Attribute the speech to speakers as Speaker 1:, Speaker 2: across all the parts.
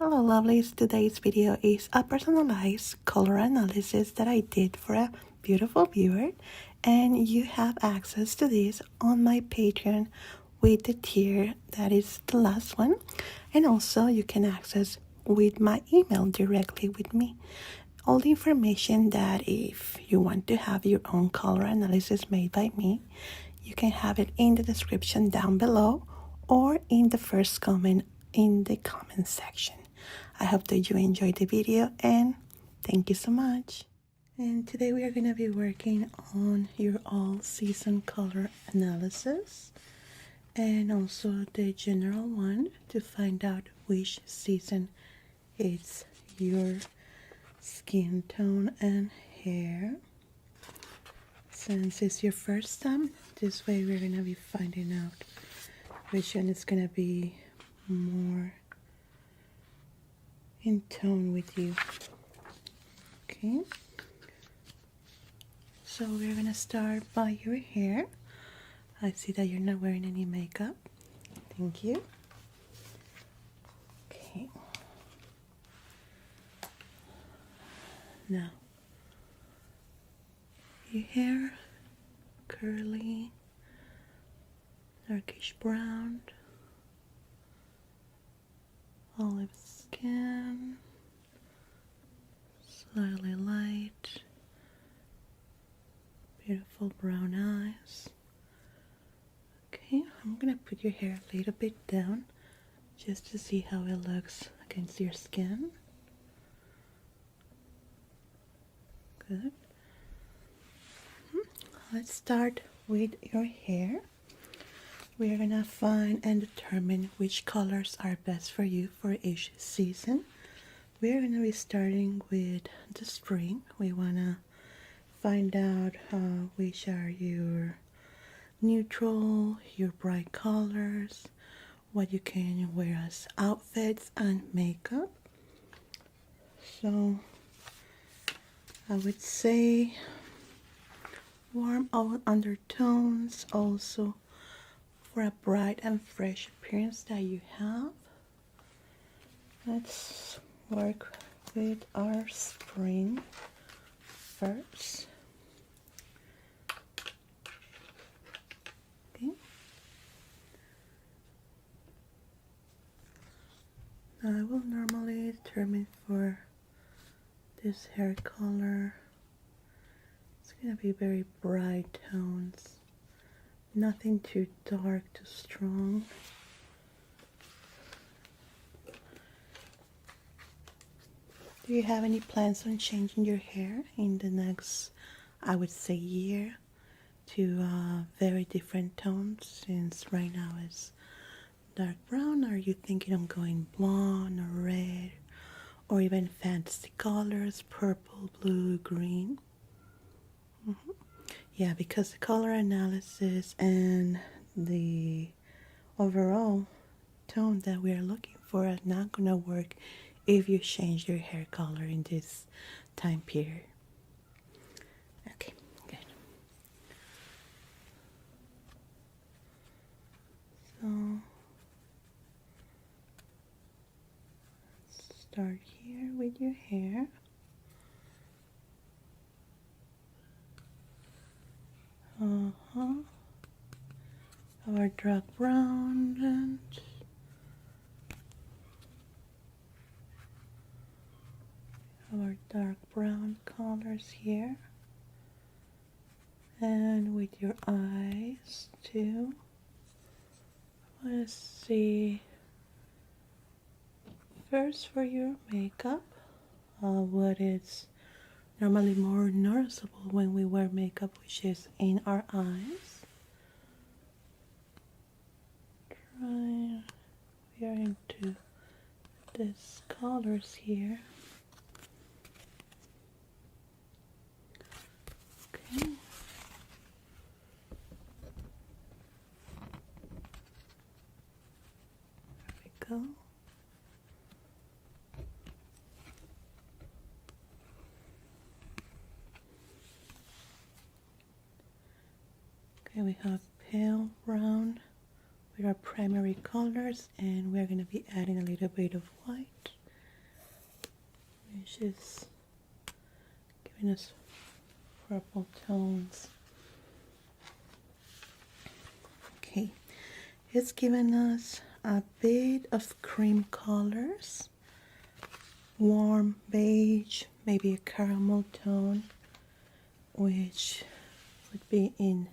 Speaker 1: Hello lovelies, today's video is a personalized color analysis that I did for a beautiful viewer, and you have access to this on my Patreon with the tier that is the last one, and also you can access with my email directly with me. All the information that if you want to have your own color analysis made by me, you can have it in the description down below or in the first comment in the comment section. I hope that you enjoyed the video and thank you so much. And today we are going to be working on your all season color analysis and also the general one to find out which season it's your skin tone and hair. Since it's your first time, this way we're going to be finding out which one is going to be more in tone with you. Okay, so we're gonna start by your hair. I see that you're not wearing any makeup. Thank you. Okay, now your hair curly, darkish brown, olive skin, slightly light, beautiful brown eyes. Okay, I'm gonna put your hair a little bit down just to see how it looks against your skin. Good. Let's start with your hair. We are gonna find and determine which colors are best for you for each season. We are gonna be starting with the spring. We wanna find out which are your neutral, your bright colors, what you can wear as outfits and makeup. So I would say warm undertones, also for a bright and fresh appearance that you have. Let's work with our spring first. Okay. Now I will normally determine for this hair color. It's gonna be very bright tones. Nothing too dark, too strong. Do you have any plans on changing your hair in the next, I would say, year to very different tones, since right now it's dark brown? Are you thinking of going blonde or red or even fantasy colors, purple, blue, green? Yeah, because the color analysis and the overall tone that we are looking for are not gonna work if you change your hair color in this time period. Okay, good. So let's start here with your hair. Our dark brown and our dark brown colors here, and with your eyes too. Let's see. First, for your makeup, what is normally more noticeable when we wear makeup, which is in our eyes. We are into these colors here. Okay. There we go. Okay, we have pale brown with our primary colors, and we're going to be adding a little bit of white. which is giving us purple tones. Okay, it's given us a bit of cream colors, warm beige, maybe a caramel tone, which would be in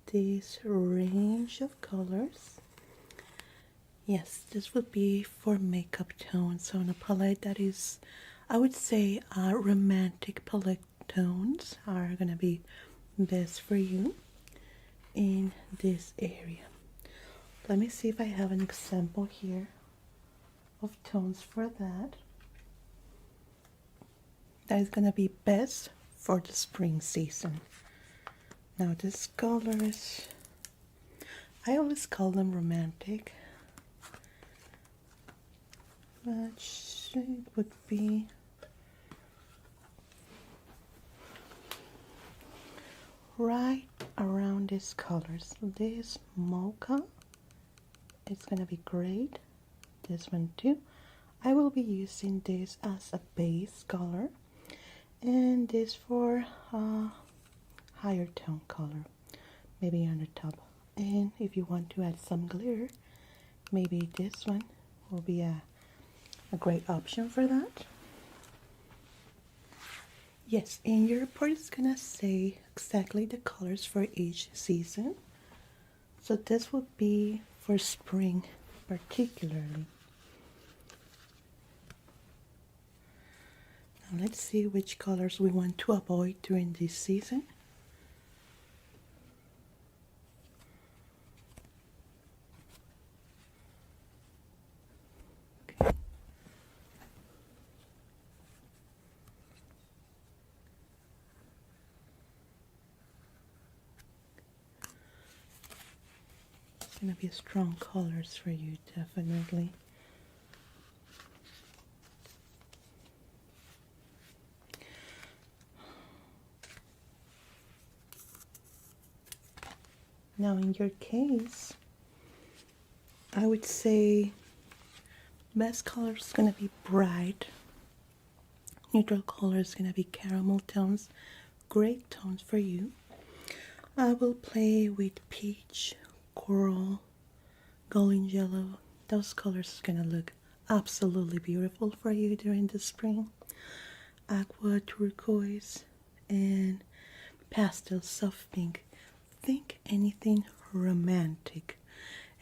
Speaker 1: this range of colors. Yes, this would be for makeup tones on a palette that is, I would say, romantic palette tones are gonna be best for you in this area. Let me see if I have an example here of tones for that. That is gonna be best for the spring season. Now these colors, I always call them romantic, but it would be right around these colors. This mocha, it's gonna be great. This one too. I will be using this as a base color, and this for higher tone color, maybe on the top. And if you want to add some glitter, maybe this one will be a great option for that. Yes, and your report is gonna say exactly the colors for each season. So this would be for spring particularly. Now let's see which colors we want to avoid during this season. Gonna be strong colors for you, definitely. Now in your case, I would say best color is gonna be bright. Neutral color is gonna be caramel tones. Great tones for you. I will play with peach, coral, golden yellow. Those colors are gonna look absolutely beautiful for you during the spring. Aqua, turquoise, and pastel soft pink. Think anything romantic,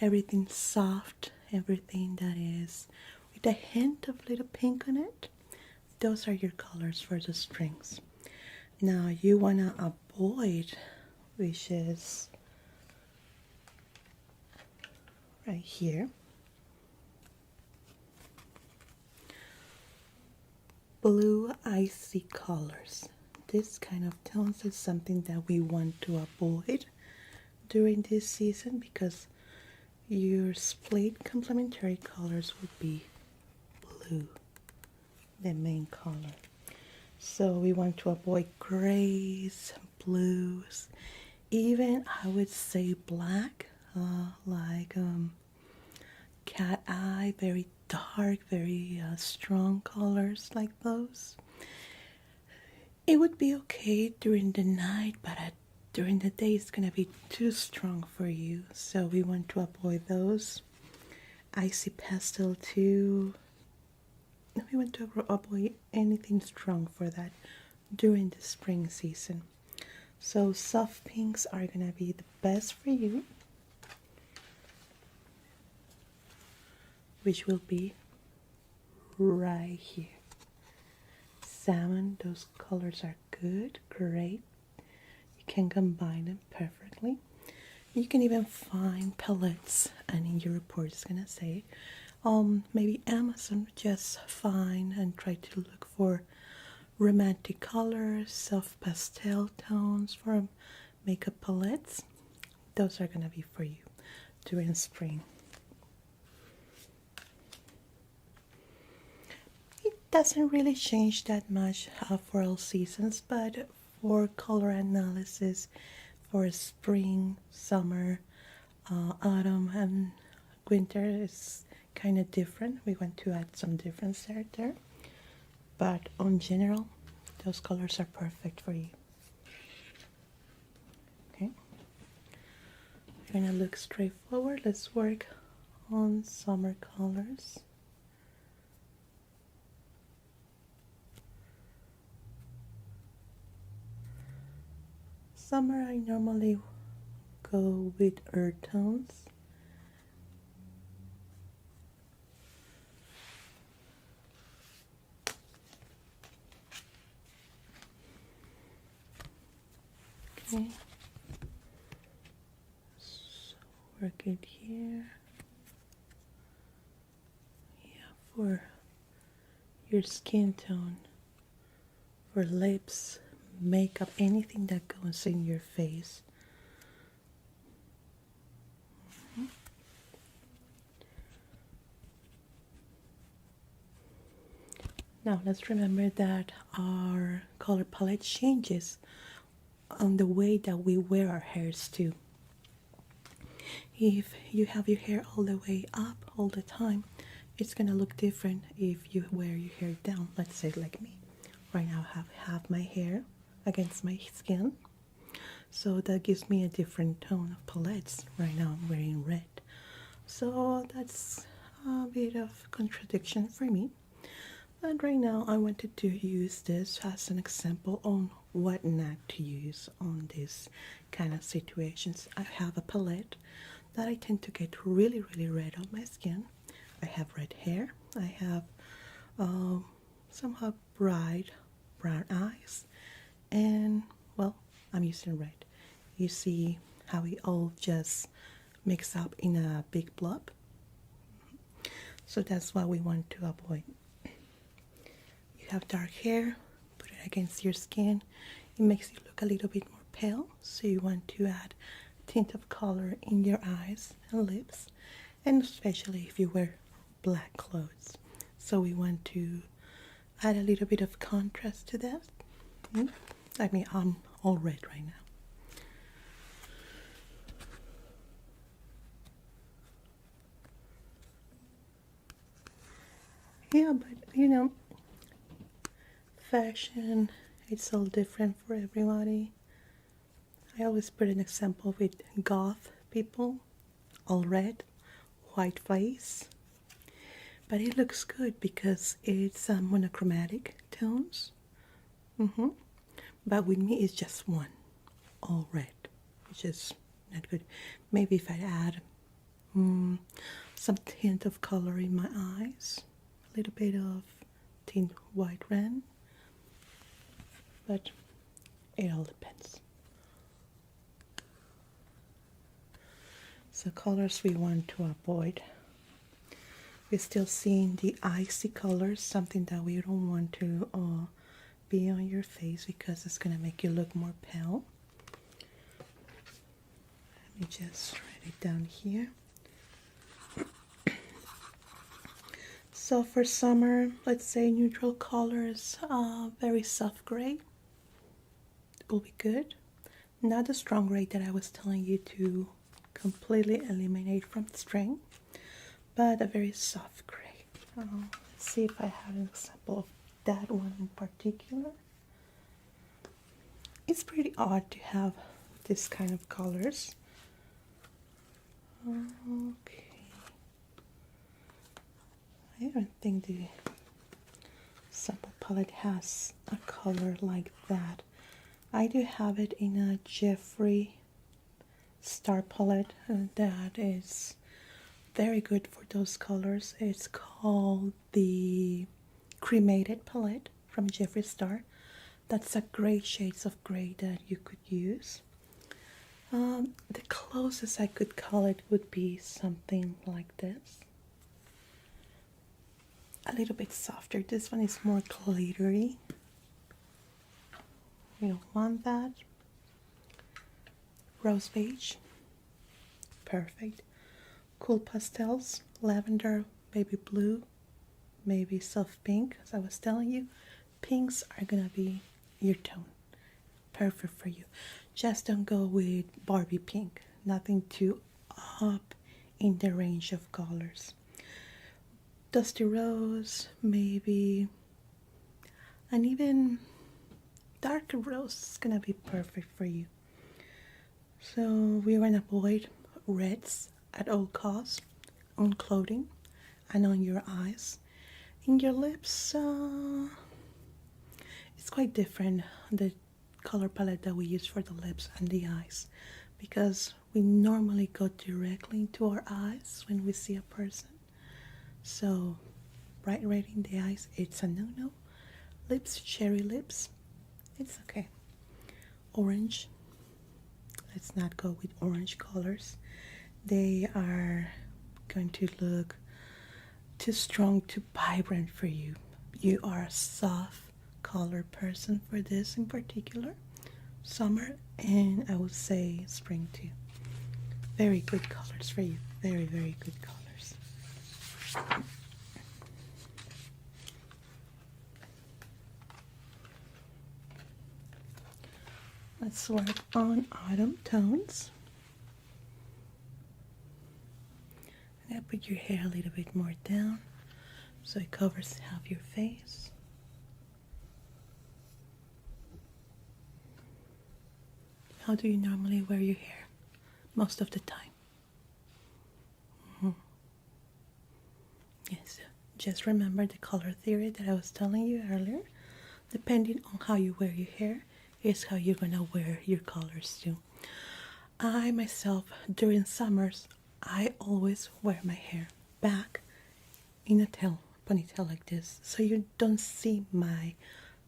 Speaker 1: everything soft, everything that is with a hint of little pink on it. Those are your colors for the springs. Now you wanna avoid, which is right here, blue icy colors. This kind of tones is something that we want to avoid during this season because your split complementary colors would be blue, the main color. So we want to avoid grays, blues, even I would say black, like cat eye, very dark, very strong colors like those. It would be okay during the night, but during the day it's gonna be too strong for you. So we want to avoid those. Icy pastel too. We want to avoid anything strong for that during the spring season. So soft pinks are gonna be the best for you, which will be right here. Salmon, those colors are good, great. You can combine them perfectly. You can even find palettes, and in your report it's gonna say maybe Amazon, just find and try to look for romantic colors, soft pastel tones for makeup palettes. Those are gonna be for you during spring. It doesn't really change that much for all seasons, but for color analysis for spring, summer, autumn, and winter is kind of different. We want to add some difference there. but on general, those colors are perfect for you. Okay, we're gonna look straightforward. Let's work on summer colors. Summer, I normally go with earth tones. Okay, so work it here. Yeah, for your skin tone, for lips, makeup, anything that goes in your face. Now let's remember that our color palette changes on the way that we wear our hairs too. If you have your hair all the way up all the time, it's gonna look different if you wear your hair down. Let's say like me. Right now I have my hair against my skin, so that gives me a different tone of palettes. Right now I'm wearing red, so that's a bit of contradiction for me. But right now I wanted to use this as an example on what not to use on this kind of situations. I have a palette that I tend to get really red on my skin. I have red hair, I have somehow bright brown eyes, and well, I'm using red. You see how it all just mix up in a big blob? So that's what we want to avoid. You have dark hair, put it against your skin, it makes you look a little bit more pale, so you want to add a tint of color in your eyes and lips, and especially if you wear black clothes. So we want to add a little bit of contrast to that. I mean, I'm all red right now. Yeah, but you know, fashion, it's all different for everybody. I always put an example with goth people, all red, white face. But it looks good because it's monochromatic tones. But with me, it's just one, all red, which is not good. Maybe if I add some tint of color in my eyes, a little bit of tint white red, but it all depends. So colors we want to avoid. We're still seeing the icy colors, something that we don't want to be on your face because it's going to make you look more pale. Let me just write it down here. So for summer, let's say neutral colors, very soft gray will be good. Not the strong gray that I was telling you to completely eliminate from the string, but a very soft gray. Let's see if I have an example of that one in particular. It's pretty odd to have this kind of colors. Okay. I don't think the sample palette has a color like that. I do have it in a Jeffree Star palette that is very good for those colors. It's called the Cremated palette from Jeffree Star. That's a great shades of gray that you could use. The closest I could call it would be something like this. A little bit softer. This one is more glittery. We don't want that. Rose beige. Perfect. Cool pastels. Lavender, baby blue, maybe soft pink. As I was telling you, pinks are gonna be your tone. Perfect for you. Just don't go with Barbie pink. Nothing too up in the range of colors. Dusty rose, maybe And even dark rose is gonna be perfect for you. So we want to avoid reds at all costs on clothing and on your eyes. In your lips, it's quite different, the color palette that we use for the lips and the eyes, because we normally go directly into our eyes when we see a person. So bright red in the eyes, it's a no-no. Lips, cherry lips, it's okay. Orange, let's not go with orange colors. They are going to look too strong, too vibrant for you. You are a soft color person for this in particular. Summer, and I would say spring too. Very good colors for you. Very, very good colors. Let's work on autumn tones. I'm gonna put your hair a little bit more down so it covers half your face. How do you normally wear your hair most of the time? Yes, just remember the color theory that I was telling you earlier. Depending on how you wear your hair is how you're gonna wear your colors too. I myself, during summers, I always wear my hair back in a ponytail like this, so you don't see my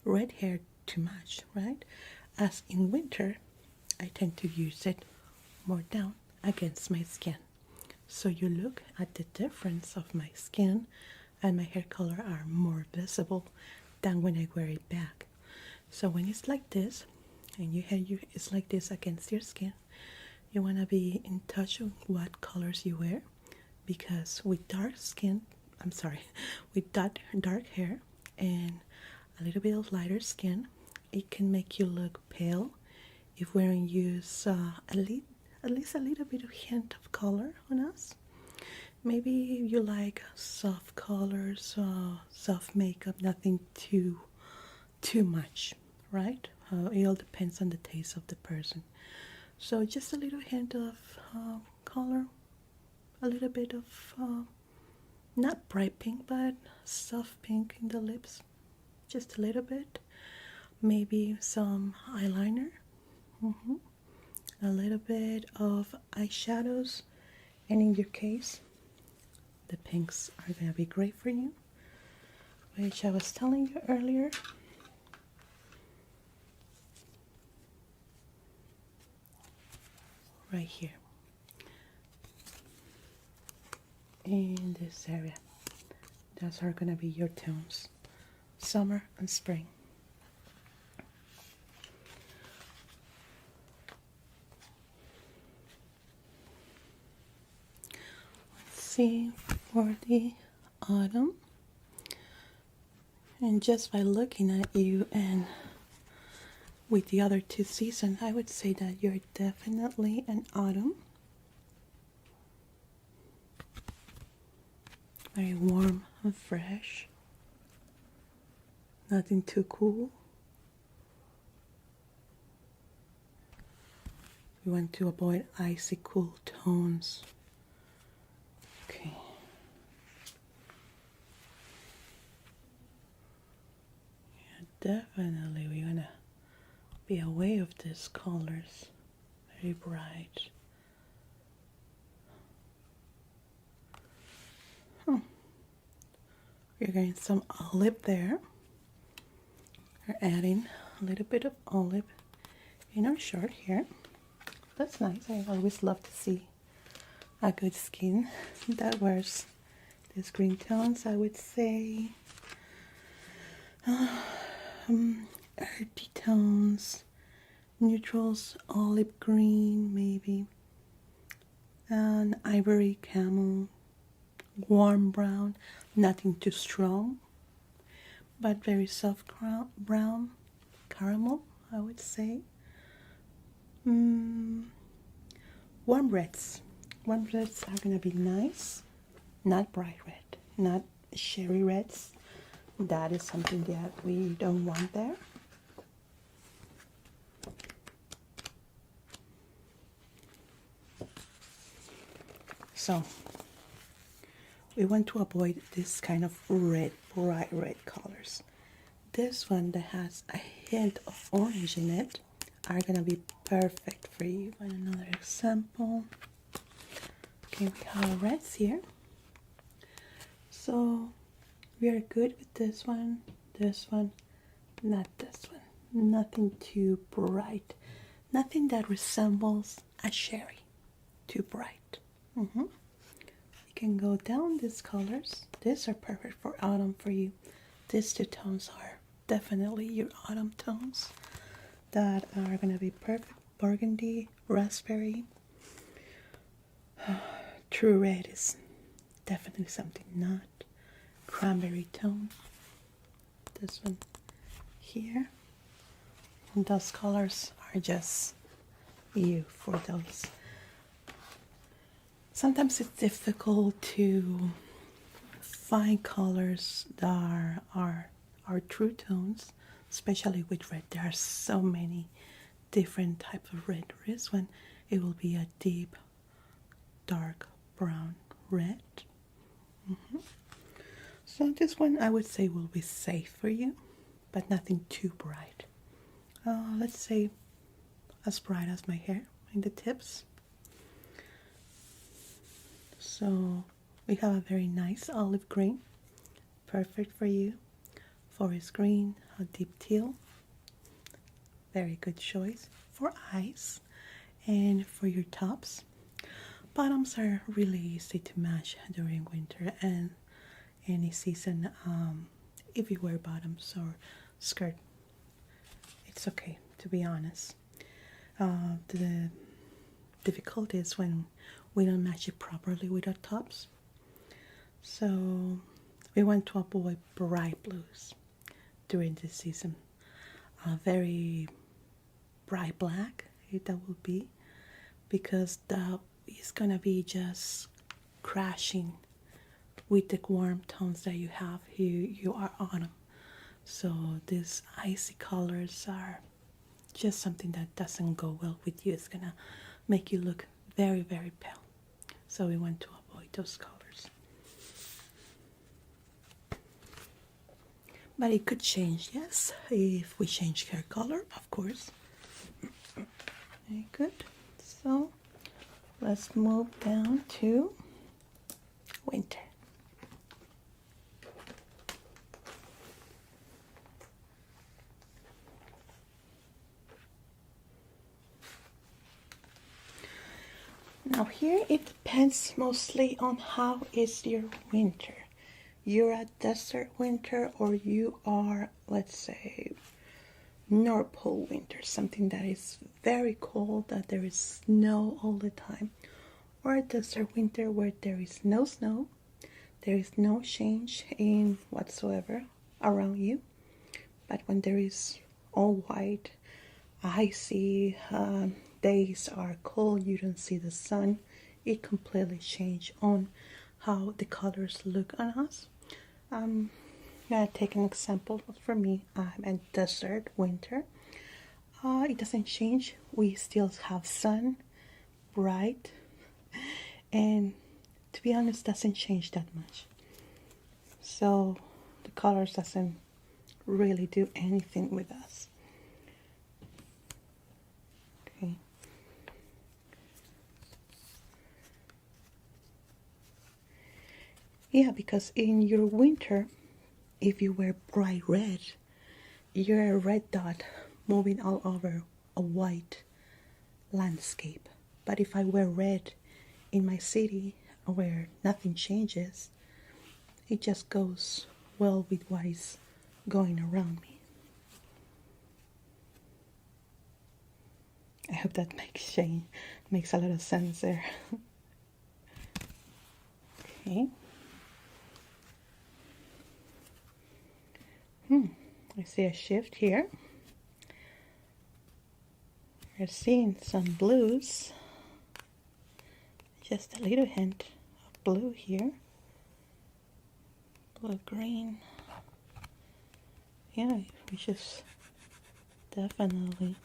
Speaker 1: red hair too much, right? As in winter, I tend to use it more down against my skin. So you look at the difference of my skin and my hair color are more visible than when I wear it back. So when it's like this, and your hair is like this against your skin, you want to be in touch with what colors you wear, because with with dark hair and a little bit of lighter skin, it can make you look pale if we don't use at least a little bit of hint of color on us. Maybe you like soft colors, soft makeup, nothing too much, right? It all depends on the taste of the person. So just a little hint of color, a little bit of not bright pink, but soft pink in the lips, just a little bit. Maybe some eyeliner, a little bit of eyeshadows, and in your case, the pinks are gonna be great for you, which I was telling you earlier. Right here in this area, those are gonna be your tones, summer and spring. Let's see for the autumn, and just by looking at you and with the other two seasons, I would say that you're definitely an autumn. Very warm and fresh. Nothing too cool. You want to avoid icy cool tones. Okay. Yeah, definitely we want to be aware of these colors. Very bright. You're getting some olive there. We're adding a little bit of olive in our shirt here. That's nice. I always love to see a good skin that wears these green tones. I would say earthy tones, neutrals, olive green maybe, and ivory camel, warm brown, nothing too strong, but very soft brown, caramel, I would say. Warm reds. Warm reds are gonna be nice, not bright red, not cherry reds. that is something that we don't want there. So we want to avoid this kind of red, bright red colors. This one that has a hint of orange in it are gonna be perfect for you. And another example. Okay, we have reds here. So we are good with this one, not this one. Nothing too bright. Nothing that resembles a cherry. Too bright. You can go down these colors. These are perfect for autumn for you. These two tones are definitely your autumn tones that are gonna be perfect. Burgundy, raspberry. True red is definitely something not. Cranberry tone. This one here. And those colors are just you for those. Sometimes it's difficult to find colors that are true tones, especially with red. There are so many different types of red. This one, it will be a deep, dark brown red. So this one I would say will be safe for you, but nothing too bright. Let's say as bright as my hair in the tips. So we have a very nice olive green, perfect for you. Forest green, a deep teal, very good choice for eyes and for your tops. Bottoms are really easy to match during winter and any season. If you wear bottoms or skirt, it's okay, to be honest. The difficulty is when we don't match it properly with our tops. So we want to avoid bright blues during this season. Very bright black, that will be, because that is gonna be just crashing with the warm tones that you have here. You are autumn, so these icy colors are just something that doesn't go well with you. It's gonna make you look very, very pale, so we want to avoid those colors. But it could change, yes, if we change hair color, of course. Very good. So let's move down to winter. Now here it depends mostly on how is your winter. You're a desert winter, or you are, let's say, North Pole winter, something that is very cold, that there is snow all the time, or a desert winter where there is no snow, there is no change in whatsoever around you, but when there is all white, icy, days are cold, you don't see the sun, it completely changes on how the colors look on us. I'm gonna take an example for me. I'm in desert winter. It doesn't change. We still have sun, bright, and to be honest, doesn't change that much. So the colors doesn't really do anything with us. Okay. Yeah, because in your winter, if you wear bright red, you're a red dot moving all over a white landscape. But if I wear red in my city where nothing changes, it just goes well with what is going around me. I hope that makes a lot of sense there. Okay. I see a shift here. We're seeing some blues. Just a little hint of blue here. Blue green. yeah, which is definitely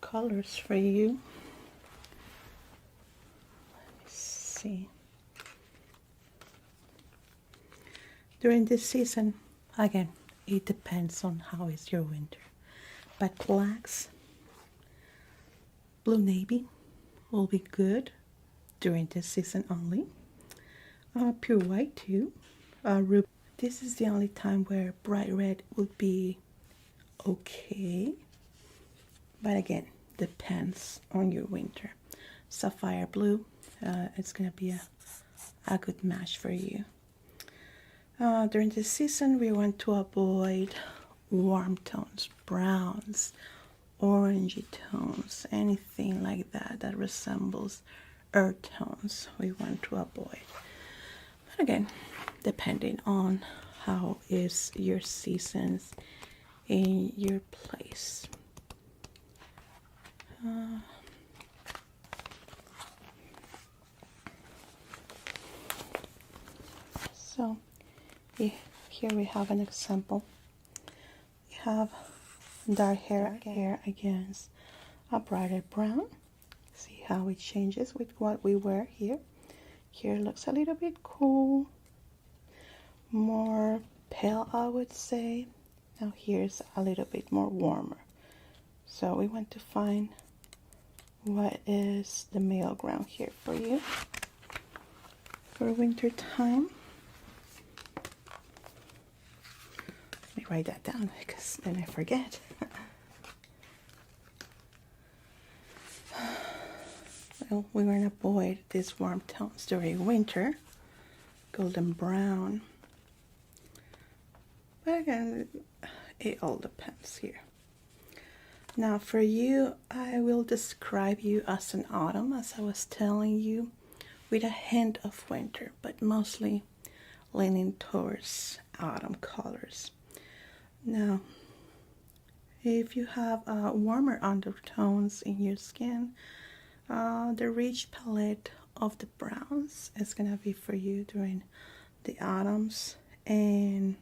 Speaker 1: colors for you. Let's see. During this season, again, it depends on how is your winter. But blacks, blue navy will be good during this season only. Pure white too. This is the only time where bright red would be okay. But again, depends on your winter. Sapphire blue, it's gonna be a good match for you. During this season, we want to avoid warm tones, browns, orangey tones, anything like that that resembles earth tones we want to avoid. But again, depending on how is your seasons in your place. So here we have an example. We have dark hair against a brighter brown. See how it changes with what we wear here. Here looks a little bit cool, more pale, I would say. Now here's a little bit more warmer. So we want to find what is the middle ground here for you for winter time. Let me write that down because then I forget. Well, we want to avoid these warm tones during winter. Golden brown. But again, it all depends here. Now for you, I will describe you as an autumn, as I was telling you, with a hint of winter, but mostly leaning towards autumn colors. Now, if you have warmer undertones in your skin, the rich palette of the browns is gonna be for you during the autumns, and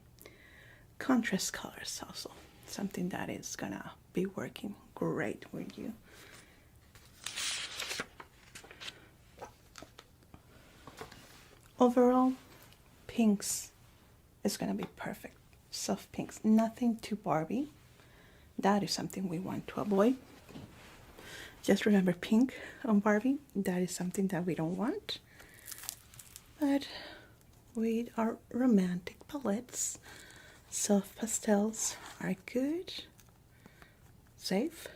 Speaker 1: contrast colors also something that is gonna be working great with you. Overall, pinks is gonna be perfect. Soft pinks, nothing too Barbie. That is something we want to avoid. Just remember, pink on Barbie, that is something that we don't want. But with our romantic palettes, soft pastels are good, safe.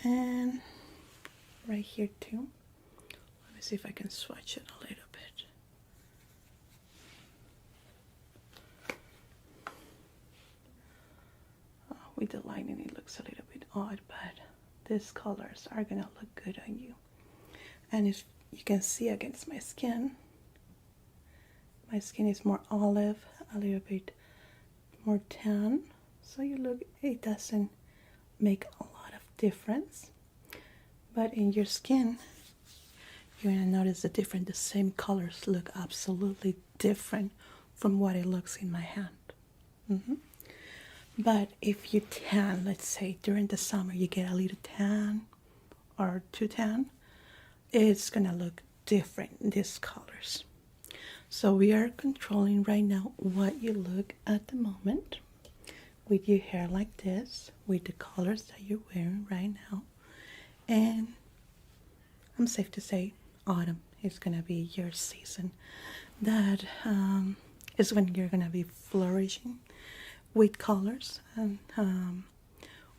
Speaker 1: And right here too. Let me see if I can swatch it a little bit. With the lining it looks a little bit odd, but these colors are gonna look good on you. And if you can see against my skin is more olive, a little bit more tan, so it doesn't make a lot of difference, but in your skin you're gonna notice the difference. The same colors look absolutely different from what it looks in my hand. But if you tan, let's say during the summer you get a little tan or too tan, it's gonna look different, these colors. So we are controlling right now what you look at the moment with your hair like this, with the colors that you're wearing right now. And I'm safe to say autumn is gonna be your season. That is when you're gonna be flourishing with colors, and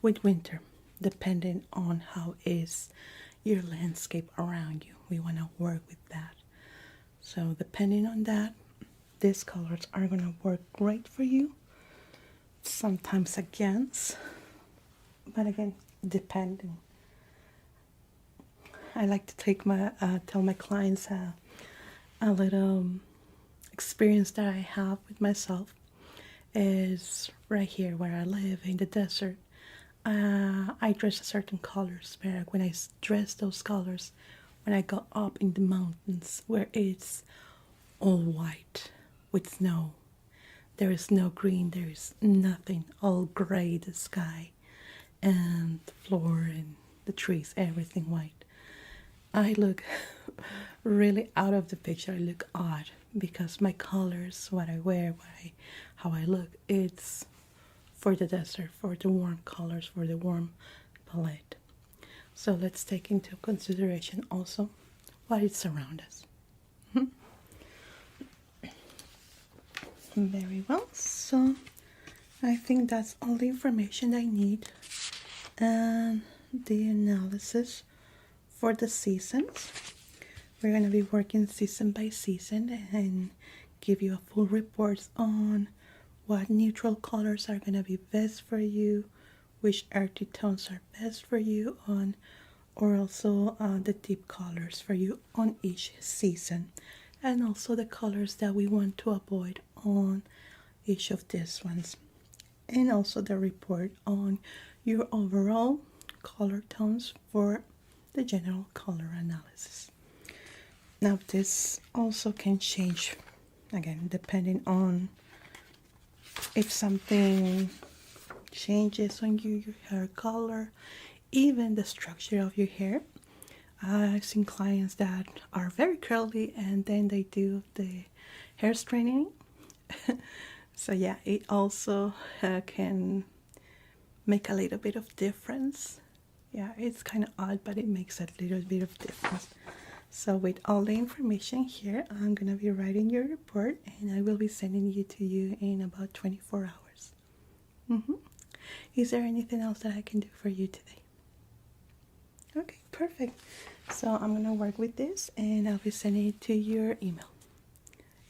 Speaker 1: with winter, depending on how is your landscape around you. We want to work with that. So depending on that, these colors are going to work great for you. Sometimes against, but again, depending. I like to take tell my clients a little experience that I have with myself. Is right here where I live in the desert. I dress certain colors, but when I dress those colors, when I go up in the mountains where it's all white with snow, There is no green, there is nothing, all gray, the sky and the floor and the trees, everything white. I look really out of the picture. I look odd because my colors, what I wear, how I look, it's for the desert, for the warm colors, for the warm palette. So let's take into consideration also what is around us. Very well. So I think that's all the information I need and the analysis for the seasons. We're going to be working season by season and give you a full report on what neutral colors are going to be best for you, which earthy tones are best for you on, or also the deep colors for you on each season, and also the colors that we want to avoid on each of these ones, and also the report on your overall color tones for the general color analysis. Now this also can change again depending on if something changes on you, your hair color, even the structure of your hair. I've seen clients that are very curly and then they do the hair straightening. So yeah, it also can make a little bit of difference. Yeah, it's kind of odd, but it makes a little bit of difference. So with all the information here, I'm gonna be writing your report and I will be sending it to you in about 24 hours. Is there anything else that I can do for you today? Okay, perfect. So I'm gonna work with this and I'll be sending it to your email.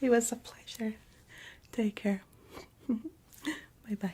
Speaker 1: It was a pleasure. Take care. Bye bye.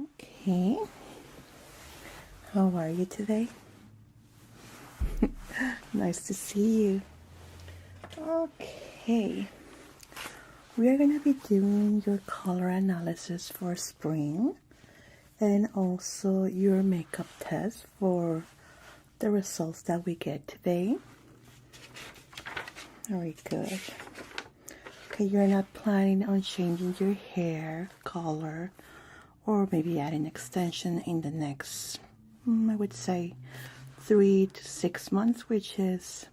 Speaker 1: Okay. How are you today? Nice to see you. Okay. We are going to be doing your color analysis for spring and also your makeup test for the results that we get today. Very good. Okay, you're not planning on changing your hair color or maybe adding extension in the next, I would say, 3 to 6 months, which is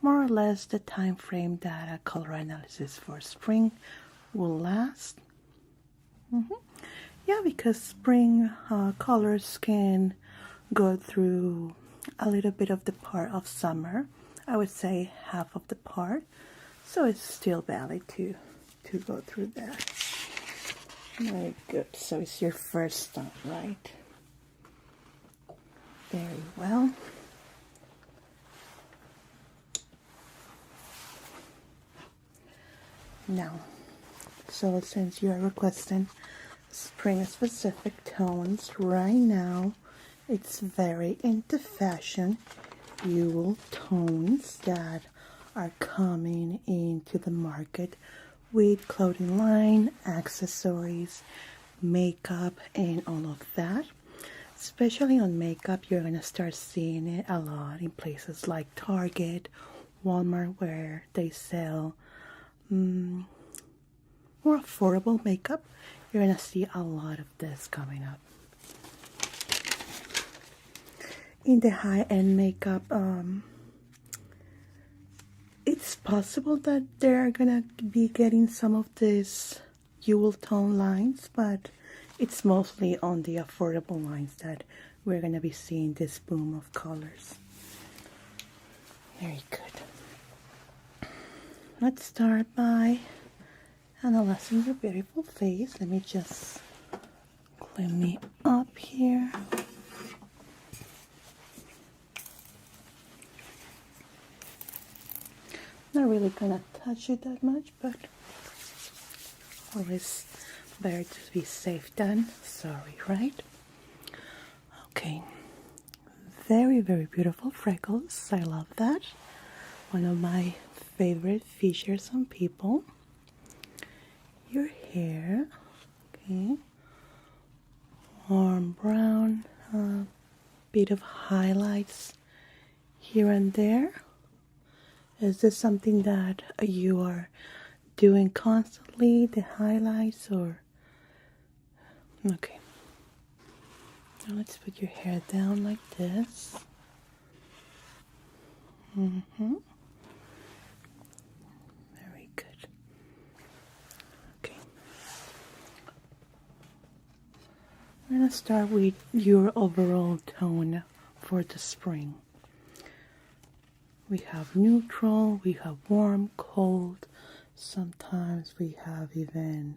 Speaker 1: more or less the time frame that a color analysis for spring will last. Yeah, because spring colors can go through a little bit of the part of summer. I would say half of the part. So it's still valid to go through that. Very good. So it's your first time, right? Very well. Now, so since you are requesting spring-specific tones right now, it's very into fashion. Jewel tones that are coming into the market with clothing line, accessories, makeup, and all of that. Especially on makeup, you're gonna start seeing it a lot in places like Target, Walmart, where they sell more affordable makeup. You're gonna see a lot of this coming up. In the high-end makeup, it's possible that they're gonna be getting some of these jewel tone lines, but it's mostly on the affordable lines that we're gonna be seeing this boom of colors. Very good. Let's start by analyzing your beautiful face. Let me just clean me up here. Not really gonna touch it that much, but always better to be safe than sorry, right? Okay. Very, very beautiful freckles. I love that. One of my favorite features on people. Your hair, okay. Warm brown, bit of highlights here and there. Is this something that you are doing constantly, the highlights, or? Okay. Now let's put your hair down like this. Very good. Okay. I'm going to start with your overall tone for the spring. We have neutral, we have warm, cold. Sometimes we have even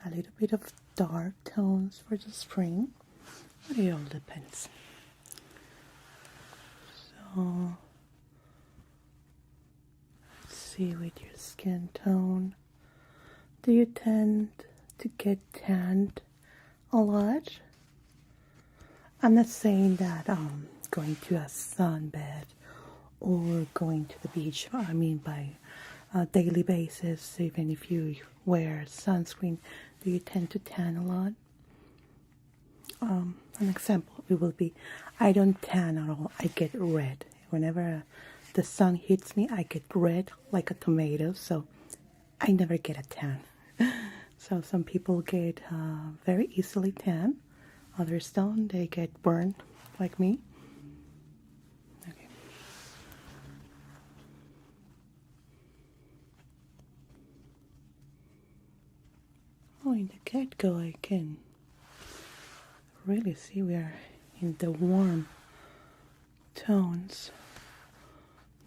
Speaker 1: a little bit of dark tones for the spring. But it all depends. So, let's see with your skin tone. Do you tend to get tanned a lot? I'm not saying that going to a sunbed or going to the beach, I mean by a daily basis, even if you wear sunscreen, do you tend to tan a lot? An example, it will be, I don't tan at all, I get red. Whenever the sun hits me, I get red like a tomato, so I never get a tan. So some people get very easily tan, others don't, they get burned like me. Okay. Oh, in the get-go I can really see we are in the warm tones,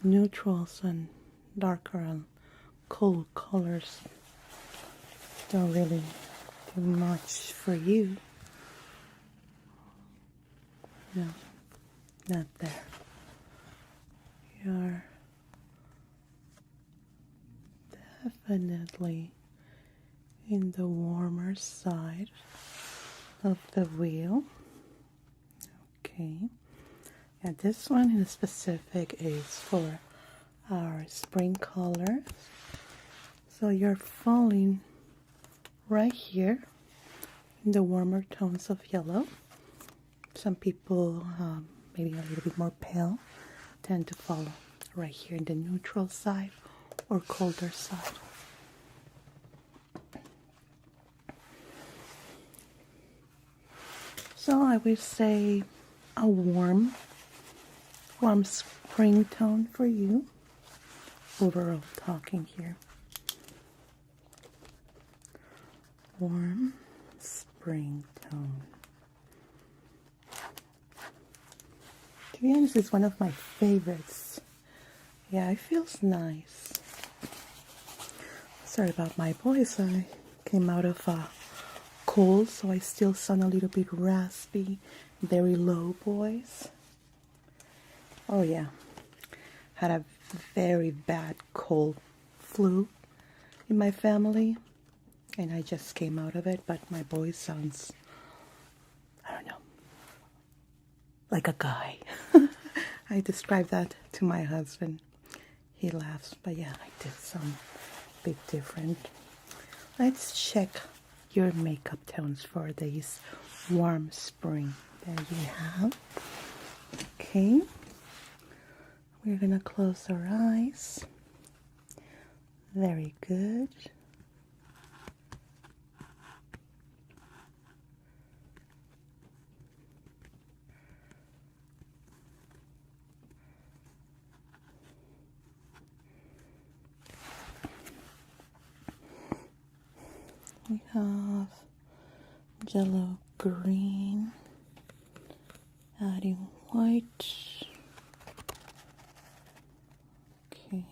Speaker 1: neutrals and darker and cold colors don't really do much for you. No, not there. You're definitely in the warmer side of the wheel. Okay. And this one in specific is for our spring colors. So you're falling right here in the warmer tones of yellow. Some people, maybe a little bit more pale, tend to fall right here in the neutral side or colder side. So I would say a warm spring tone for you. Overall talking here. Warm spring tone. To be honest, it's one of my favorites. Yeah, it feels nice. Sorry about my voice. I came out of a cold, so I still sound a little bit raspy, very low voice. Oh yeah, had a very bad cold flu in my family, and I just came out of it, but my voice sounds, I don't know, like a guy. I described that to my husband. He laughs, but yeah, I did sound a bit different. Let's check your makeup tones for this warm spring that you have. Okay. We're gonna close our eyes. Very good. We have jello green, adding white. Okay,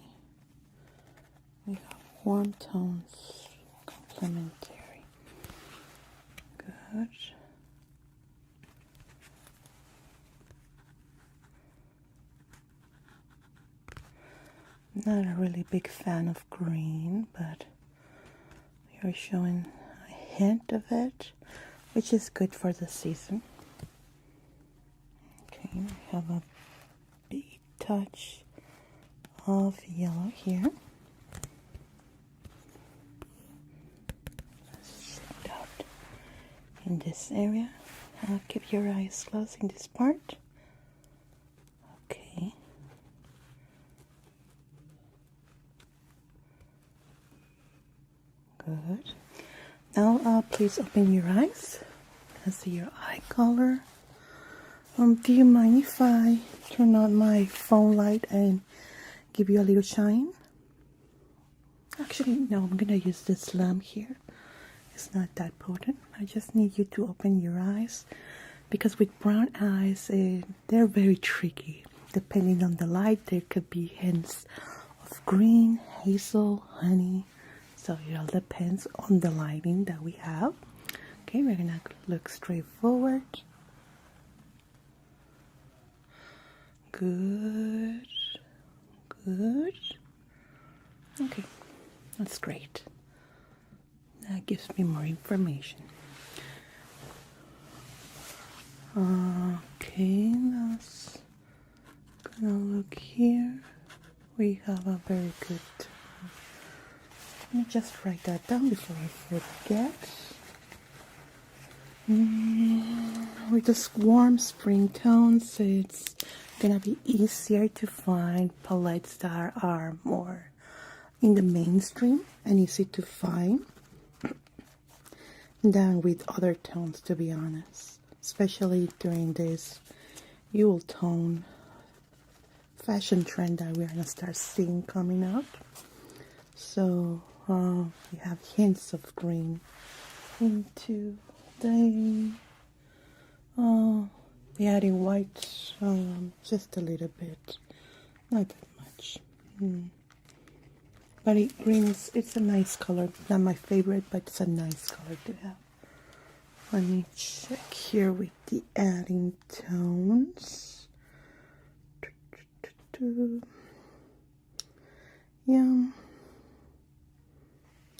Speaker 1: we have warm tones, complementary. Good. Not a really big fan of green, but we're showing a hint of it, which is good for the season. Okay, we have a big touch of yellow here. Let's check it out in this area. Keep your eyes closed in this part. Okay. Good. Now, please open your eyes. I see your eye color. Do you mind if I turn on my phone light and give you a little shine? Actually, no, I'm gonna use this lamp here. It's not that potent. I just need you to open your eyes, because with brown eyes, they're very tricky. Depending on the light, there could be hints of green, hazel, honey. So it all depends on the lighting that we have. Okay, we're gonna look straight forward. Good. Good. Okay, that's great. That gives me more information. Okay, let's gonna look here. We have a very good. Let me just write that down before I forget. With the warm spring tones, it's gonna be easier to find palettes that are more in the mainstream and easy to find than with other tones, to be honest, especially during this Yule tone fashion trend that we're gonna start seeing coming up. So we have hints of green into the we're adding white, just a little bit, not that much. But green is, it's a nice color. Not my favorite, but it's a nice color to have. Let me check here with the adding tones. Yeah,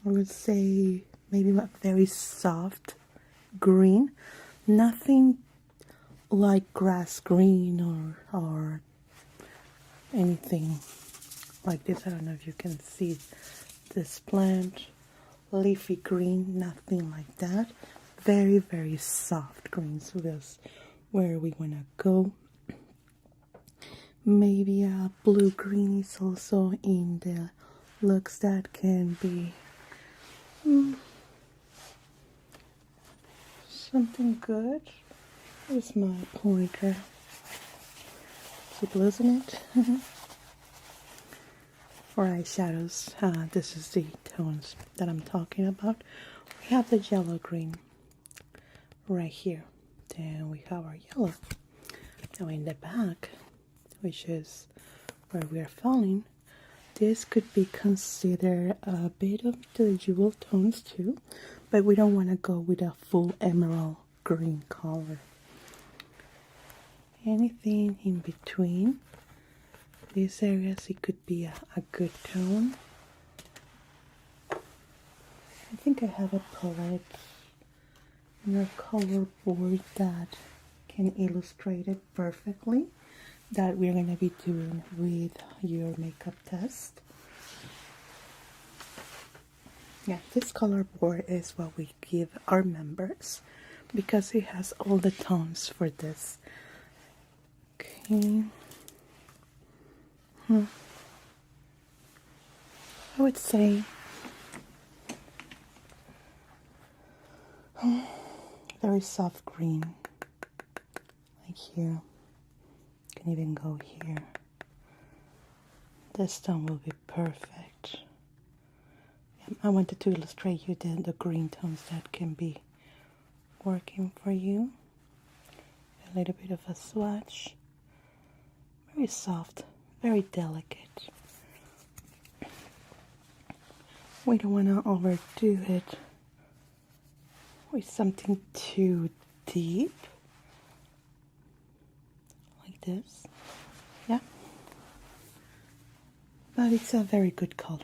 Speaker 1: I would say maybe a very soft green, Nothing like grass green or anything like this. I don't know if you can see this plant. Leafy green, nothing like that. Very, very soft green. So that's where we want to go. Maybe a blue green is also in the looks that can be something good. Here's my pointer. Keep losing it. For eyeshadows, this is the tones that I'm talking about. We have the yellow green right here. Then we have our yellow. Now in the back, which is where we are falling, this could be considered a bit of the jewel tones too, but we don't want to go with a full emerald green color. Anything in between these areas, it could be a good tone. I think I have a palette and a color board that can illustrate it perfectly, that we're going to be doing with your makeup test. Yeah, this color board is what we give our members because it has all the tones for this. Okay. I would say very soft green, like here. Can even go here. This tone will be perfect. I wanted to illustrate you the green tones that can be working for you. A little bit of a swatch. Very soft, very delicate. We don't want to overdo it with something too deep. Like this. Yeah. But it's a very good color.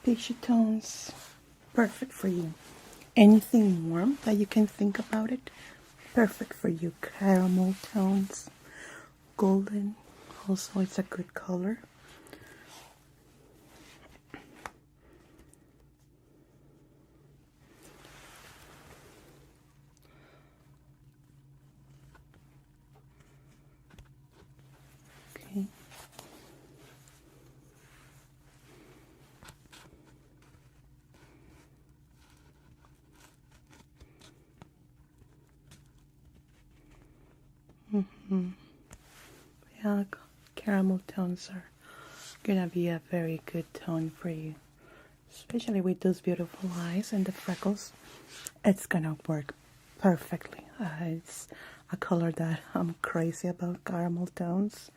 Speaker 1: Peachy tones, perfect for you. Anything warm that you can think about it, perfect for you. Caramel tones, golden, also it's a good color. Okay. Yeah, caramel tones are gonna be a very good tone for you, especially with those beautiful eyes and the freckles. It's gonna work perfectly. It's a color that I'm crazy about, caramel tones.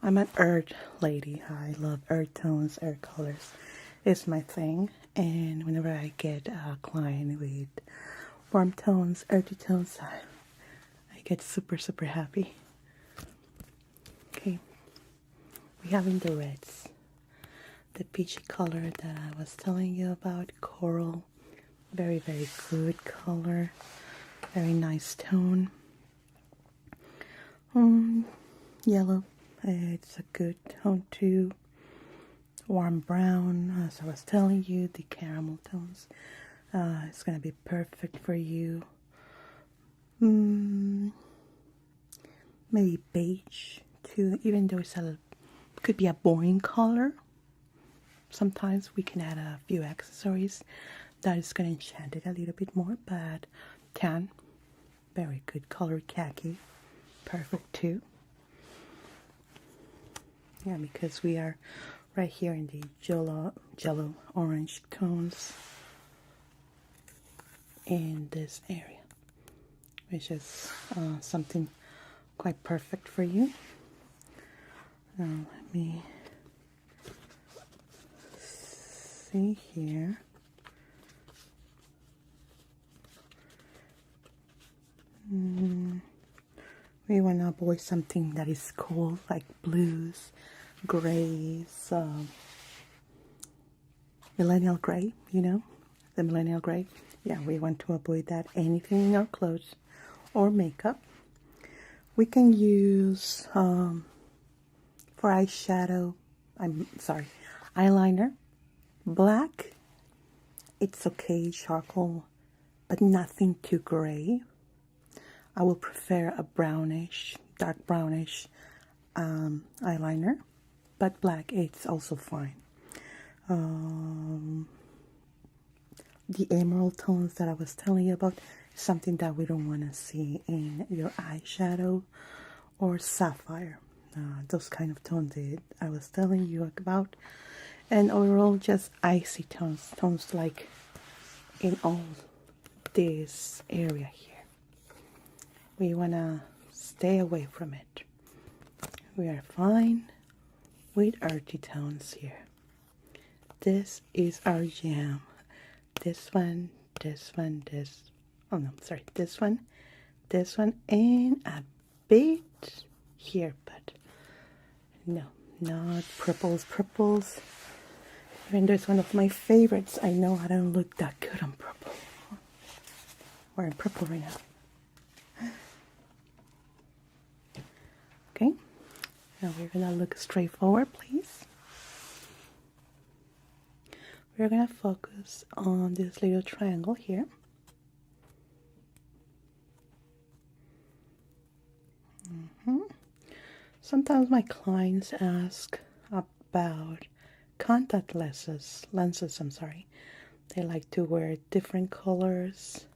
Speaker 1: I'm an earth lady. I love earth tones, earth colors. It's my thing. And whenever I get a client with warm tones, earthy tones, I get super, super happy. Okay. We have in the reds, the peachy color that I was telling you about, coral. Very, very good color. Very nice tone. Yellow. It's a good tone too. Warm brown, as I was telling you, the caramel tones. It's gonna be perfect for you. Maybe beige too, even though could be a boring color. Sometimes we can add a few accessories that is gonna enchant it a little bit more, but tan, very good color. Khaki, perfect too. Yeah, because we are right here in the jello orange tones in this area, which is something quite perfect for you. Now let me see here. We want to avoid something that is cool, like blues, grays, millennial gray, you know, the millennial gray. Yeah, we want to avoid that. Anything in our clothes or makeup. We can use for eyeshadow, eyeliner, black. It's okay, charcoal, but nothing too gray. I will prefer a brownish, dark brownish eyeliner, but black it's also fine. The emerald tones that I was telling you about, something that we don't want to see in your eyeshadow, or sapphire. Those kind of tones that I was telling you about. And overall, just icy tones, tones like in all this area here. We want to stay away from it. We are fine with earthy tones here. This is our jam. This one, this, oh no, sorry, this one, and a bit here, but no, not purples. Even though it's one of my favorites, I know I don't look that good on purple. We're in purple right now. Okay, now we're gonna look straight forward, please. We're gonna focus on this little triangle here. Sometimes my clients ask about contact lenses. They like to wear different colors,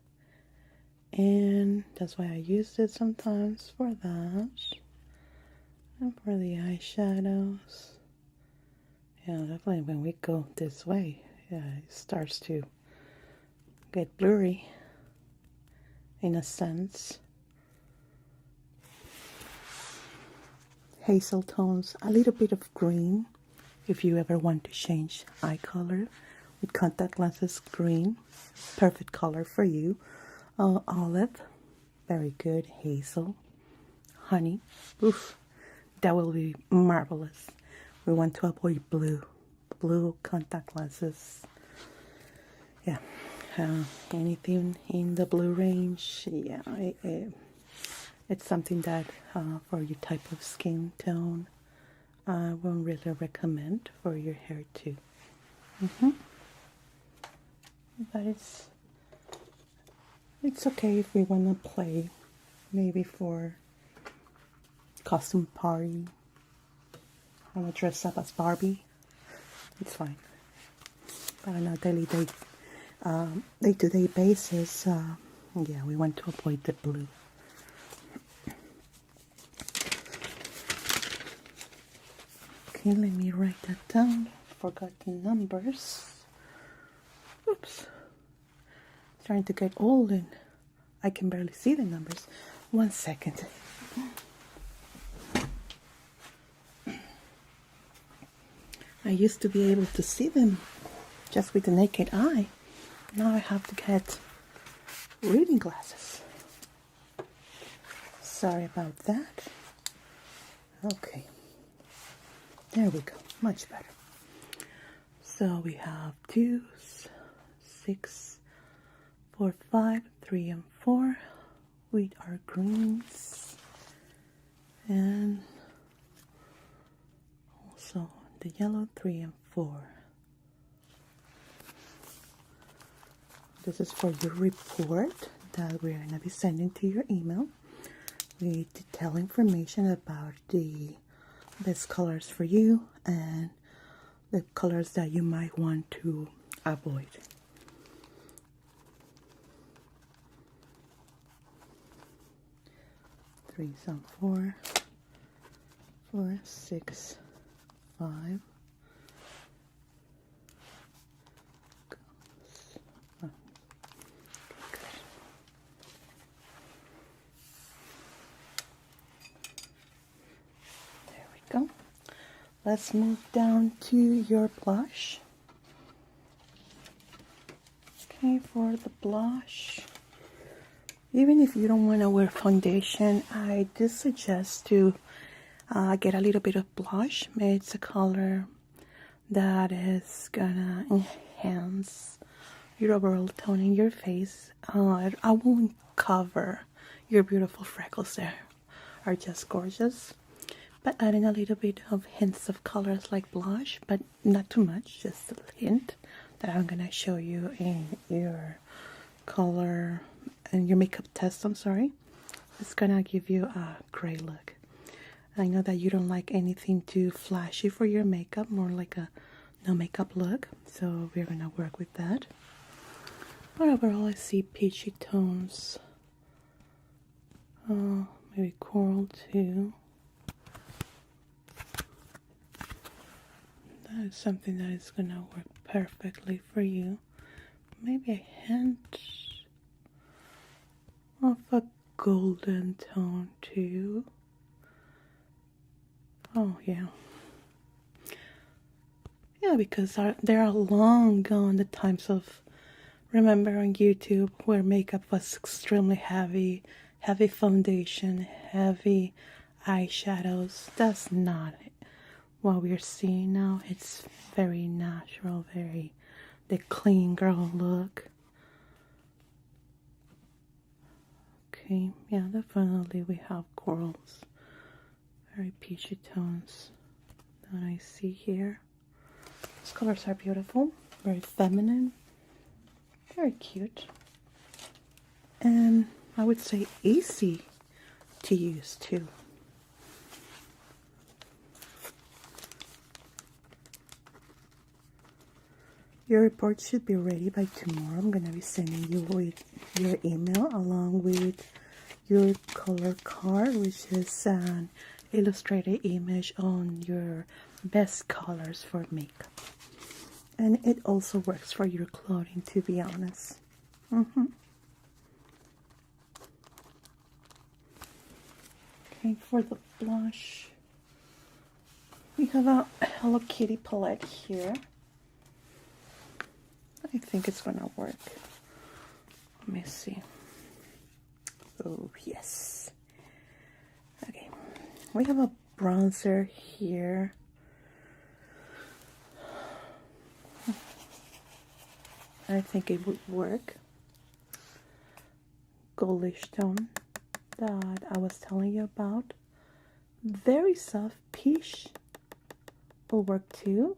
Speaker 1: and that's why I use it sometimes for that, and for the eyeshadows. Yeah, definitely when we go this way, yeah, it starts to get blurry in a sense. Hazel tones, a little bit of green if you ever want to change eye color with contact lenses. Green, perfect color for you. Olive, very good. Hazel, honey, oof, that will be marvelous. We want to avoid blue contact lenses. Yeah, anything in the blue range, yeah, it's something that for your type of skin tone, I won't really recommend for your hair too. But it's okay if we want to play, maybe for costume party. I want to dress up as Barbie. It's fine. But on a day-to-day basis, yeah, we want to avoid the blue. Okay, let me write that down. Forgot the numbers. Oops. Starting to get old and I can barely see the numbers. 1 second. I used to be able to see them just with the naked eye. Now I have to get reading glasses. Sorry about that. Okay. There we go. Much better. So we have 2, 6, 4, 5, 3, and 4 with our greens. And also the yellow, 3 and 4. This is for your report that we're going to be sending to your email with detailed information about the best colors for you and the colors that you might want to avoid. Three, some 4, 4, 6, 5. There we go. Let's move down to your blush. Okay, for the blush, even if you don't want to wear foundation, I do suggest to get a little bit of blush. It's a color that is gonna hands, your overall tone in your face. I won't cover your beautiful freckles there. Are just gorgeous. But adding a little bit of hints of colors like blush, but not too much, just a hint that I'm gonna show you in your color and your makeup test, I'm sorry. It's gonna give you a great look. I know that you don't like anything too flashy for your makeup, more like a no makeup look, so we're gonna work with that. But overall, I see peachy tones, maybe coral too. That is something that is gonna work perfectly for you. Maybe a hint of a golden tone too. Oh yeah. Yeah, because there are long gone the times of, remember on YouTube, where makeup was extremely heavy foundation, heavy eyeshadows. That's not what we're seeing now. It's very natural, very the clean girl look. Okay, yeah, definitely we have corals, very peachy tones that I see here. These colors are beautiful, very feminine, very cute, and I would say easy to use too. Your report should be ready by tomorrow. I'm going to be sending you with your email along with your color card, which is an illustrated image on your best colors for makeup. And it also works for your clothing, to be honest. Okay, for the blush, we have a Hello Kitty palette here. I think it's gonna work. Let me see. Oh, yes. Okay, we have a bronzer here. I think it would work. Goldish tone that I was telling you about. Very soft peach will work too.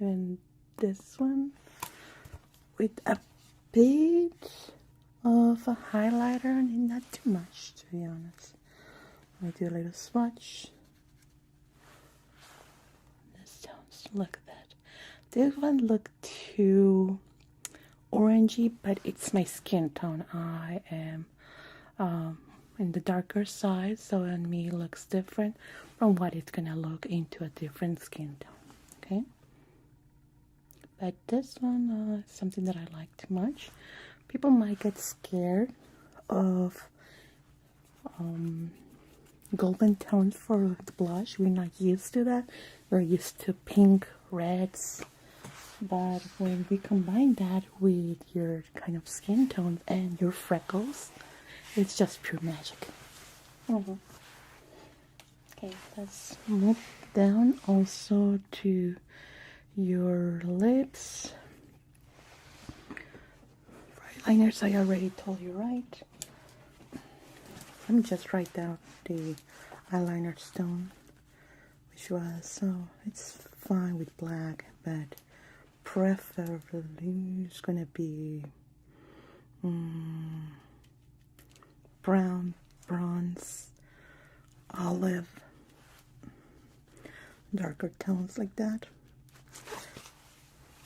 Speaker 1: And this one with a bit of a highlighter and not too much, to be honest. I do a little swatch. This tones, look at that. This one look too orangey, but it's my skin tone. I am in the darker side, so on me looks different from what it's gonna look into a different skin tone. Okay, but this one is something that I like too much. People might get scared of golden tones for the blush. We're not used to that. We're used to pink, reds. But when we combine that with your kind of skin tone and your freckles, it's just pure magic. Okay, let's move down also to your lips. For eyeliners, I already told you, right? Let me just write down the eyeliner stone, which was, so it's fine with black, but preferably it's gonna be brown, bronze, olive, darker tones like that.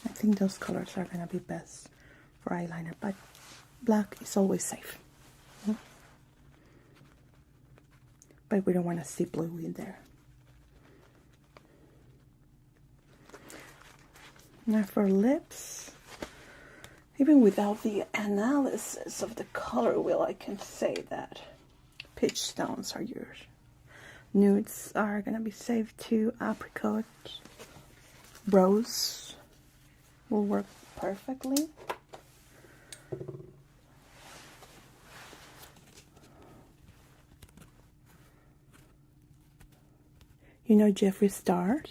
Speaker 1: I think those colors are gonna be best for eyeliner, but black is always safe. But we don't want to see blue in there. Now for lips, even without the analysis of the color wheel, I can say that peach tones are yours. Nudes are gonna be safe too. Apricot, rose will work perfectly. You know Jeffree Star?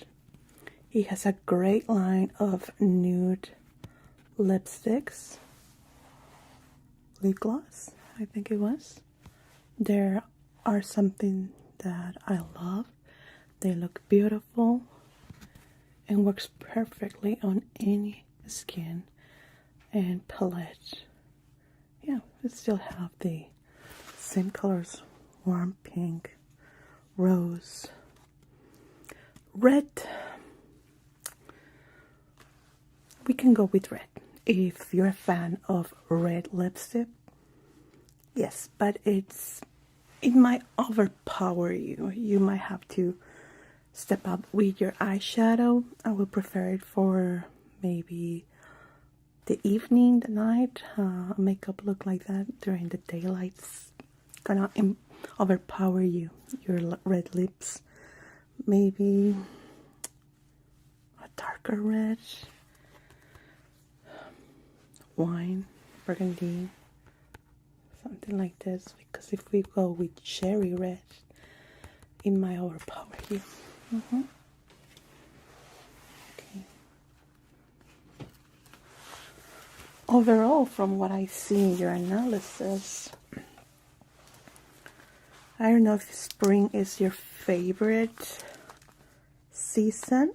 Speaker 1: He has a great line of nude lipsticks, lip gloss, I think it was. There are something that I love. They look beautiful and works perfectly on any skin and palette. Yeah, we still have the same colors: warm pink, rose, red. We can go with red if you're a fan of red lipstick. Yes, but it might overpower you. You might have to step up with your eyeshadow. I would prefer it for maybe the evening, the night. Makeup look like that during the daylight's gonna overpower you. Your red lips, maybe a darker red, wine, burgundy, something like this. Because if we go with cherry red, it might overpower you. Okay. Overall, from what I see in your analysis, I don't know if spring is your favorite season,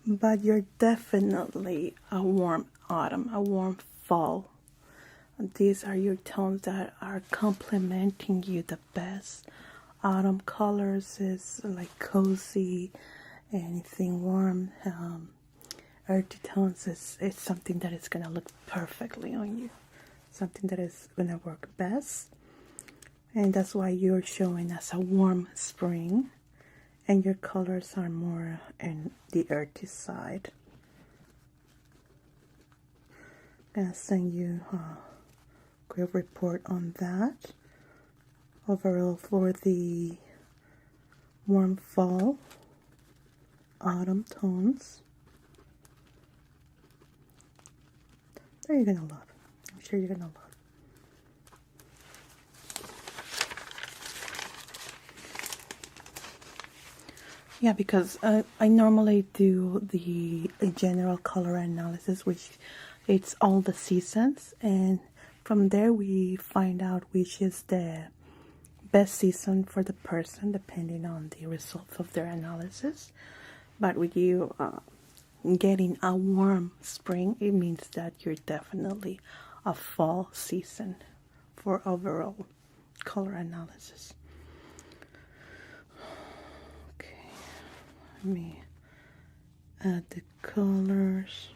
Speaker 1: but you're definitely a warm autumn, a warm fall. These are your tones that are complementing you the best. Autumn colors is like cozy, anything warm. Earthy tones is something that is gonna look perfectly on you, something that is gonna work best, and that's why you're showing us a warm spring, and your colors are more in the earthy side. I'm gonna send you a quick report on that. Overall, for the warm fall, autumn tones, that you're gonna love. I'm sure you're gonna love. Yeah, because I normally do the general color analysis, which it's all the seasons, and from there we find out which is the best season for the person depending on the results of their analysis. But with you getting a warm spring, it means that you're definitely a fall season for overall color analysis. Okay, let me add the colors.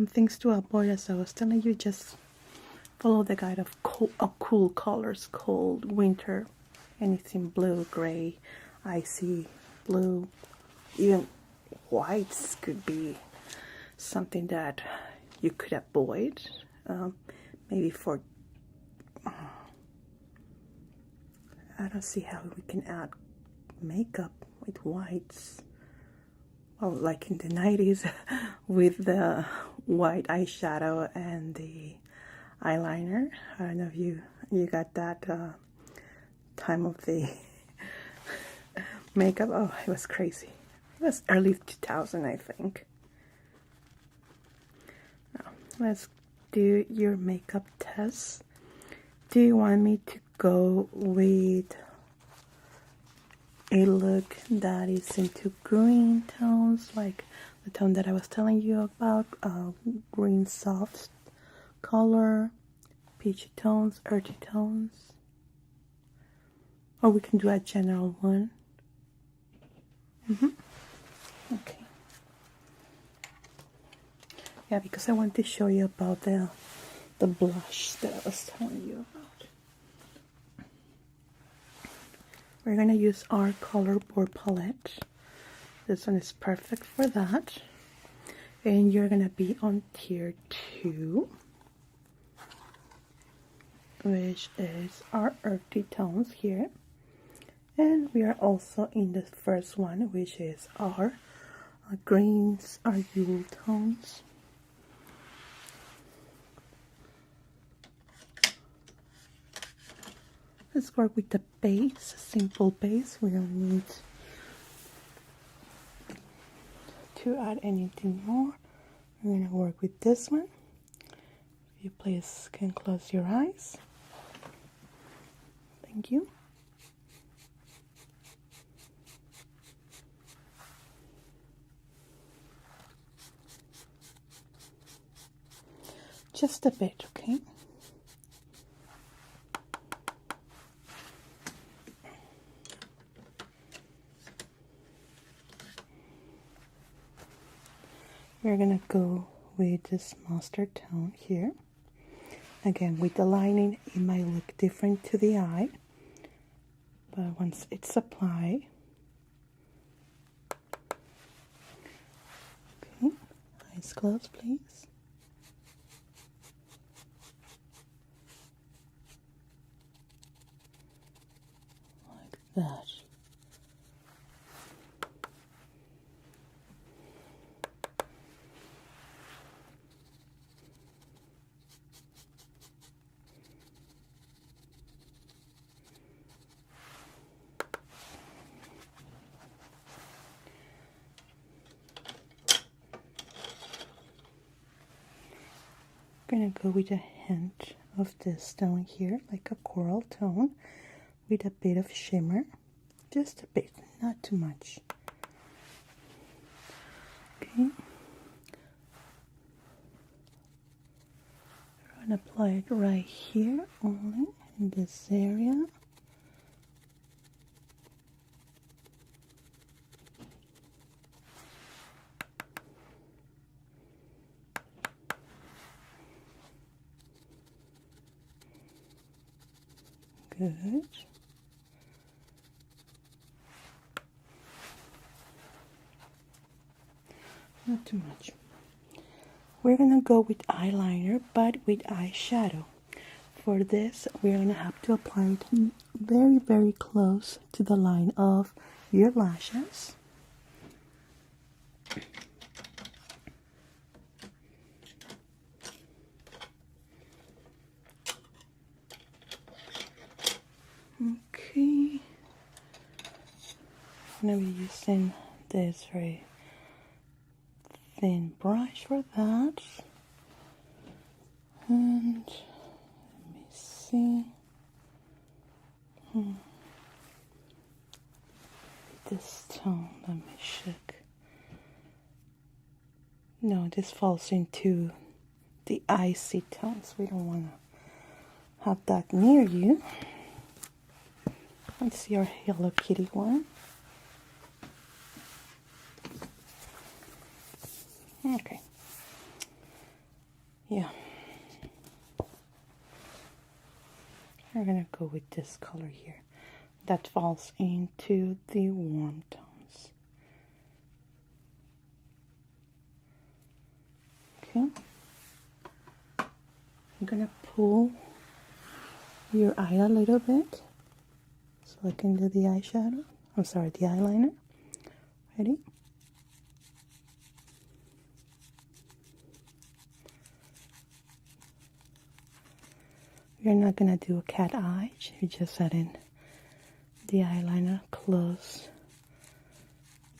Speaker 1: Things to avoid, as I was telling you, just follow the guide of cool colors, cold winter, anything blue, gray, icy blue, even whites could be something that you could avoid. Maybe for, I don't see how we can add makeup with whites. Well, like in the 90s with the white eyeshadow and the eyeliner. I don't know if you got that time of the makeup. Oh, it was crazy. It was early 2000, I think. Now, let's do your makeup test. Do you want me to go with a look that is into green tones, like the tone that I was telling you about, green soft color, peachy tones, earthy tones, or we can do a general one. Okay. Yeah, because I want to show you about the blush that I was telling you about. We're going to use our color board palette. This one is perfect for that. And you're going to be on tier 2, which is our earthy tones here. And we are also in the first one, which is our greens, our Yule tones. Let's work with the base, simple base. We don't need to add anything more. We're going to work with this one. If you please can close your eyes. Thank you. Just a bit, okay? We're gonna go with this mustard tone here. Again, with the lining, it might look different to the eye, but once it's applied, okay, eyes closed, please. Like that. I'm gonna go with a hint of this tone here, like a coral tone, with a bit of shimmer, just a bit, not too much. Okay, I'm gonna apply it right here, only in this area. Good. Not too much. We're gonna go with eyeliner, but with eyeshadow. For this, we're gonna have to apply it very, very close to the line of your lashes. Okay. I'm gonna be using this very thin brush for that. And let me see. This tone, let me check. No, this falls into the icy tones. We don't want to have that near you. Let's see our Hello Kitty one. Okay. Yeah. We're gonna go with this color here. That falls into the warm tones. Okay. I'm gonna pull your eye a little bit so I can do the eyeshadow. I'm sorry, the eyeliner. Ready? You're not gonna do a cat eye. You're just adding the eyeliner close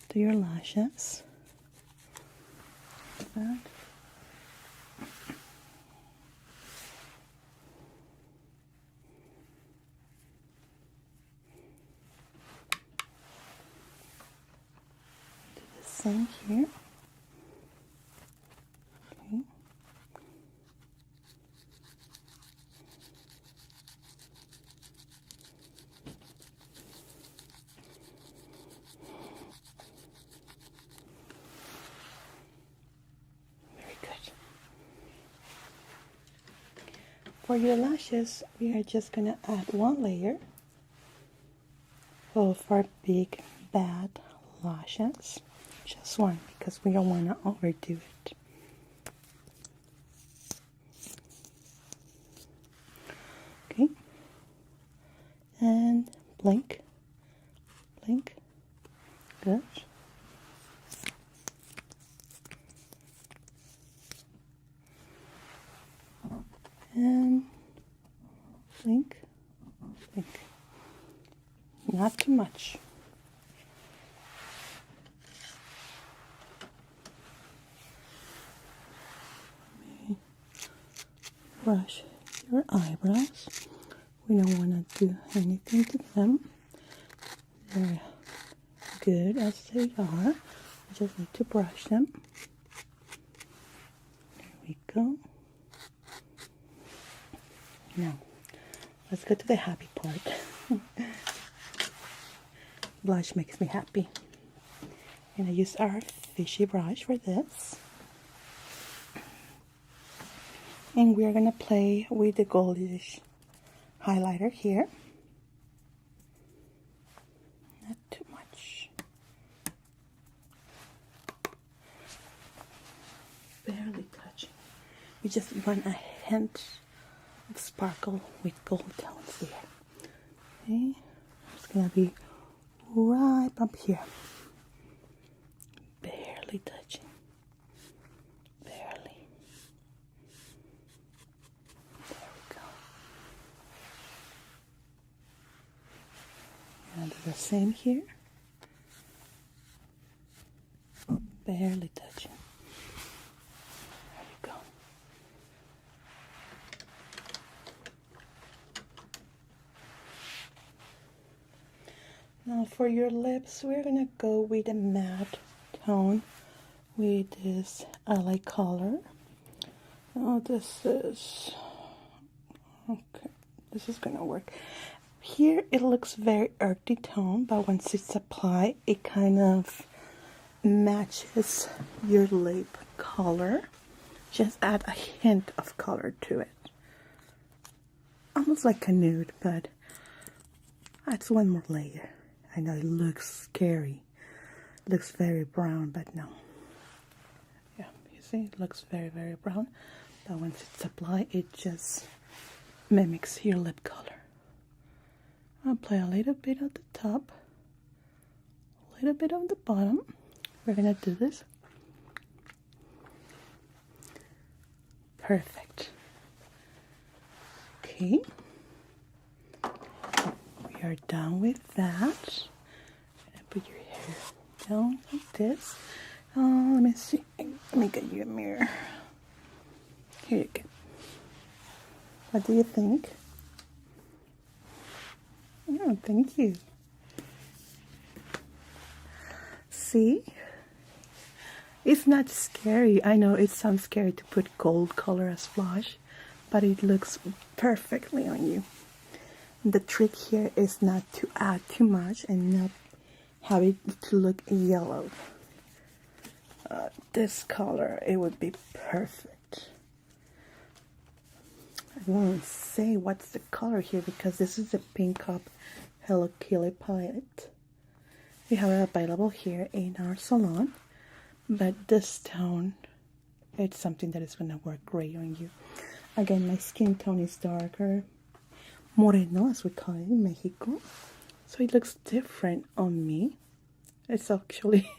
Speaker 1: to your lashes. Like that. Do the same here. Okay. For your lashes, we are just going to add one layer of our big bad lashes. Just one, because we don't want to overdo it. Okay. And blink. Blink. Good. And blink, blink. not too much. Brush your eyebrows. We don't want to do anything to them. They're good as they are. We just need to brush them. There we go. Now, let's go to the happy part. Blush makes me happy. And I use our fishy brush for this. And we're going to play with the goldish highlighter here. Not too much. Barely touching. We just want a hint of sparkle with gold tones here. Okay, it's going to be right up here. Barely touching. And do the same here. Barely touching. There we go. Now for your lips, we're gonna go with a matte tone with this LA color. Oh, this is okay. This is gonna work. Here it looks very earthy tone, but once it's applied, it kind of matches your lip color. Just add a hint of color to it. Almost like a nude, but adds one more layer. I know it looks scary. It looks very brown, but no. Yeah, you see, it looks very, very brown. But once it's applied, it just mimics your lip color. I'll apply a little bit at the top, a little bit on the bottom. We're gonna do this. Perfect. Okay. We are done with that. I'm gonna put your hair down like this. Let me see. Let me get you a mirror. Here you go. What do you think? Oh, thank you. See? It's not scary. I know it sounds scary to put gold color as blush, but it looks perfectly on you. The trick here is not to add too much and not have it to look yellow. This color, it would be perfect. I won't say what's the color here because this is the Pink Up Hello Kitty palette. We have it available here in our salon, but this tone, it's something that is going to work great on you. Again, my skin tone is darker, moreno as we call it in Mexico, so it looks different on me. It's actually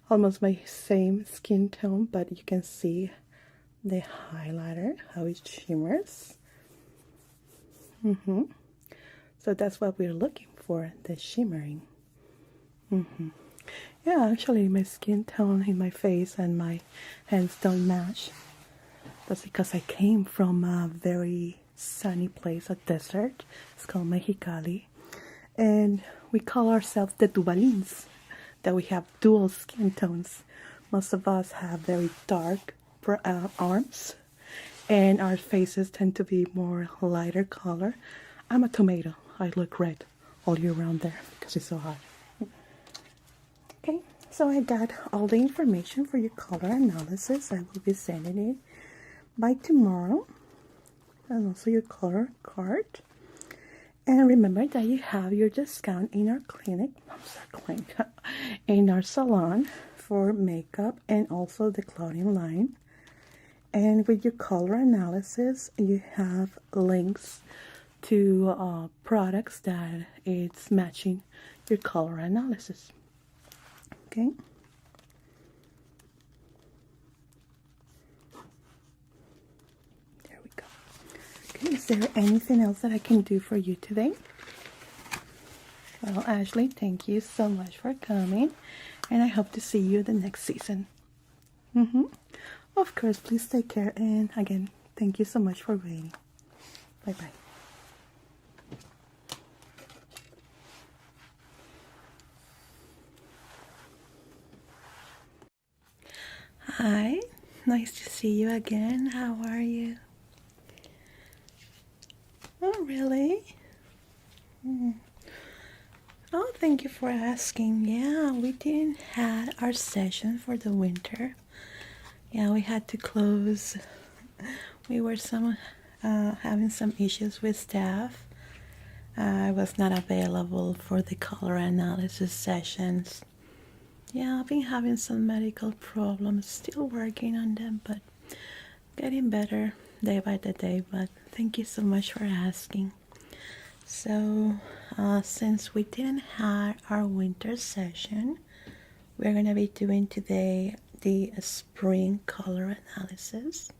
Speaker 1: almost my same skin tone, but you can see the highlighter, how it shimmers. So that's what we're looking for, the shimmering. Yeah, actually my skin tone in my face and my hands don't match. That's because I came from a very sunny place, a desert. It's called Mexicali. And we call ourselves the Duvalins, that we have dual skin tones. Most of us have very dark arms, and our faces tend to be more lighter color. I'm a tomato. I look red all year round there because it's so hot. Okay, so I got all the information for your color analysis. I will be sending it by tomorrow, and also your color card. And remember that you have your discount in our clinic, in our salon for makeup and also the clothing line. And with your color analysis, you have links to products that it's matching your color analysis. Okay. There we go. Okay, is there anything else that I can do for you today? Well, Ashley, thank you so much for coming, and I hope to see you the next season. Of course, please take care, and again, thank you so much for waiting. Bye-bye. Hi, nice to see you again. How are you? Oh, really? Oh, thank you for asking. Yeah, we didn't had our session for the winter. Yeah, we had to close. We were having some issues with staff. I was not available for the color analysis sessions. Yeah, I've been having some medical problems, still working on them, but getting better day by day. But thank you so much for asking. So, since we didn't have our winter session, we're going to be doing today the spring color analysis.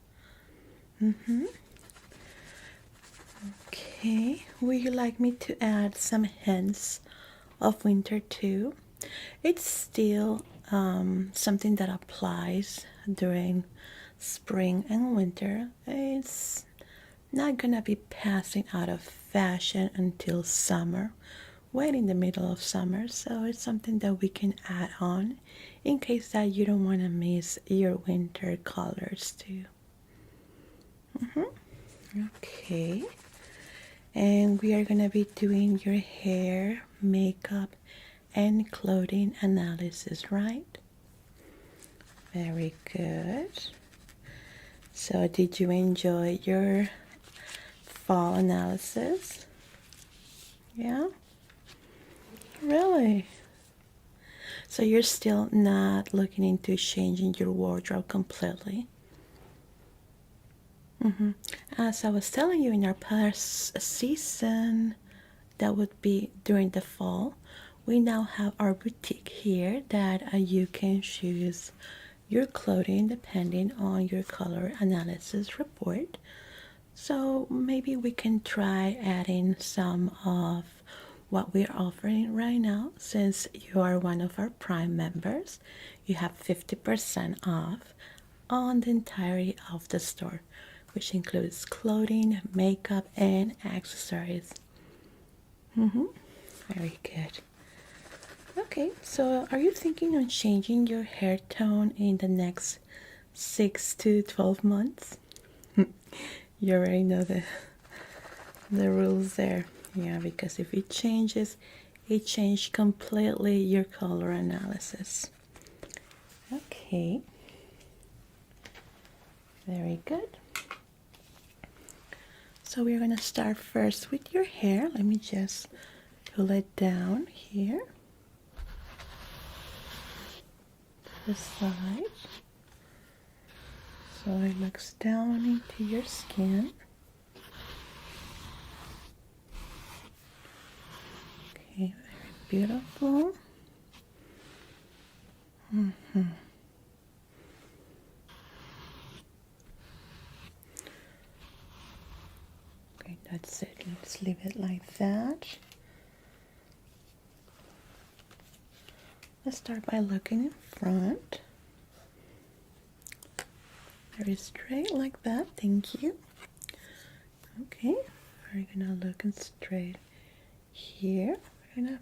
Speaker 1: Okay, would you like me to add some hints of winter too? It's still something that applies during spring and winter. It's not gonna be passing out of fashion until summer, right in the middle of summer. So it's something that we can add on in case that you don't want to miss your winter colors too. Okay, and we are gonna be doing your hair, makeup, and clothing analysis, right? Very good. So did you enjoy your fall analysis? Yeah? Really? So you're still not looking into changing your wardrobe completely? As I was telling you in our past season, that would be during the fall, we now have our boutique here that you can choose your clothing depending on your color analysis report. So maybe we can try adding some of what we're offering right now. Since you are one of our Prime members, you have 50% off on the entirety of the store, which includes clothing, makeup, and accessories. Very good. Okay, so are you thinking on changing your hair tone in the next 6 to 12 months? You already know the rules there. Yeah, because if it changes, it changes completely your color analysis. Okay. Very good. So we're going to start first with your hair. Let me just pull it down here to the side. So it looks down into your skin. Okay, very beautiful. Okay, that's it. Let's leave it like that. Let's start by looking in front. Very straight like that. Thank you. Okay, we're gonna look straight here. We're gonna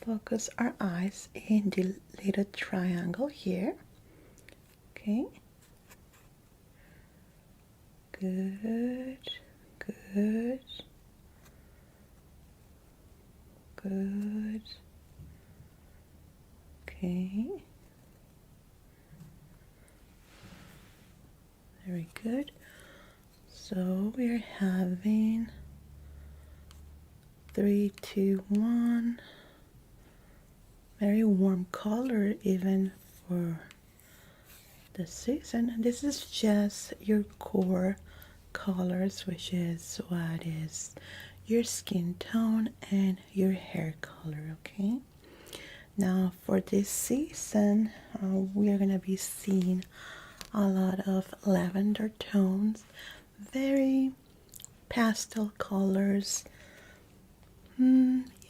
Speaker 1: focus our eyes in the little triangle here. Okay. Good. Good. Good. Okay. Very good. So we're having 3, 2, 1. Very warm color even for the season. This is just your core colors, which is what is your skin tone and your hair color. Okay, now for this season we are gonna be seeing a lot of lavender tones, very pastel colors.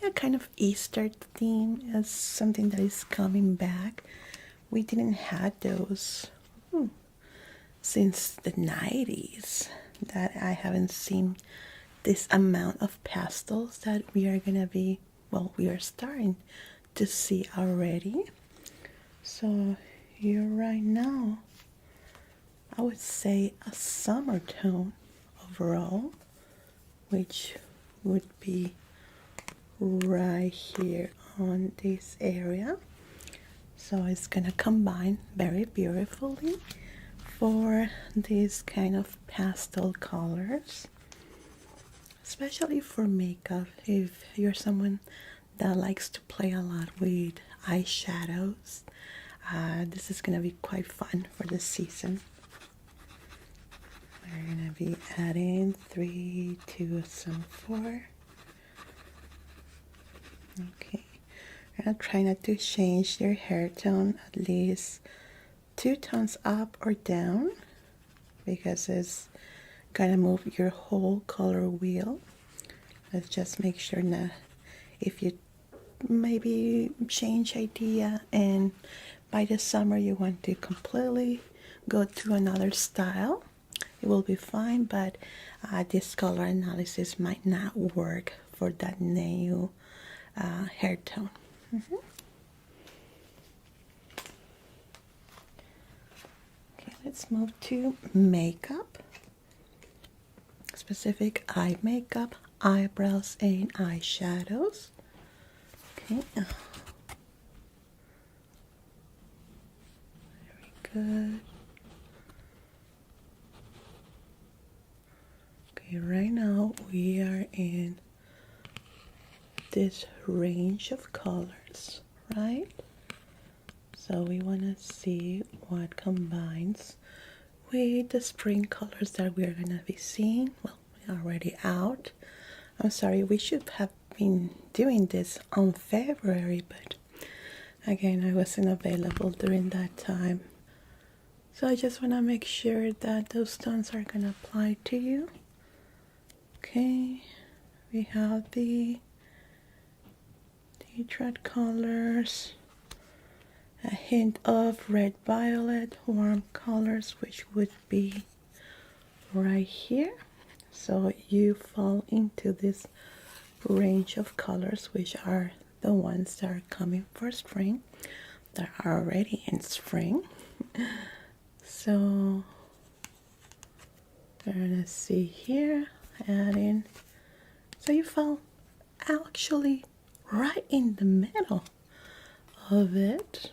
Speaker 1: a kind of Easter theme as something that is coming back. We didn't have those since the 90s, that I haven't seen this amount of pastels that we are gonna be, well, we are starting to see already. So here right now, I would say a summer tone overall, which would be right here on this area. So it's gonna combine very beautifully for these kind of pastel colors, especially for makeup. If you're someone that likes to play a lot with eyeshadows, this is gonna be quite fun for this season. We're gonna be adding 3, 2, some 4. Okay, I'm gonna try not to change your hair tone at least 2 tones up or down, because it's gonna move your whole color wheel. Let's just make sure that if you maybe change idea and by the summer you want to completely go to another style, it will be fine, but this color analysis might not work for that new hair tone. Okay, let's move to makeup. Specific eye makeup, eyebrows, and eyeshadows. Okay. Very good. Okay, right now we are in this range of colors, right? So we want to see what combines with the spring colors that we're going to be seeing. Well, we're already out. I'm sorry, we should have been doing this on February, but again, I wasn't available during that time. So I just want to make sure that those tones are going to apply to you. Okay, we have the red colors, a hint of red violet, warm colors, which would be right here. So you fall into this range of colors, which are the ones that are coming for spring, that are already in spring. So we're gonna see here, adding, so you fall actually right in the middle of it,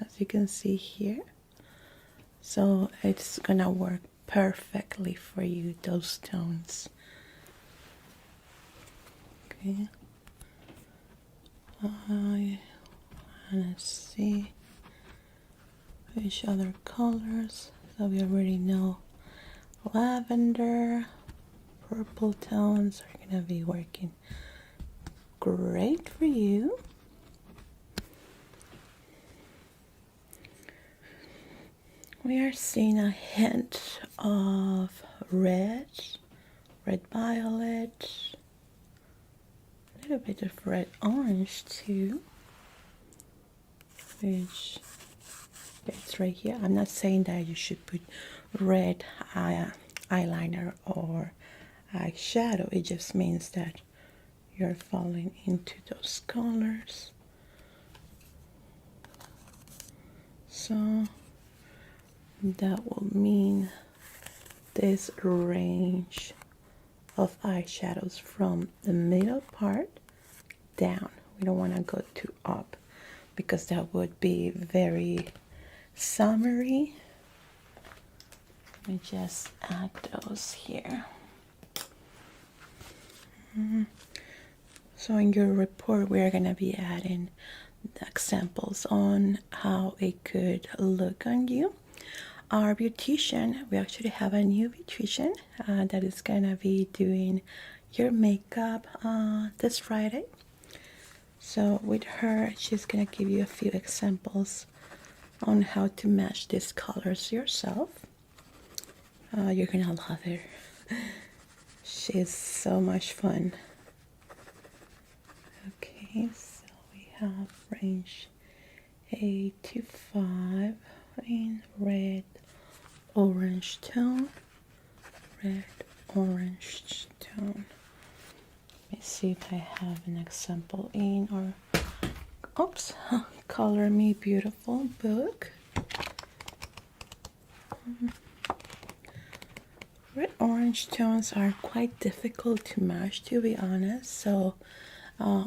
Speaker 1: as you can see here. So it's gonna work perfectly for you, those tones. Okay, I wanna see which other colors. So we already know lavender, purple tones are gonna be working great for you. We are seeing a hint of red violet, a little bit of red orange too, which it's right here. I'm not saying that you should put red eyeliner or eyeshadow. It just means that you're falling into those colors. So that will mean this range of eyeshadows from the middle part down. We don't want to go too up, because that would be very summery. Let me just add those here. So in your report, we are going to be adding the examples on how it could look on you. Our beautician, we actually have a new beautician that is going to be doing your makeup this Friday. So with her, she's going to give you a few examples on how to match these colors yourself. You're going to love her. She's so much fun. Okay, so we have range 8 to 5 in red, orange tone, red, orange tone. Let me see if I have an example in our, oops, Color Me Beautiful book. Red orange tones are quite difficult to match, to be honest, so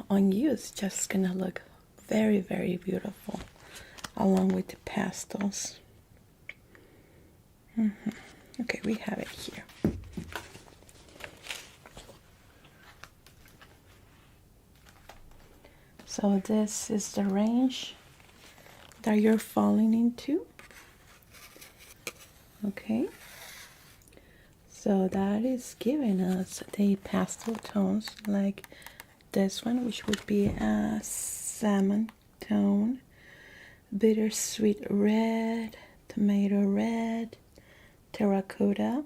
Speaker 1: on you it's just gonna look very, very beautiful along with the pastels. Okay, we have it here. So this is the range that you're falling into. Okay, so that is giving us the pastel tones like this one, which would be a salmon tone, bittersweet red, tomato red, terracotta,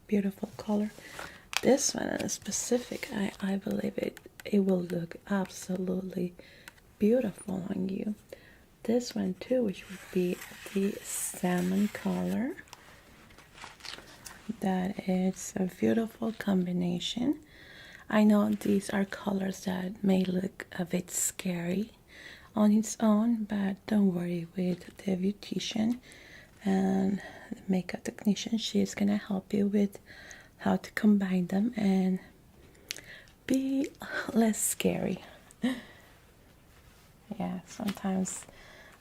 Speaker 1: beautiful color. This one in specific, I believe it will look absolutely beautiful on you. This one too, which would be the salmon color, that is a beautiful combination. I know these are colors that may look a bit scary on its own, but don't worry, with the beautician and the makeup technician, she's gonna help you with how to combine them and be less scary. Yeah, sometimes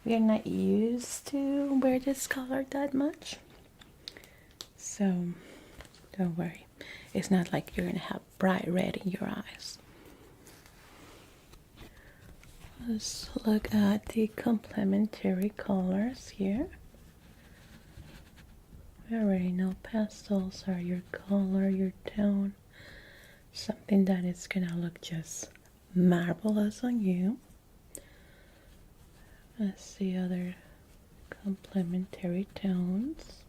Speaker 1: we are not used to wear this color that much, so don't worry, it's not like you're gonna have bright red in your eyes. Let's look at the complementary colors here. We already know pastels are your color, your tone, something that is gonna look just marvelous on you. Let's see other complementary tones.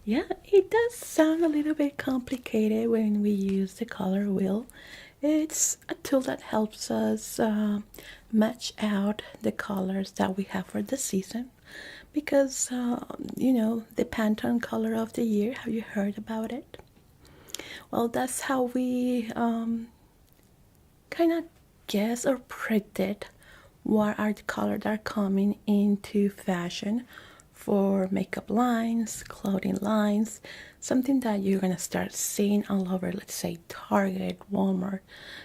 Speaker 1: Yeah, it does sound a little bit complicated when we use the color wheel. It's a tool that helps us match out the colors that we have for the season, because you know, the Pantone color of the year, have you heard about it? Well, that's how we kind of guess or predict what are the colors that are coming into fashion for makeup lines, clothing lines, something that you're gonna start seeing all over, let's say Target, Walmart,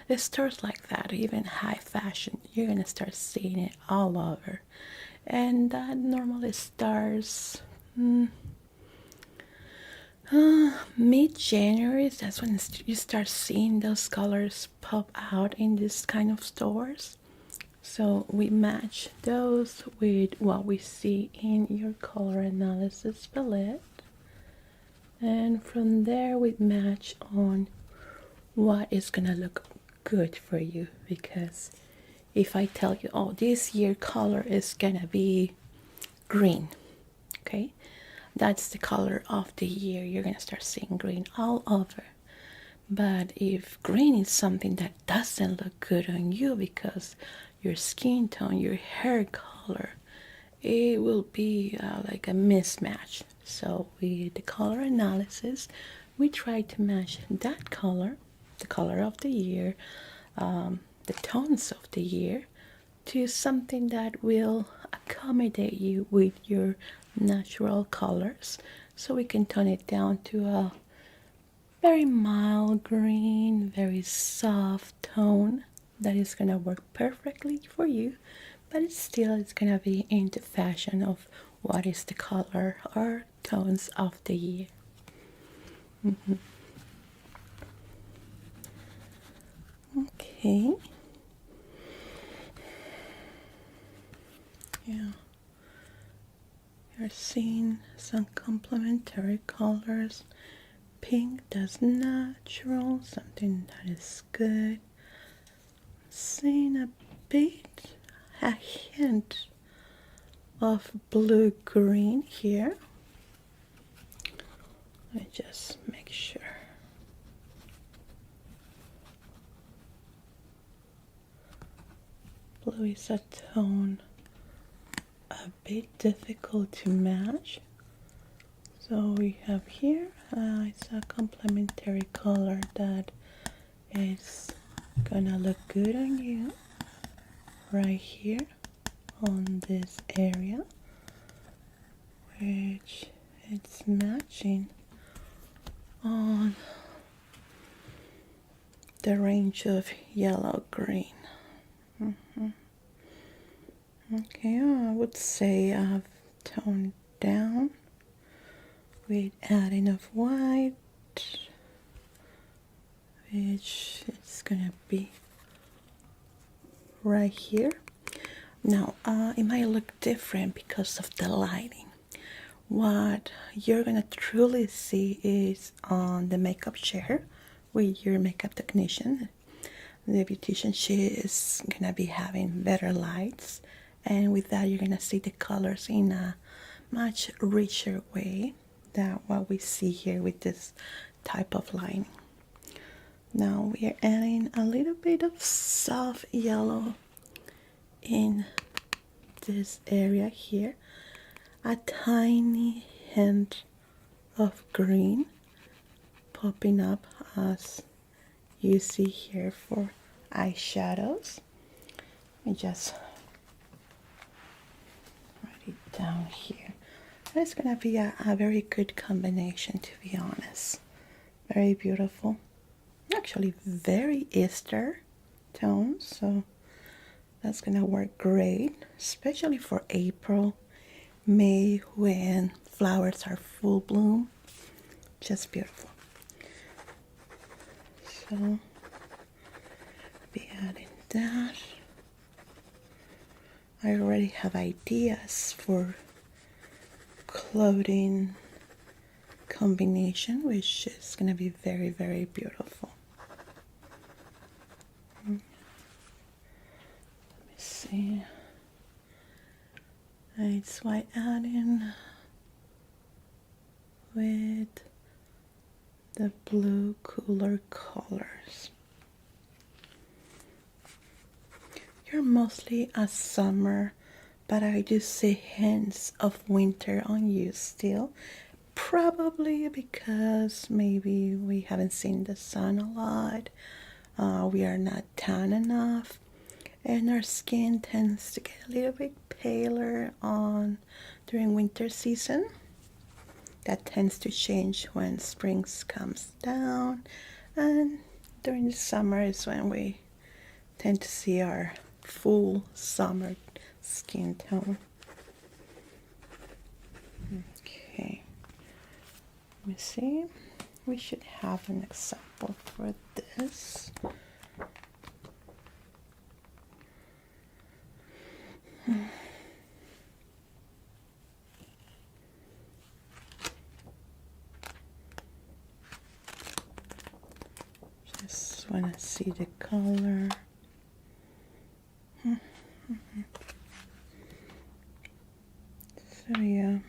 Speaker 1: it stores like that, even high fashion, you're gonna start seeing it all over. And that normally starts mid-January. That's when you start seeing those colors pop out in this kind of stores. So we match those with what we see in your color analysis palette, and from there we match on what is gonna look good for you. Because if I tell you, oh, this year color is gonna be green, okay, that's the color of the year, you're gonna start seeing green all over. But if green is something that doesn't look good on you because your skin tone, your hair color, it will be like a mismatch. So with the color analysis, we try to match that color, the color of the year, the tones of the year, to something that will accommodate you with your natural colors, so we can tone it down to a very mild green, very soft tone that is gonna work perfectly for you, but it's gonna be into fashion of what is the color or tones of the year. Okay. Yeah. You're seeing some complementary colors. Pink, that's natural, something that is good. Seeing a hint of blue-green here. Let me just make sure. blue is a tone a bit difficult to match. So we have here, it's a complementary color that is gonna look good on you right here on this area, which it's matching on the range of yellow green. Okay, I would say I've toned down with adding of white, which is gonna be right here. Now, it might look different because of the lighting. What you're gonna truly see is on the makeup chair with your makeup technician. The beautician, she is gonna be having better lights, and with that you're gonna see the colors in a much richer way than what we see here with this type of lighting. Now we are adding a little bit of soft yellow in this area here, a tiny hint of green popping up as you see here for eyeshadows. Let me just write it down here. It's gonna be a very good combination, to be honest. Very beautiful. Actually very Easter tones, so that's gonna work great, especially for April, May, when flowers are full bloom. Just beautiful. So be adding that. I already have ideas for clothing combination, which is going to be very, very beautiful. Let me see. It's white adding with the blue cooler colors. You're mostly a summer, but I do see hints of winter on you still. Probably because maybe we haven't seen the sun a lot. We are not tan enough, and our skin tends to get a little bit paler during winter season. That tends to change when spring comes down, and during the summer is when we tend to see our full summer skin tone. Okay, let me see. We should have an example for this. Just want to see the color. So yeah,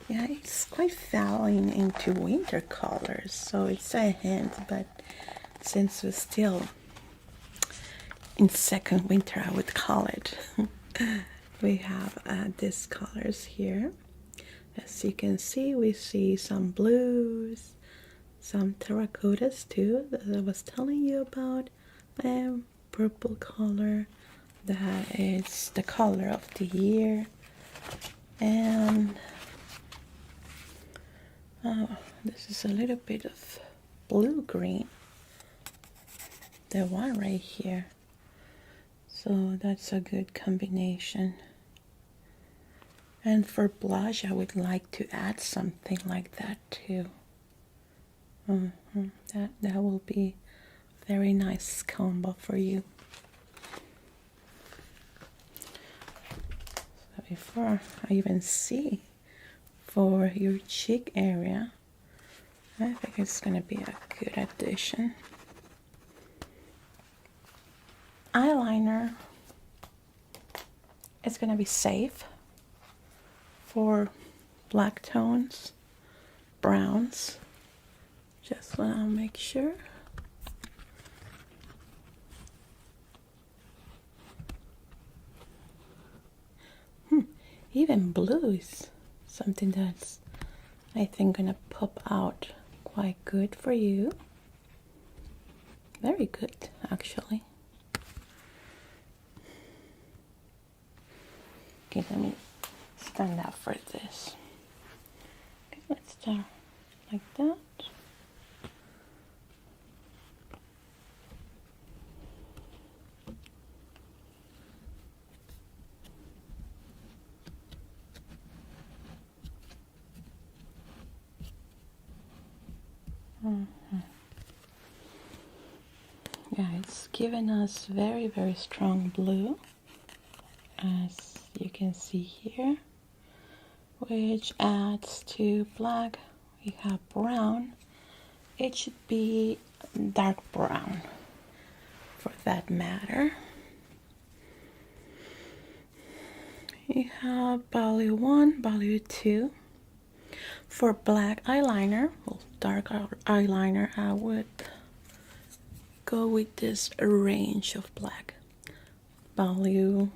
Speaker 1: it's quite falling into winter colors, so it's a hint, but since we're still in second winter, I would call it. We have these colors here. As you can see, we see some blues, some terracottas too that I was telling you about, and purple color that is the color of the year. And this is a little bit of blue green, the one right here, so that's a good combination. And for blush, I would like to add something like that too. That will be a very nice combo for you. So before I even see for your cheek area, I think it's gonna be a good addition. Eyeliner is gonna be safe for black tones, browns. Just want to make sure. Even blue is something that's, I think, gonna pop out quite good for you. Very good, actually. Okay, let me stand up for this. Okay, let's start like that. Yeah, it's giving us very, very strong blue, as you can see here, which adds to black. We have brown. It should be dark brown for that matter. We have value 1, value 2. For black eyeliner, well, dark eyeliner, I would go with this range of black. Value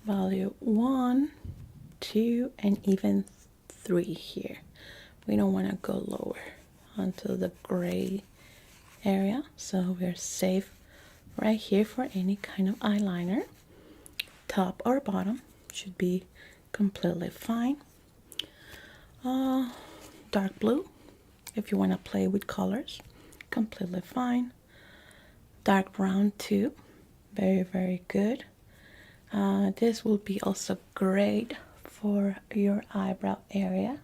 Speaker 1: 1, 2, and even 3 here. We don't want to go lower onto the gray area, so we're safe right here for any kind of eyeliner. Top or bottom should be completely fine. Dark blue, if you want to play with colors, completely fine. Dark brown too, very, very good. This will be also great for your eyebrow area.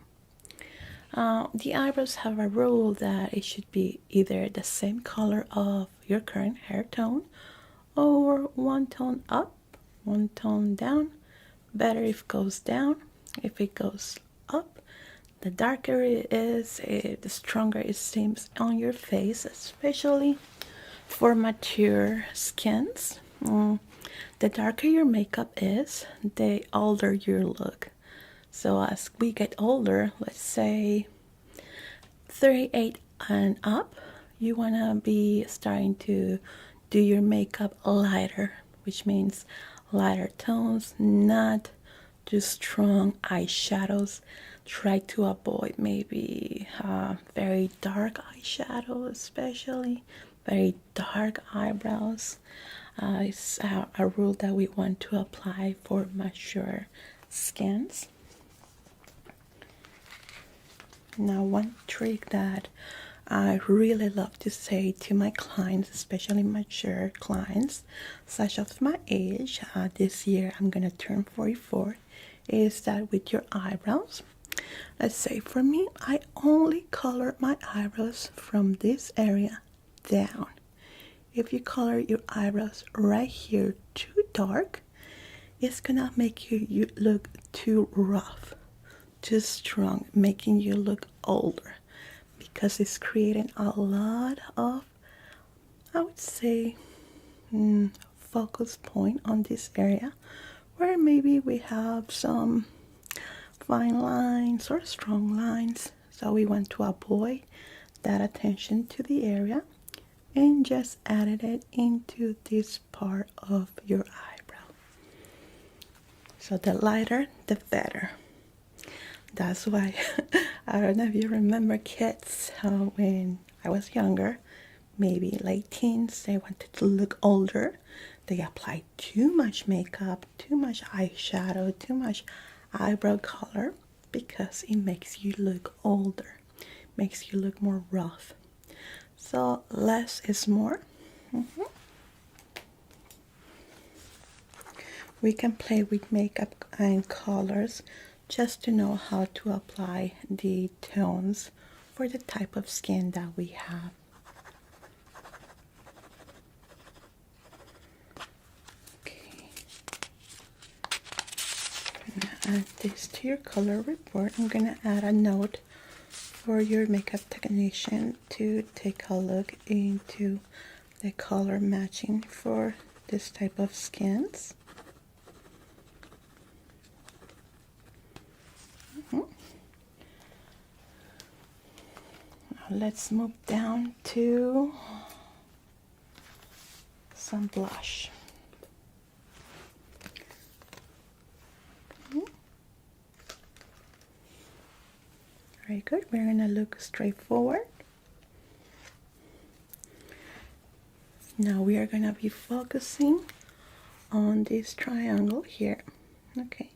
Speaker 1: The eyebrows have a rule that it should be either the same color of your current hair tone or one tone up, one tone down. Better if it goes down. If it goes up, the darker it is, the stronger it seems on your face, especially for mature skins. The darker your makeup is, the older you look. So as we get older, let's say 38 and up, you want to be starting to do your makeup lighter, which means lighter tones, not too strong eyeshadows. Try to avoid maybe very dark eyeshadow, especially very dark eyebrows. It's a rule that we want to apply for mature skins. Now, one trick that I really love to say to my clients, especially mature clients, such as my age, this year I'm gonna turn 44, is that with your eyebrows, let's say for me, I only color my eyebrows from this area down. If you color your eyebrows right here too dark, it's gonna make you look too rough, too strong, making you look older, because it's creating a lot of, I would say, focus point on this area where maybe we have some fine lines or strong lines. So we want to avoid that attention to the area and just added it into this part of your eyebrow. So the lighter, the better. That's why, I don't know if you remember kids, when I was younger, maybe late teens, they wanted to look older. They applied too much makeup, too much eyeshadow, too much eyebrow color, because it makes you look older, makes you look more rough. So less is more. We can play with makeup and colors just to know how to apply the tones for the type of skin that we have. Okay. I'm gonna add this to your color report. I'm gonna add a note for your makeup technician to take a look into the color matching for this type of skins. Now let's move down to some blush. Very good. We're gonna look straight forward. Now we are gonna be focusing on this triangle here. Okay.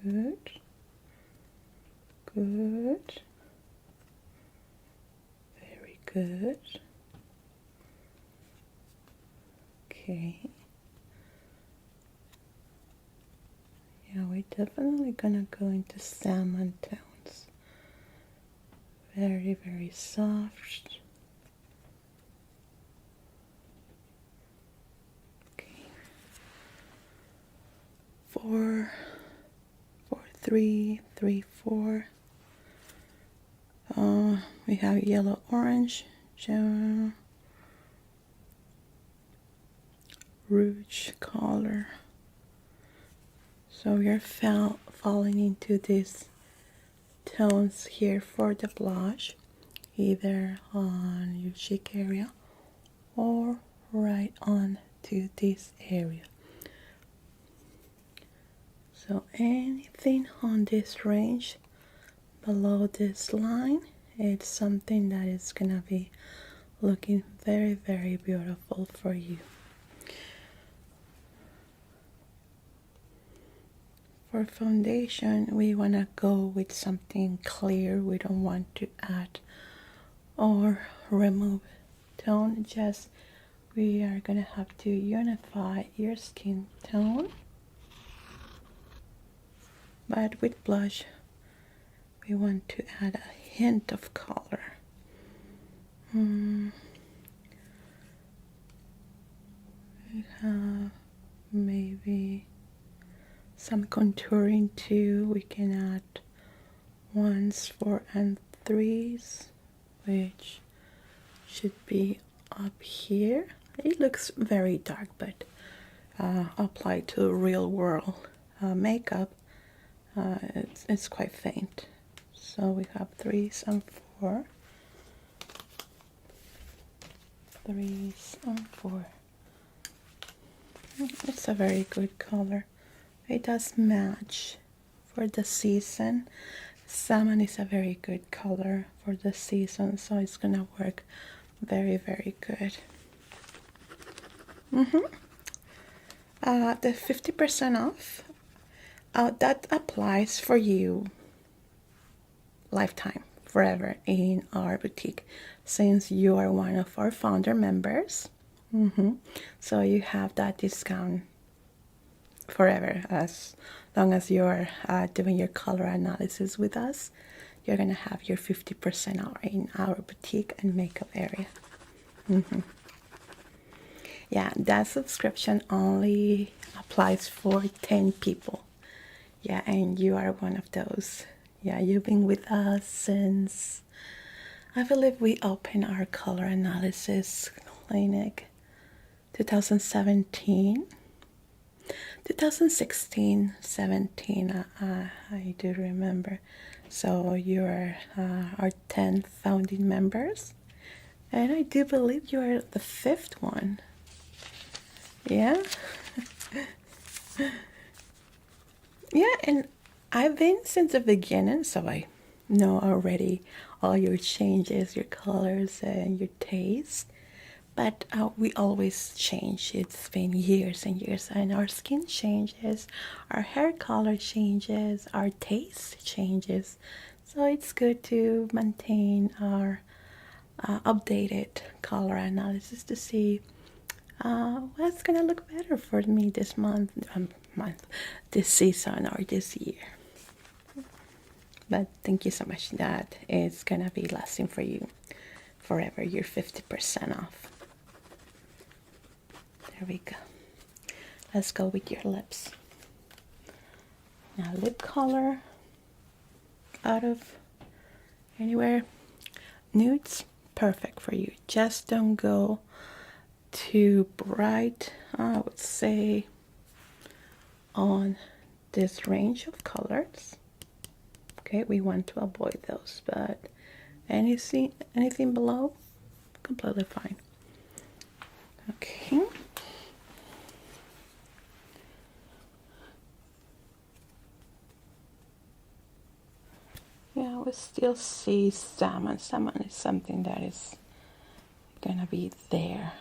Speaker 1: Good. Good. Very good. Okay. Yeah, we're definitely gonna go into salmon tones. Very, very soft. Okay. 4, 4, 3, 3, 4. We have yellow, orange, rouge color. So we are falling into these tones here for the blush, either on your cheek area or right on to this area. So anything on this range below this line, it's something that is gonna be looking very, very beautiful for you. For foundation, we want to go with something clear. We don't want to add or remove tone. Just we are going to have to unify your skin tone. But with blush, we want to add a hint of color. We have maybe some contouring too. We can add 1s, 4, and 3s, which should be up here. It looks very dark, but applied to real world makeup, it's quite faint. So we have 3s and 4. 3s and 4. It's a very good color. It does match for the season. Salmon is a very good color for the season, so it's gonna work very, very good. The 50% off, that applies for you lifetime, forever in our boutique, since you are one of our founder members. So you have that discount forever. As long as you're doing your color analysis with us, you're gonna have your 50% off in our boutique and makeup area. Yeah, that subscription only applies for 10 people. Yeah, and you are one of those. Yeah, you've been with us since, I believe we opened our color analysis clinic 2017. 2016, 17, I do remember. So you're our 10th founding members, and I do believe you are the 5th one. Yeah. Yeah, and I've been since the beginning, so I know already all your changes, your colors, and your taste. But we always change. It's been years and years, and our skin changes, our hair color changes, our taste changes. So it's good to maintain our updated color analysis to see what's gonna look better for me this this season or this year. But thank you so much. That is gonna be lasting for you forever. You're 50% off. There we go. Let's go with your lips. Now lip color, out of anywhere, nudes, perfect for you. Just don't go too bright, I would say, on this range of colors. Okay, we want to avoid those, but anything below, completely fine. Okay. Yeah, we still see salmon. Salmon is something that is gonna be there.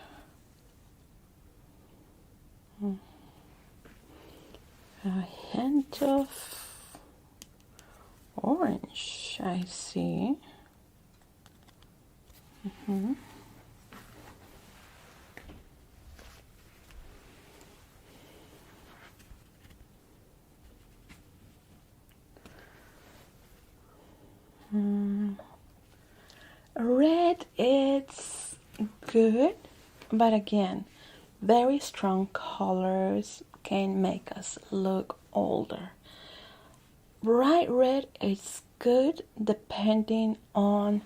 Speaker 1: A hint of orange, I see. Red, it's good, but again, very strong colors can make us look older. Bright red is good depending on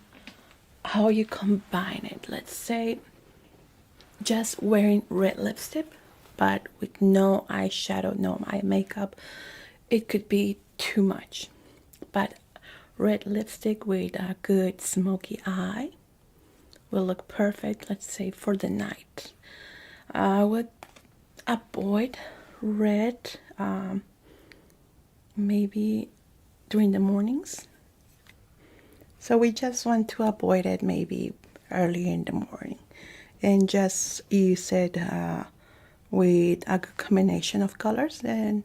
Speaker 1: how you combine it. Let's say just wearing red lipstick but with no eyeshadow, no eye makeup, it could be too much. But red lipstick with a good smoky eye will look perfect, let's say for the night. I would avoid red maybe during the mornings. So we just want to avoid it maybe early in the morning and just use it with a good combination of colors, and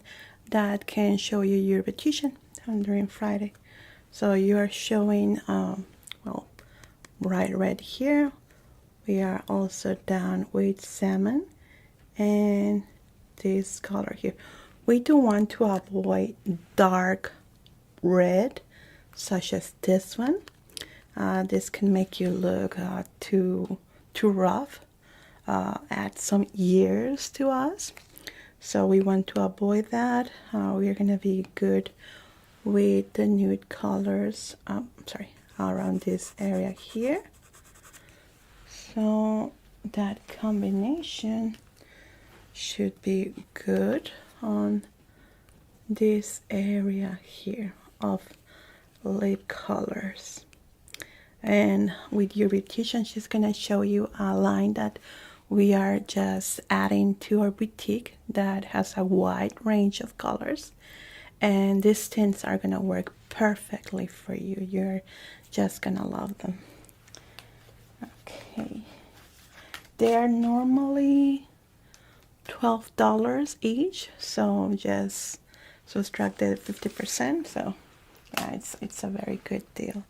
Speaker 1: that can show you your repetition during Friday. So you are showing well, bright red here. We are also done with salmon and this color here. We do want to avoid dark red such as this one. This can make you look too rough, add some years to us. So we want to avoid that. We're gonna be good with the nude colors, around this area here. So that combination should be good on this area here of lip colors. And with your beautician, she's gonna show you a line that we are just adding to our boutique that has a wide range of colors, and these tints are gonna work perfectly for you. You're just gonna love them. Okay, they're normally $12 each, so just subtract the 50%. So yeah, it's a very good deal.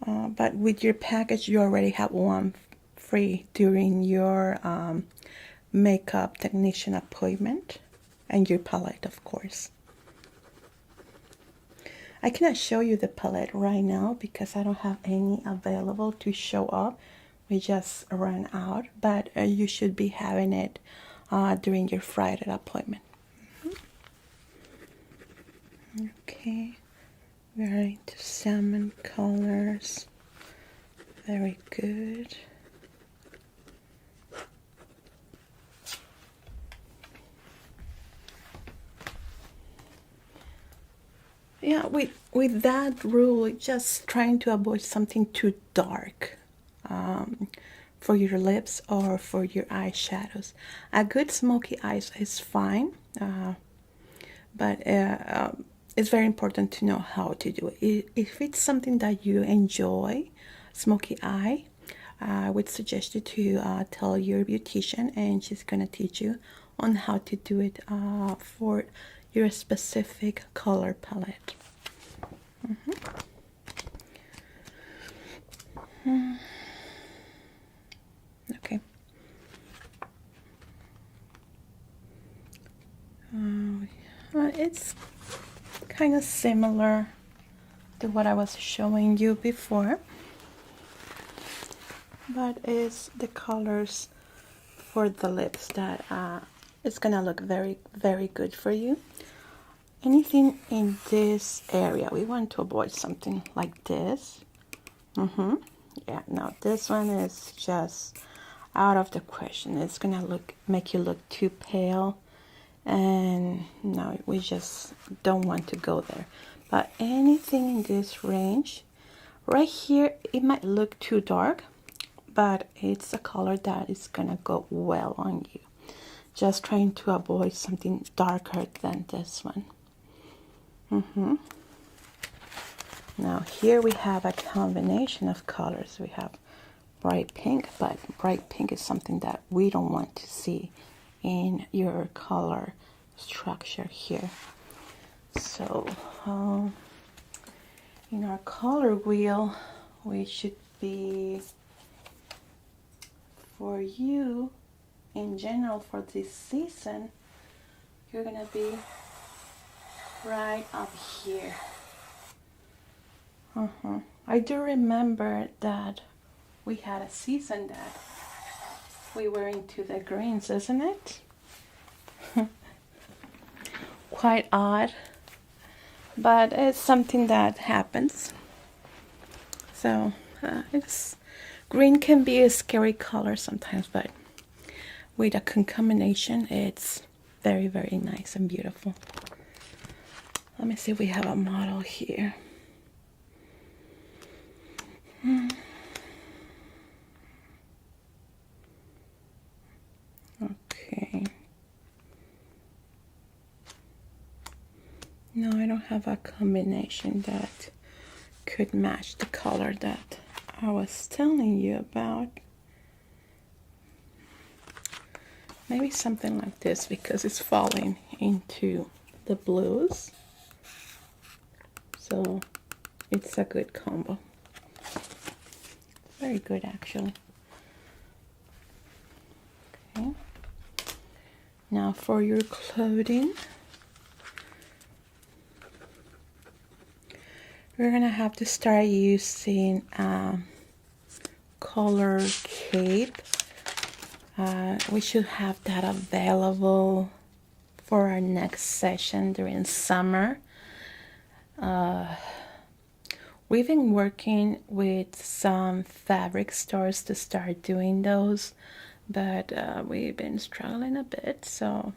Speaker 1: But with your package, you already have one free during your makeup technician appointment, and your palette, of course. I cannot show you the palette right now because I don't have any available to show up. We just ran out, but you should be having it during your Friday appointment. Okay, we're into salmon colors. Very good. Yeah, with that rule, just trying to avoid something too dark for your lips or for your eyeshadows. A good smoky eyes is fine, but it's very important to know how to do it. If it's something that you enjoy, smoky eye, I would suggest you to tell your beautician, and she's gonna teach you on how to do it for your specific color palette. Okay. It's kind of similar to what I was showing you before, but it's the colors for the lips that it's gonna look very, very good for you. Anything in this area, we want to avoid something like this. Yeah, no, this one is just out of the question. It's gonna make you look too pale, and no, we just don't want to go there. But anything in this range, right here, it might look too dark, but it's a color that is gonna go well on you. Just trying to avoid something darker than this one. Now here we have a combination of colors. We have bright pink, but bright pink is something that we don't want to see in your color structure here. So in our color wheel, we should be, for you in general for this season, you're gonna be right up here. I do remember that we had a season that we were into the greens, isn't it? Quite odd, but it's something that happens. So green can be a scary color sometimes, but with a combination, it's very, very nice and beautiful. Let me see if we have a model here. Okay. No, I don't have a combination that could match the color that I was telling you about. Maybe something like this because it's falling into the blues. So it's a good combo. Very good, actually. Okay. Now for your clothing, we're gonna have to start using color cape. We should have that available for our next session during summer. We've been working with some fabric stores to start doing those, but we've been struggling a bit, so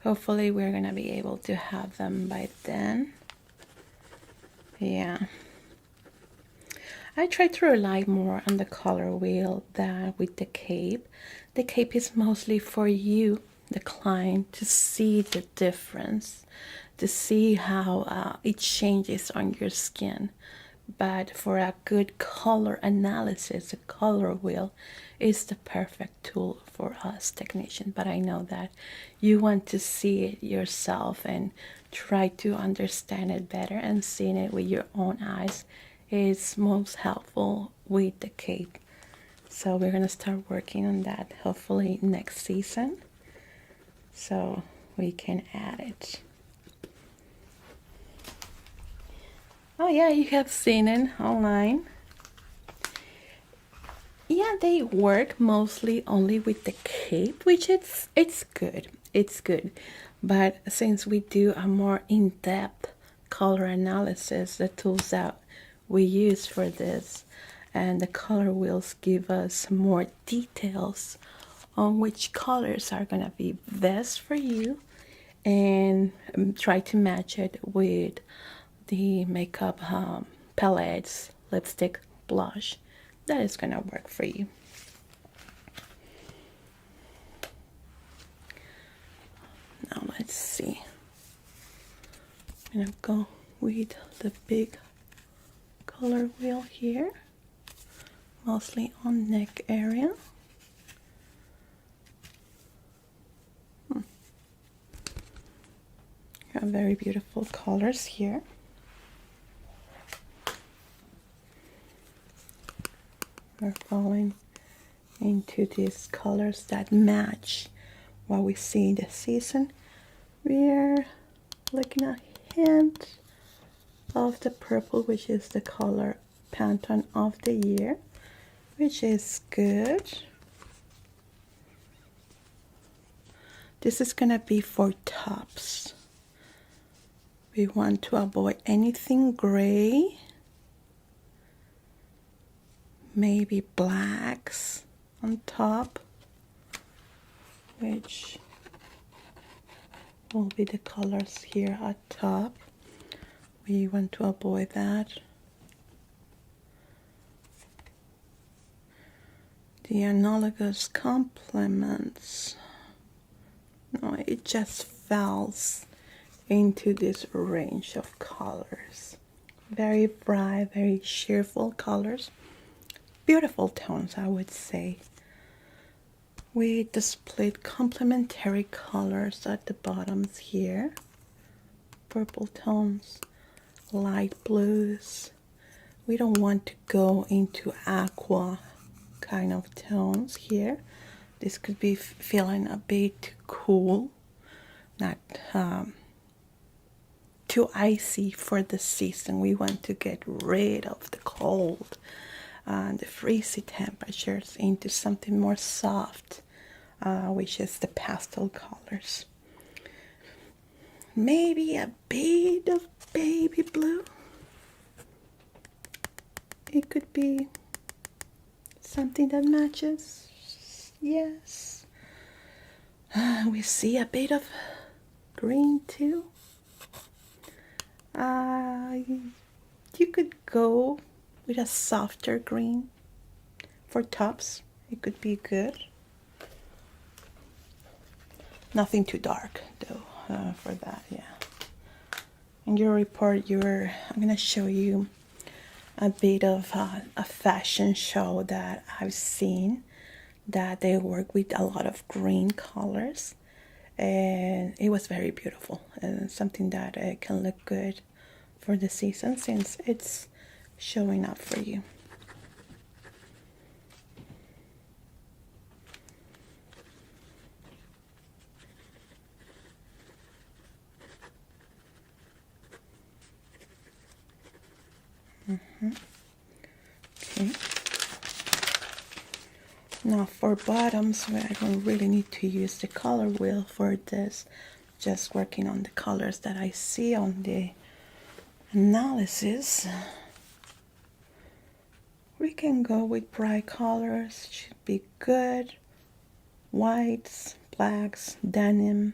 Speaker 1: hopefully we're gonna be able to have them by then. Yeah, I try to rely more on the color wheel than with the cape. The cape is mostly for you, the client, to see the difference, to see how it changes on your skin. But for a good color analysis, a color wheel is the perfect tool for us technicians. But I know that you want to see it yourself and try to understand it better, and seeing it with your own eyes is most helpful with the cape. So we're gonna start working on that hopefully next season, so we can add it. Oh yeah, you have seen it online. Yeah, they work mostly only with the cape, which it's good. It's good. But since we do a more in-depth color analysis, the tools that we use for this and the color wheels give us more details on which colors are gonna be best for you, and try to match it with the makeup palettes, lipstick, blush that is gonna work for you. Now let's see. I'm gonna go with the big color wheel here, mostly on neck area. Got very beautiful colors here. We're falling into these colors that match what we see in the season. We're looking at a hint of the purple, which is the color Pantone of the year, which is good. This is gonna be for tops. We want to avoid anything gray, maybe blacks on top, which will be the colors here at top. We want to avoid that. the analogous complements. No, it just falls into this range of colors. Very bright, very cheerful colors. Beautiful tones, I would say. We displayed complementary colors at the bottoms here. Purple tones, light blues. We don't want to go into aqua kind of tones here. This could be feeling a bit cool, not too icy for the season. We want to get rid of the cold, the freezy temperatures, into something more soft, which is the pastel colors. Maybe a bit of baby blue. It could be something that matches. Yes. We see a bit of green too. You could go with a softer green for tops. It could be good. Nothing too dark though for that, yeah. In your report, I'm gonna show you a bit of a fashion show that I've seen, that they work with a lot of green colors, and it was very beautiful and something that can look good for the season since it's showing up for you. Okay. Now for bottoms, I don't really need to use the color wheel for this. Just working on the colors that I see on the analysis. We can go with bright colors, should be good. Whites, blacks, denim,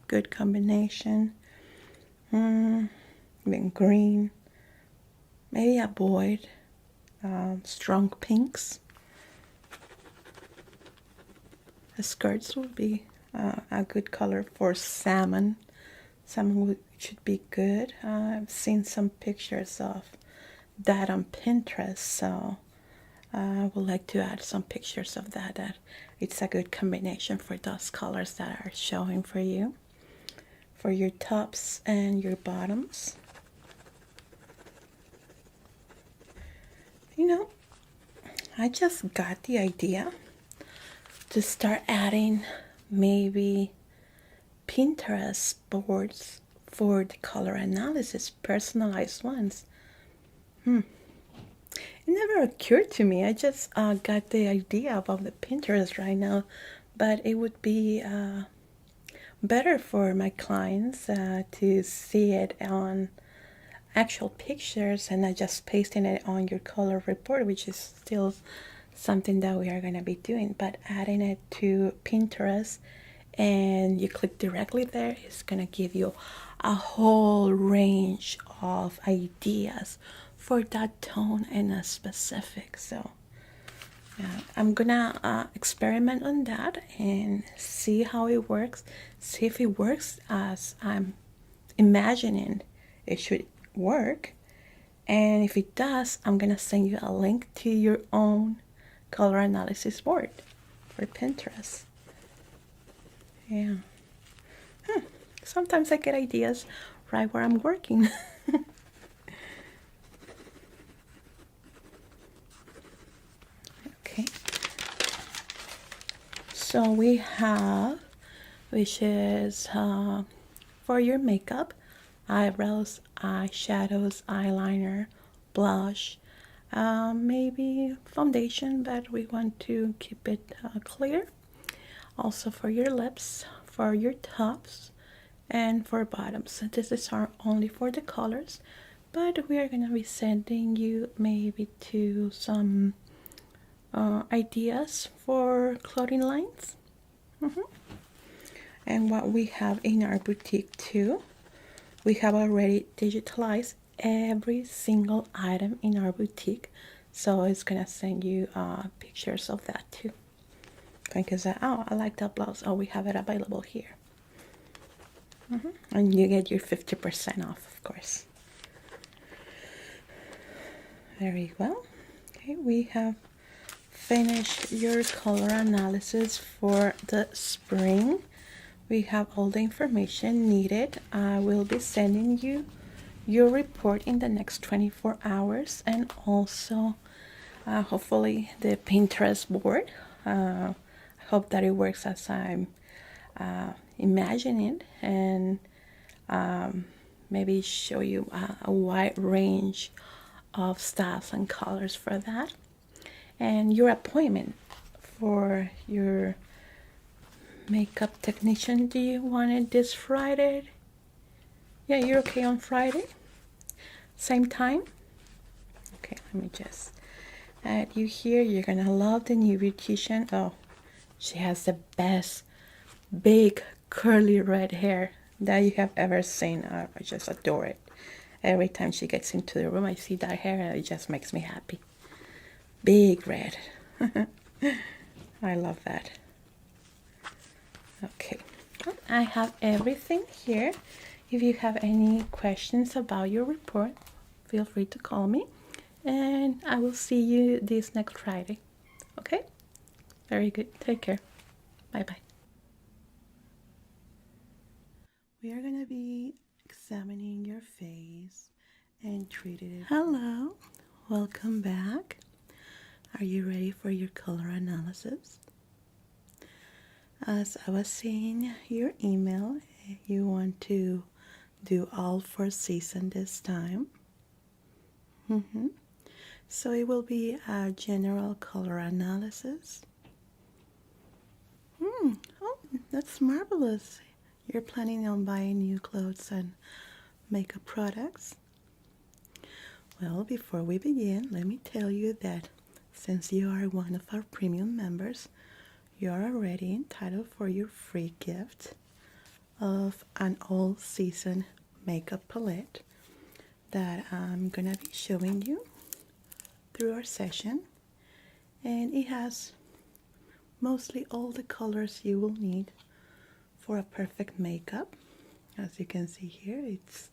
Speaker 1: good combination. Then green, maybe avoid strong pinks. The skirts would be a good color for salmon. Salmon should be good. I've seen some pictures of that on Pinterest, so I would like to add some pictures of that. That it's a good combination for those colors that are showing for you, for your tops and your bottoms. You know, I just got the idea to start adding maybe Pinterest boards for the color analysis, personalized ones. It never occurred to me. I just got the idea about the Pinterest right now, but it would be better for my clients to see it on actual pictures and not just pasting it on your color report, which is still something that we are going to be doing, but adding it to Pinterest and you click directly there, it's going to give you a whole range of ideas for that tone and a specific. So yeah, I'm gonna experiment on that and see how it works, see if it works as I'm imagining it should work, and if it does, I'm gonna send you a link to your own color analysis board for Pinterest. Yeah. Sometimes I get ideas right where I'm working. Okay. So we have, which is for your makeup, eyebrows, eyeshadows, eyeliner, blush, maybe foundation, but we want to keep it clear. Also for your lips, for your tops, and for bottoms. This is only for the colors, but we are going to be sending you maybe to some ideas for clothing lines. And what we have in our boutique too, we have already digitalized every single item in our boutique, So it's gonna send you pictures of that too. Because oh, I like that blouse. Oh, we have it available here. And you get your 50% off, of course. Very well. Okay, we have finished your color analysis for the spring. We have all the information needed. I will be sending you your report in the next 24 hours, and also hopefully the Pinterest board. I hope that it works as I'm imagining it, and maybe show you a wide range of styles and colors for that. And your appointment for your makeup technician, do you want it this Friday? Yeah, you're okay on Friday? Same time? Okay, let me just add you here. You're gonna love the new beautician. Oh, she has the best big curly red hair that you have ever seen. I just adore it. Every time she gets into the room, I see that hair and it just makes me happy. Big red. I love that. Okay, I have everything here. If you have any questions about your report, feel free to call me, and I will see you this next Friday. Okay? Very good. Take care. Bye-bye. We are going to be examining your face and treating it. Hello. Welcome back. Are you ready for your color analysis? As I was seeing your email, you want to do all 4 seasons this time. So it will be a general color analysis. Oh, that's marvelous. You're planning on buying new clothes and makeup products? Well, before we begin, let me tell you that since you are one of our premium members, you are already entitled for your free gift of an all-season makeup palette that I'm gonna be showing you through our session, and it has mostly all the colors you will need for a perfect makeup. As you can see here, it's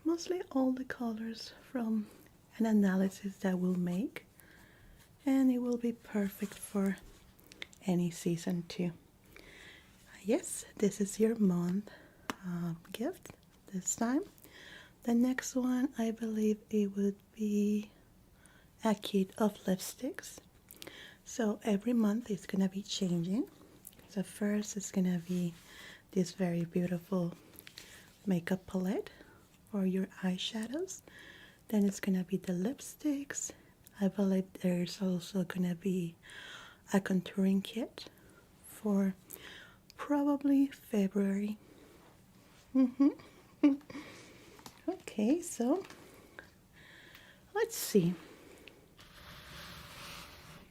Speaker 1: mostly all the colors from an analysis that we'll make, and it will be perfect for any season too. Yes, this is your month gift this time. The next one, I believe it would be a kit of lipsticks. So every month it's gonna be changing. So first it's gonna be this very beautiful makeup palette for your eyeshadows. Then it's gonna be the lipsticks. I believe there's also gonna be a contouring kit for probably February. Okay, so let's see.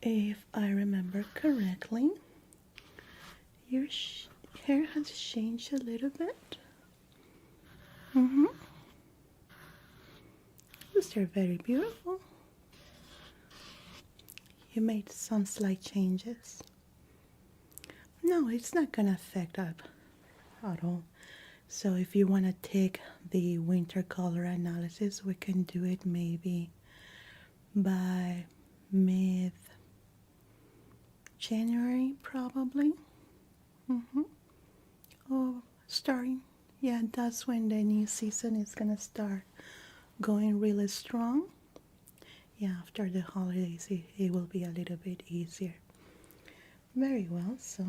Speaker 1: If I remember correctly, your hair has changed a little bit. These are very beautiful. You made some slight changes. No, it's not gonna affect that at all. So if you want to take the winter color analysis, we can do it maybe by mid-January probably. Or starting, yeah, that's when the new season is gonna start going really strong. Yeah, after the holidays it will be a little bit easier. Very well, so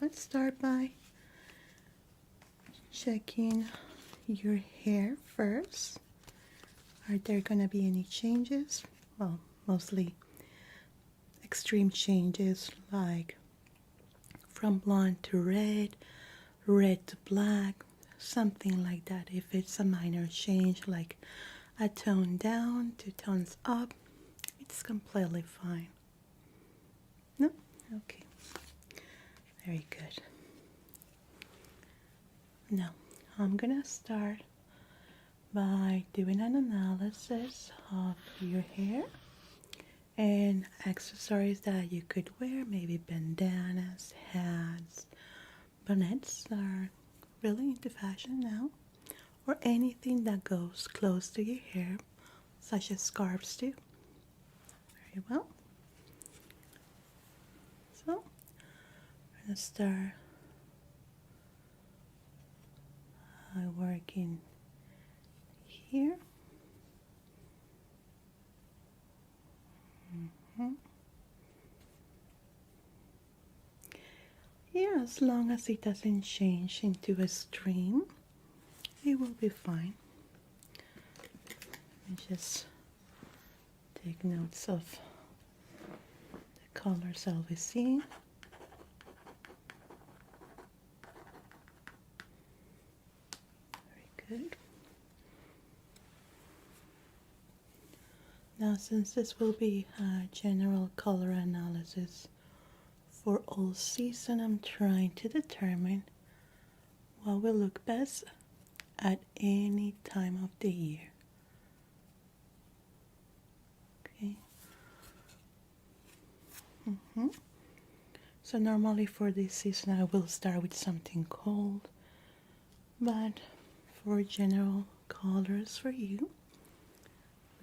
Speaker 1: let's start by checking your hair first. Are there gonna be any changes? Well, mostly extreme changes, like from blonde to red, red to black, something like that. If it's a minor change, like a tone down, 2 tones up, it's completely fine. No? Okay. Very good. Now, I'm gonna start by doing an analysis of your hair. And accessories that you could wear, maybe bandanas, hats, bonnets are really into fashion now, or anything that goes close to your hair, such as scarves too. Very well. So, we're gonna start working here. Yeah, as long as it doesn't change into a stream, it will be fine. And just take notes of the colors I'll be seeing. Very good. Now, since this will be a general color analysis for all season, I'm trying to determine what will look best at any time of the year. Okay. So normally for this season I will start with something cold, but for general colors for you,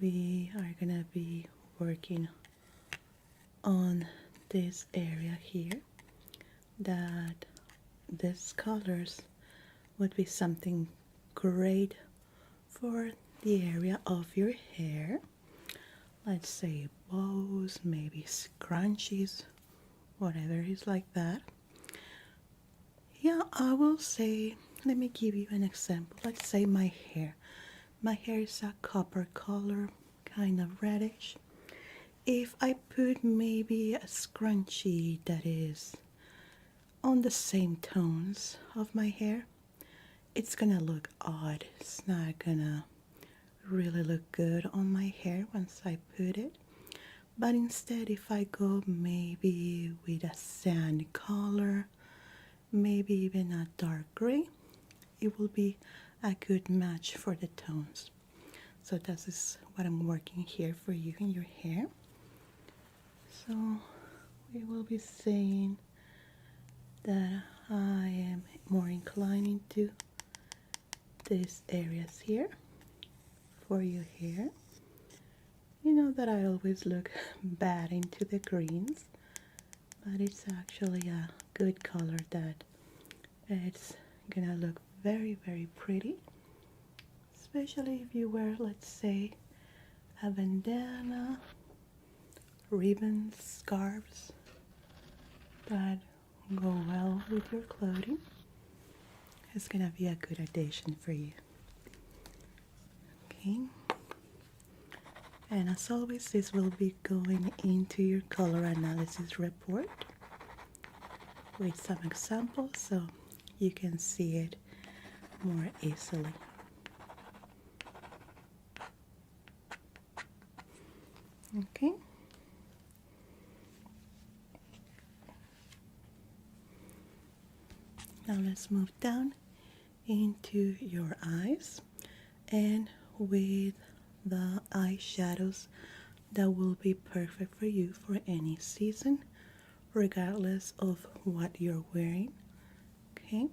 Speaker 1: we are gonna be working on this area here, that these colors would be something great for the area of your hair. Let's say bows, maybe scrunchies, whatever is like that. Yeah, I will say, let me give you an example. Let's say my hair. My hair is a copper color, kind of reddish. If I put maybe a scrunchie that is on the same tones of my hair, it's gonna look odd. It's not gonna really look good on my hair once I put it. But instead, if I go maybe with a sand color, maybe even a dark gray, it will be a good match for the tones. So this is what I'm working here for you in your hair. So we will be saying that I am more inclining to these areas here for your hair. You know that I always look bad into the greens, but it's actually a good color that it's gonna look very, very pretty, especially if you wear, let's say, a bandana, ribbons, scarves that go well with your clothing. It's gonna be a good addition for you. Okay, and as always, this will be going into your color analysis report with some examples so you can see it more easily. Okay. Now let's move down into your eyes, and with the eyeshadows that will be perfect for you for any season, regardless of what you're wearing. Okay.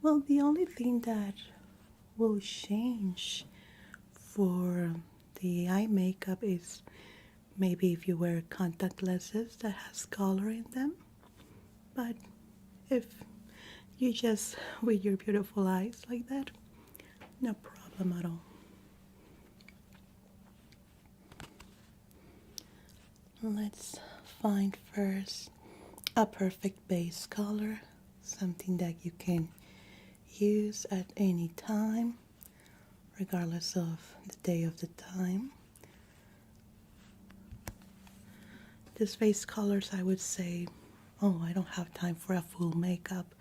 Speaker 1: Well, the only thing that will change for the eye makeup is maybe if you wear contact lenses that has color in them. But if you just with your beautiful eyes like that, no problem at all. Let's find first a perfect base color, something that you can use at any time, regardless of the day of the time. These base colors, I would say, oh, I don't have time for a full makeup,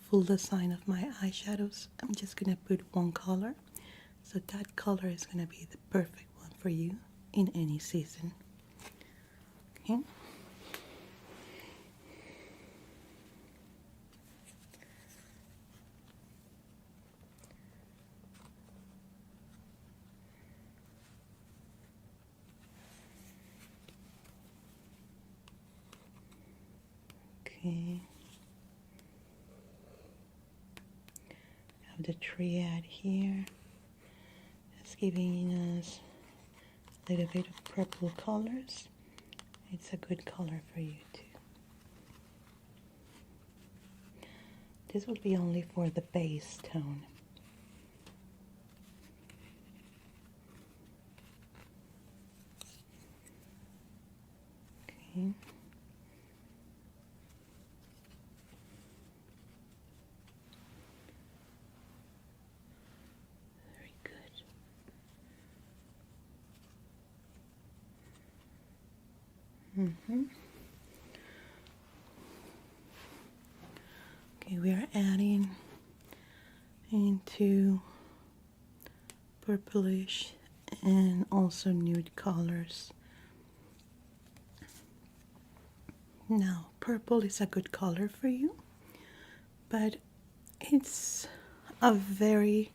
Speaker 1: full design of my eyeshadows. I'm just gonna put one color. So that color is gonna be the perfect one for you in any season. Okay. Okay. Have the triad here. It's giving us a little bit of purple colors. It's a good color for you too. This will be only for the base tone. Okay. Very good. Okay, we are adding into purplish and also nude colors. Now, purple is a good color for you, but it's a very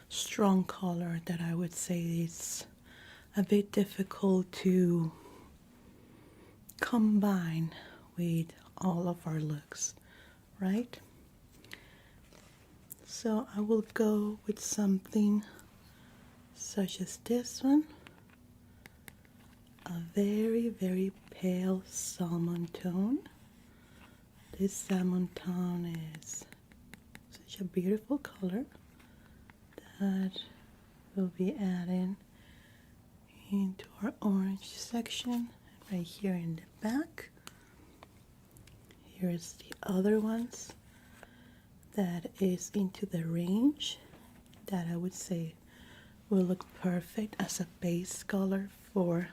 Speaker 1: strong color that I would say it's a bit difficult to combine with all of our looks, right? So I will go with something such as this one, a very, very pale salmon tone. This salmon tone is such a beautiful color that we'll be adding into our orange section right here in the back. Here's the other ones that is into the range that I would say will look perfect as a base color for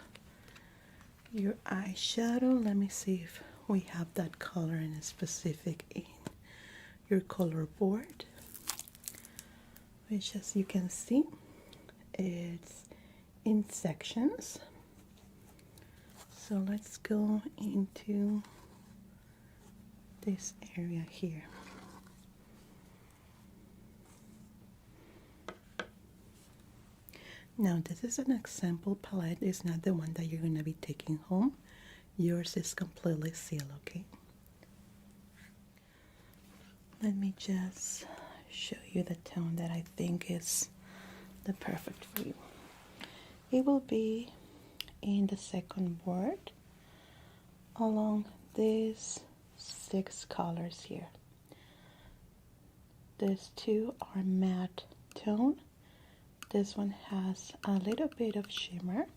Speaker 1: your eyeshadow. Let me see if we have that color in a specific in your color board, which as you can see it's in sections. So let's go into this area here. Now this is an example palette. It's not the one that you're going to be taking home. Yours is completely sealed, okay? Let me just show you the tone that I think is the perfect for you. It will be in the second board along these 6 colors here. These two are matte tone. This one has a little bit of shimmer,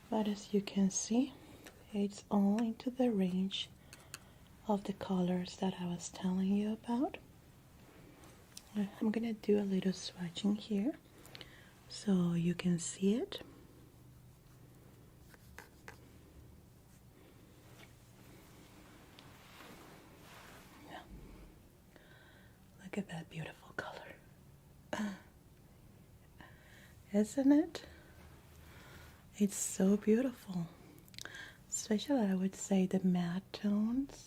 Speaker 1: but as you can see, it's all into the range of the colors that I was telling you about. I'm gonna do a little swatching here so you can see it. Yeah. Look at that beautiful color. Isn't it? It's so beautiful. Especially I would say the matte tones.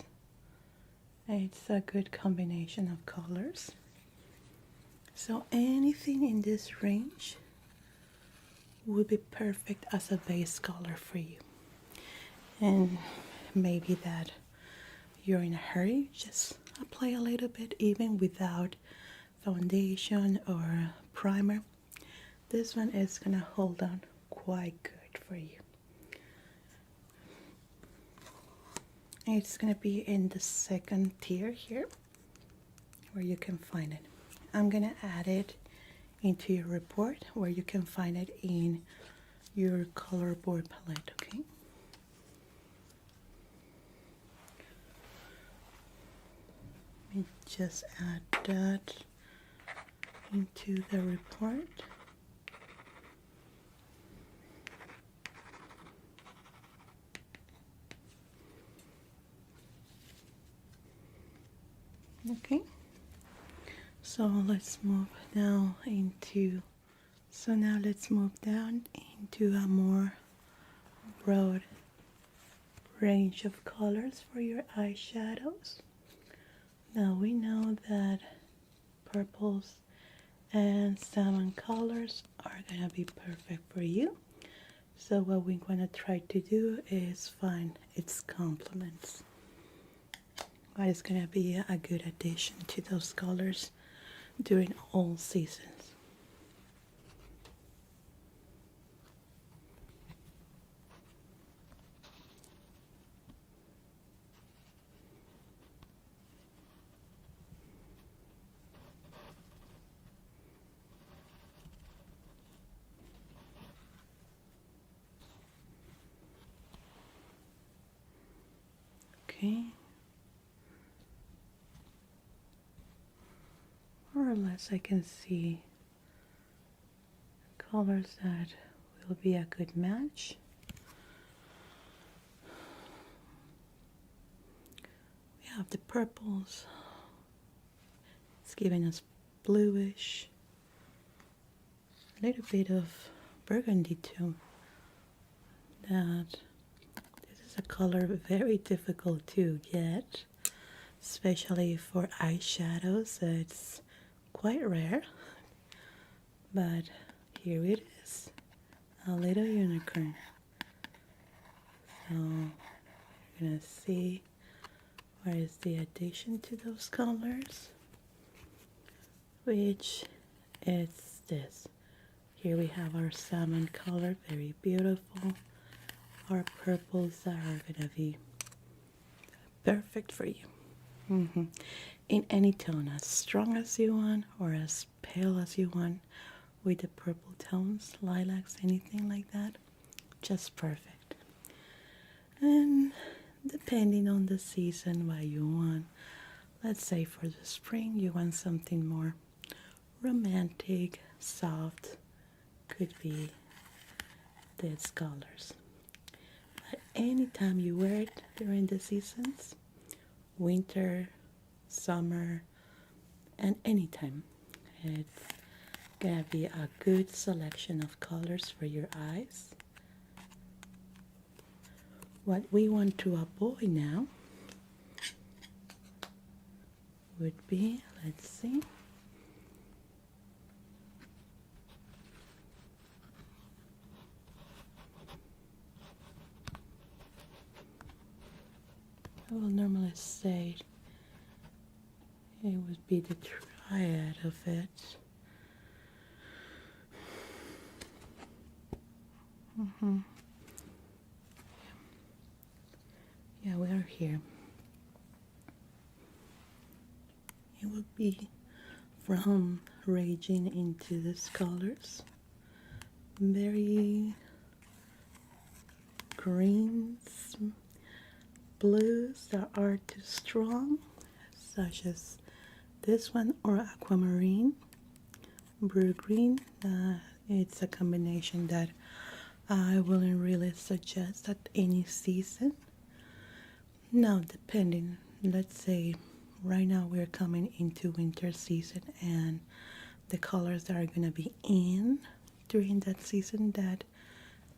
Speaker 1: It's a good combination of colors. So anything in this range would be perfect as a base color for you. And maybe that you're in a hurry, just apply a little bit even without foundation or primer. This one is gonna hold on quite good for you. It's gonna be in the second tier here where you can find it. I'm gonna add it into your report where you can find it in your color board palette, okay? Let me just add that into the report. Okay, so let's move now into, let's move down into a more broad range of colors for your eyeshadows. Now we know that purples and salmon colors are gonna be perfect for you. So what we're gonna try to do is find its complements. but it's gonna be a good addition to those colors during all seasons. Okay. More or less I can see colors that will be a good match. We have the purples. It's giving us bluish, a little bit of burgundy too. That this is a color very difficult to get, especially for eyeshadows. It's quite rare, but here it is, a little unicorn. So you're gonna see where is the addition to those colors, which is this. Here we have our salmon color, very beautiful. Our purples that are gonna be perfect for you. In any tone, as strong as you want or as pale as you want, with the purple tones, lilacs, anything like that, just perfect. And depending on the season, what you want, let's say for the spring you want something more romantic, soft, could be these colors. But anytime you wear it during the seasons, winter, summer, and anytime, it's gonna be a good selection of colors for your eyes. What we want to avoid now would be, let's see, I will normally say it would be the triad of it. Yeah, we are here. It would be from raging into these colors. Very greens, blues that are too strong, such as this one, or aquamarine, blue green. It's a combination that I wouldn't really suggest at any season. Now, depending, let's say right now we're coming into winter season, and the colors that are gonna be in during that season, that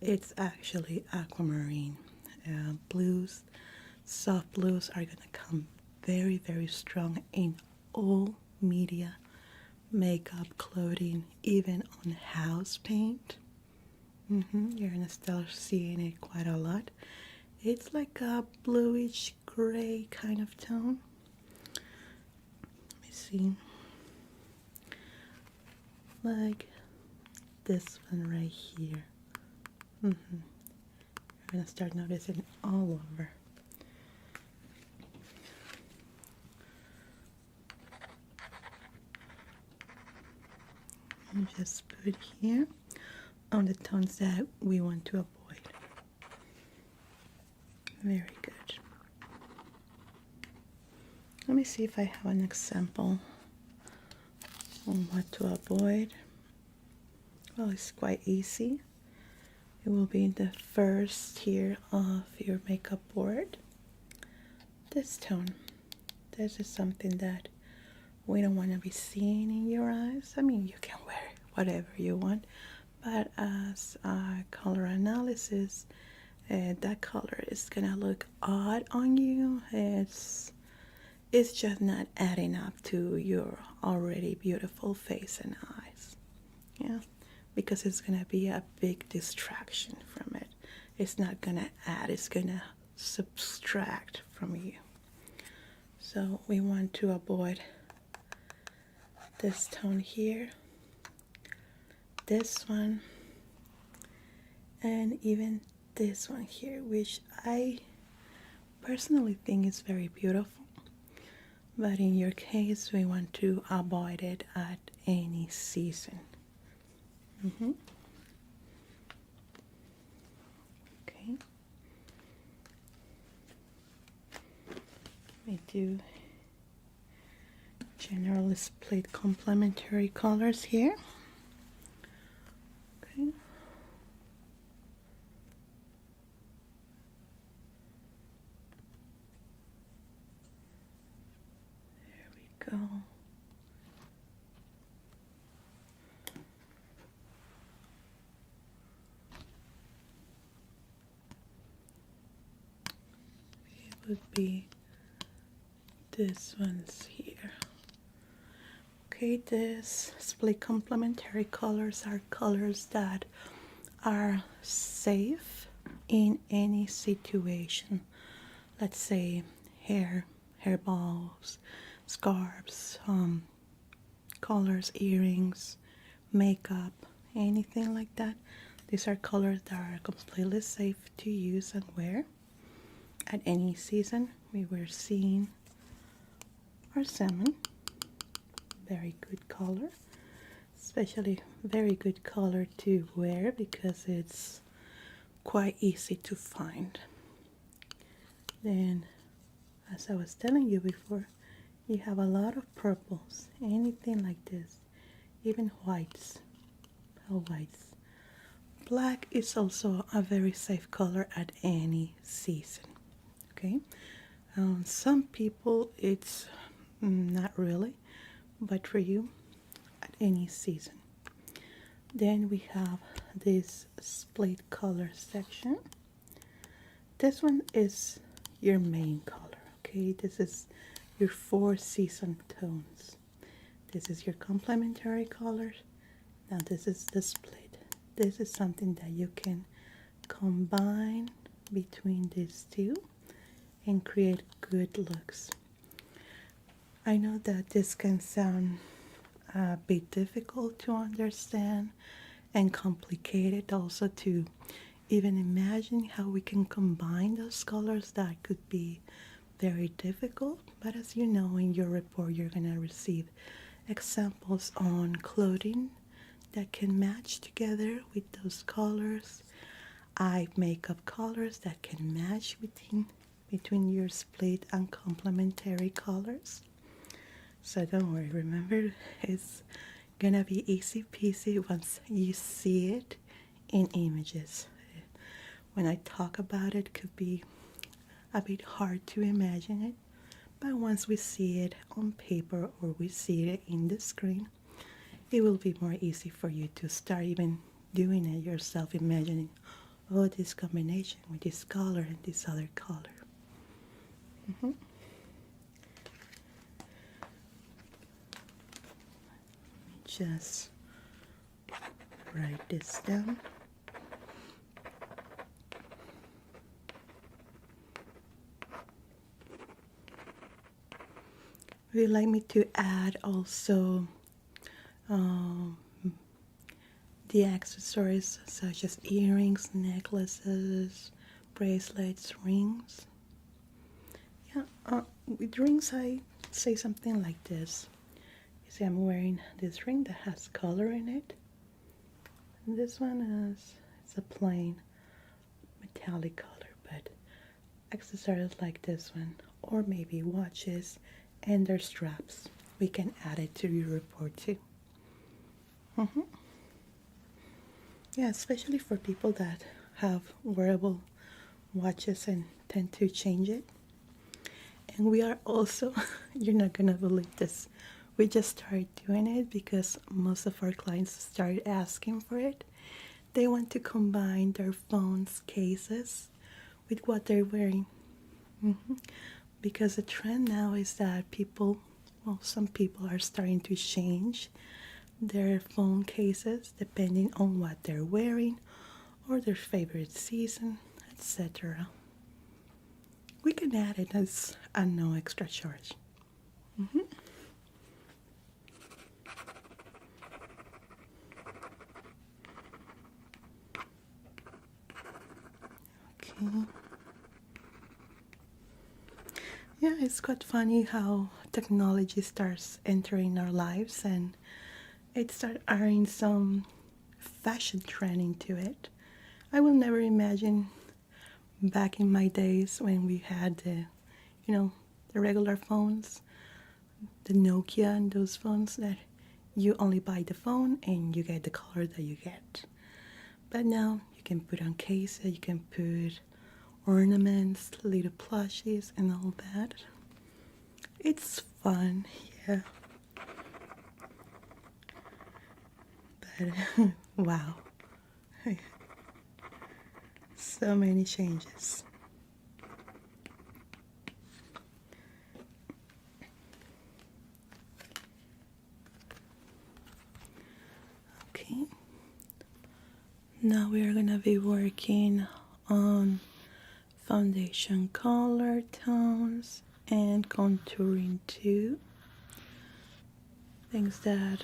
Speaker 1: it's actually aquamarine. Blues, soft blues are gonna come very, very strong in all media, makeup, clothing, even on house paint. You're gonna start seeing it quite a lot. It's like a bluish gray kind of tone. Let me see. Like this one right here. You're gonna start noticing all over. And just put here on the tones that we want to avoid. Very good. Let me see if I have an example on what to avoid. Well, it's quite easy. It will be in the first tier of your makeup board. This tone. This is something that we don't want to be seeing in your eyes. I mean, you can wear whatever you want, but as a color analysis, that color is gonna look odd on you. It's just not adding up to your already beautiful face and eyes. Yeah, because it's gonna be a big distraction from it. It's not gonna add, it's gonna subtract from you. So we want to avoid this tone here, this one, and even this one here, which I personally think is very beautiful. But in your case, we want to avoid it at any season. Okay. We do generally split complementary colors here. Okay. There we go. It would be this one's here. Okay, this split complementary colors are colors that are safe in any situation. Let's say hair balls, scarves, colors, earrings, makeup, anything like that. These are colors that are completely safe to use and wear at any season. We were seeing our salmon, very good color, especially very good color to wear because it's quite easy to find. Then, as I was telling you before, you have a lot of purples, anything like this, even whites, pale whites. Black is also a very safe color at any season. Okay, some people it's not really, but for you, at any season. Then we have this split color section. This one is your main color. Okay, this is your 4 season tones. This is your complementary colors. Now this is the split. This is something that you can combine between these two and create good looks. I know that this can sound a bit difficult to understand and complicated also to even imagine how we can combine those colors. That could be very difficult, but as you know, in your report you're going to receive examples on clothing that can match together with those colors, eye makeup colors that can match between your split and complementary colors. So don't worry, remember, it's gonna be easy peasy once you see it in images. When I talk about it, could be a bit hard to imagine it, but once we see it on paper or we see it in the screen, it will be more easy for you to start even doing it yourself, imagining, oh, this combination with this color and this other color. Just write this down. Would you like me to add also the accessories such as earrings, necklaces, bracelets, rings? Yeah, with rings I say something like this. You see, I'm wearing this ring that has color in it. And this one it's a plain metallic color, but accessories like this one, or maybe watches and their straps, we can add it to your report too. Yeah, especially for people that have wearable watches and tend to change it. And we are also, you're not gonna believe this, we just started doing it because most of our clients started asking for it. They want to combine their phones cases with what they're wearing. Because the trend now is that some people are starting to change their phone cases depending on what they're wearing or their favorite season, etc. We can add it as a no extra charge. Okay. Yeah, it's quite funny how technology starts entering our lives and it started adding some fashion trend into it. I will never imagine back in my days when we had the regular phones, the Nokia and those phones that you only buy the phone and you get the color that you get. But now you can put on cases, you can put ornaments, little plushies and all that. It's fun, yeah. But wow. So many changes. Okay. Now we are gonna be working on foundation color tones and contouring too. Things that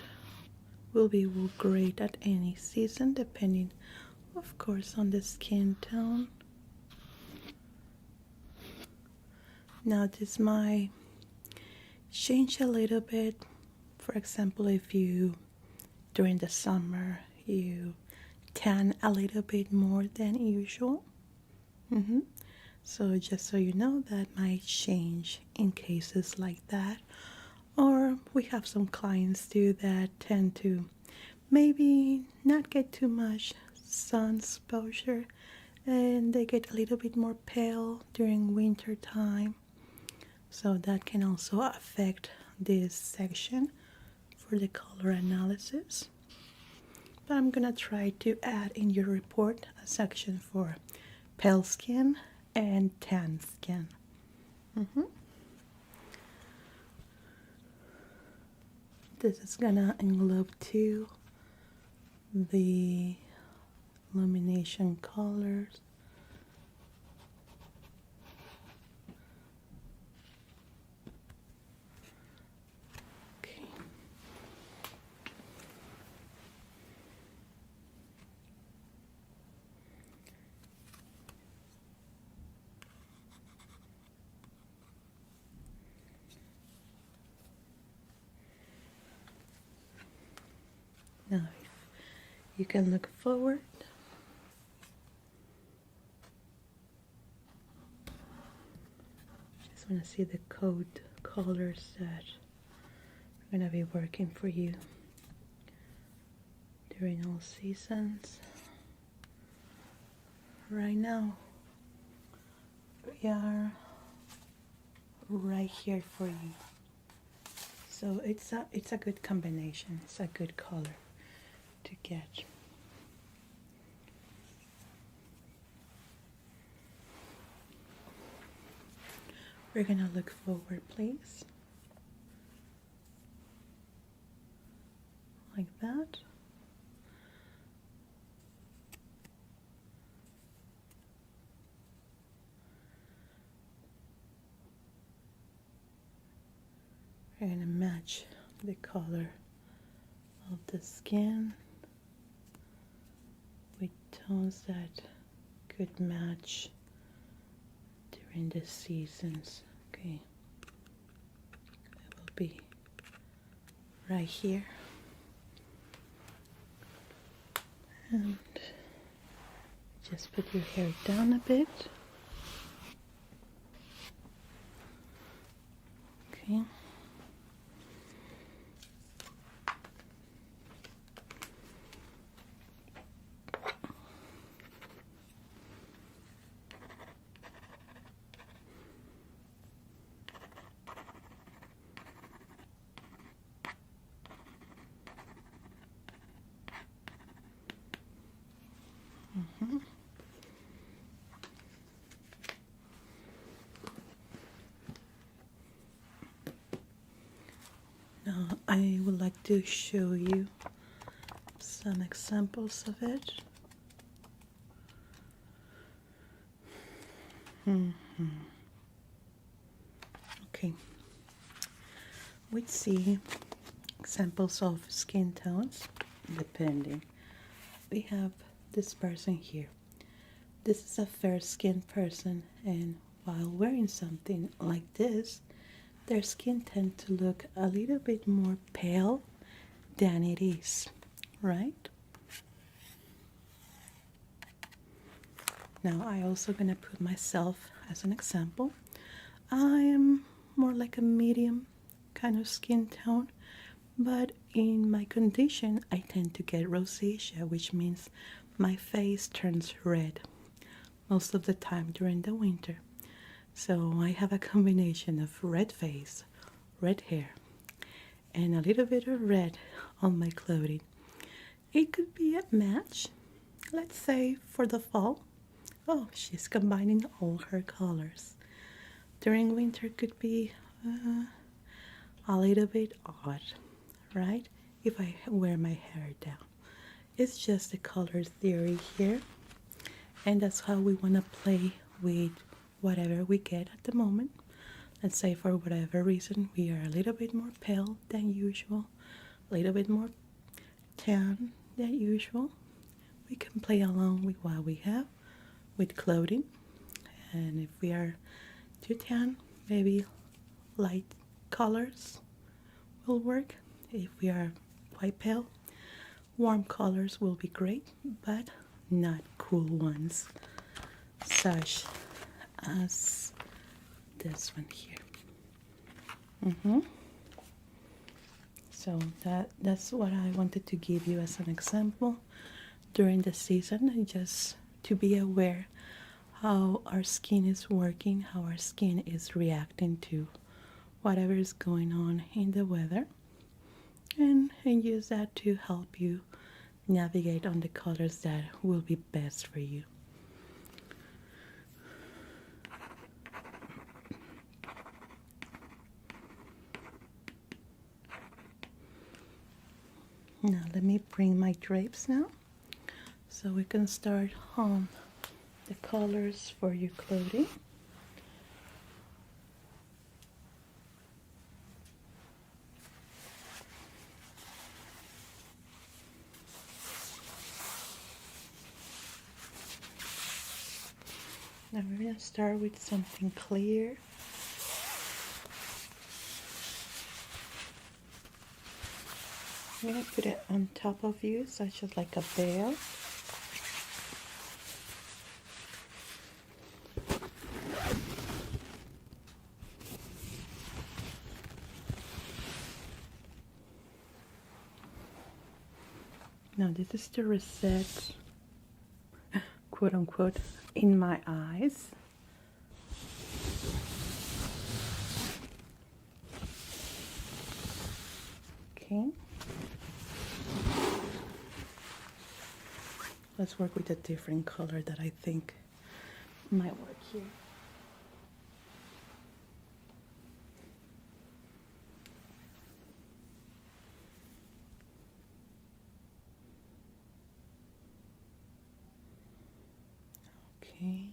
Speaker 1: will be great at any season depending of course on the skin tone. Now this might change a little bit. For example, if you during the summer you tan a little bit more than usual. So just so you know, that might change in cases like that. Or we have some clients too that tend to maybe not get too much sun exposure and they get a little bit more pale during winter time. So that can also affect this section for the color analysis. But I'm gonna try to add in your report a section for pale skin and tan skin. This is gonna envelope too the illumination colors. Okay. Now, if you can look forward. Just want to see the code colors that are going to be working for you during all seasons. Right now, we are right here for you. So it's a good combination. It's a good color to get. We're gonna look forward, please. Like that. We're gonna match the color of the skin with tones that could match during the seasons. Okay, it will be right here. And just put your hair down a bit. Okay. Now I would like to show you some examples of it. Okay, we see examples of skin tones depending. We have this person here. This is a fair skinned person, and while wearing something like this, their skin tends to look a little bit more pale than it is, right? Now I also gonna put myself as an example. I am more like a medium kind of skin tone, but in my condition I tend to get rosacea, which means my face turns red most of the time during the winter. So I have a combination of red face, red hair, and a little bit of red on my clothing. It could be a match, let's say for the fall. Oh, she's combining all her colors. During winter could be a little bit odd, right? If I wear my hair down. It's just a color theory here, and that's how we want to play with whatever we get at the moment. Let's say for whatever reason we are a little bit more pale than usual, a little bit more tan than usual. We can play along with what we have with clothing, and if we are too tan, maybe light colors will work. If we are quite pale, warm colors will be great, but not cool ones, such as this one here. So that's what I wanted to give you as an example during the season, and just to be aware how our skin is working, how our skin is reacting to whatever is going on in the weather, and use that to help you navigate on the colors that will be best for you. Now let me bring my drapes now, so we can start on the colors for your clothing. Now we're going to start with something clear. I'm going to put it on top of you, such as like a veil. Now this is to reset, quote unquote, in my eyes. Okay. Let's work with a different color that I think might work here. Okay.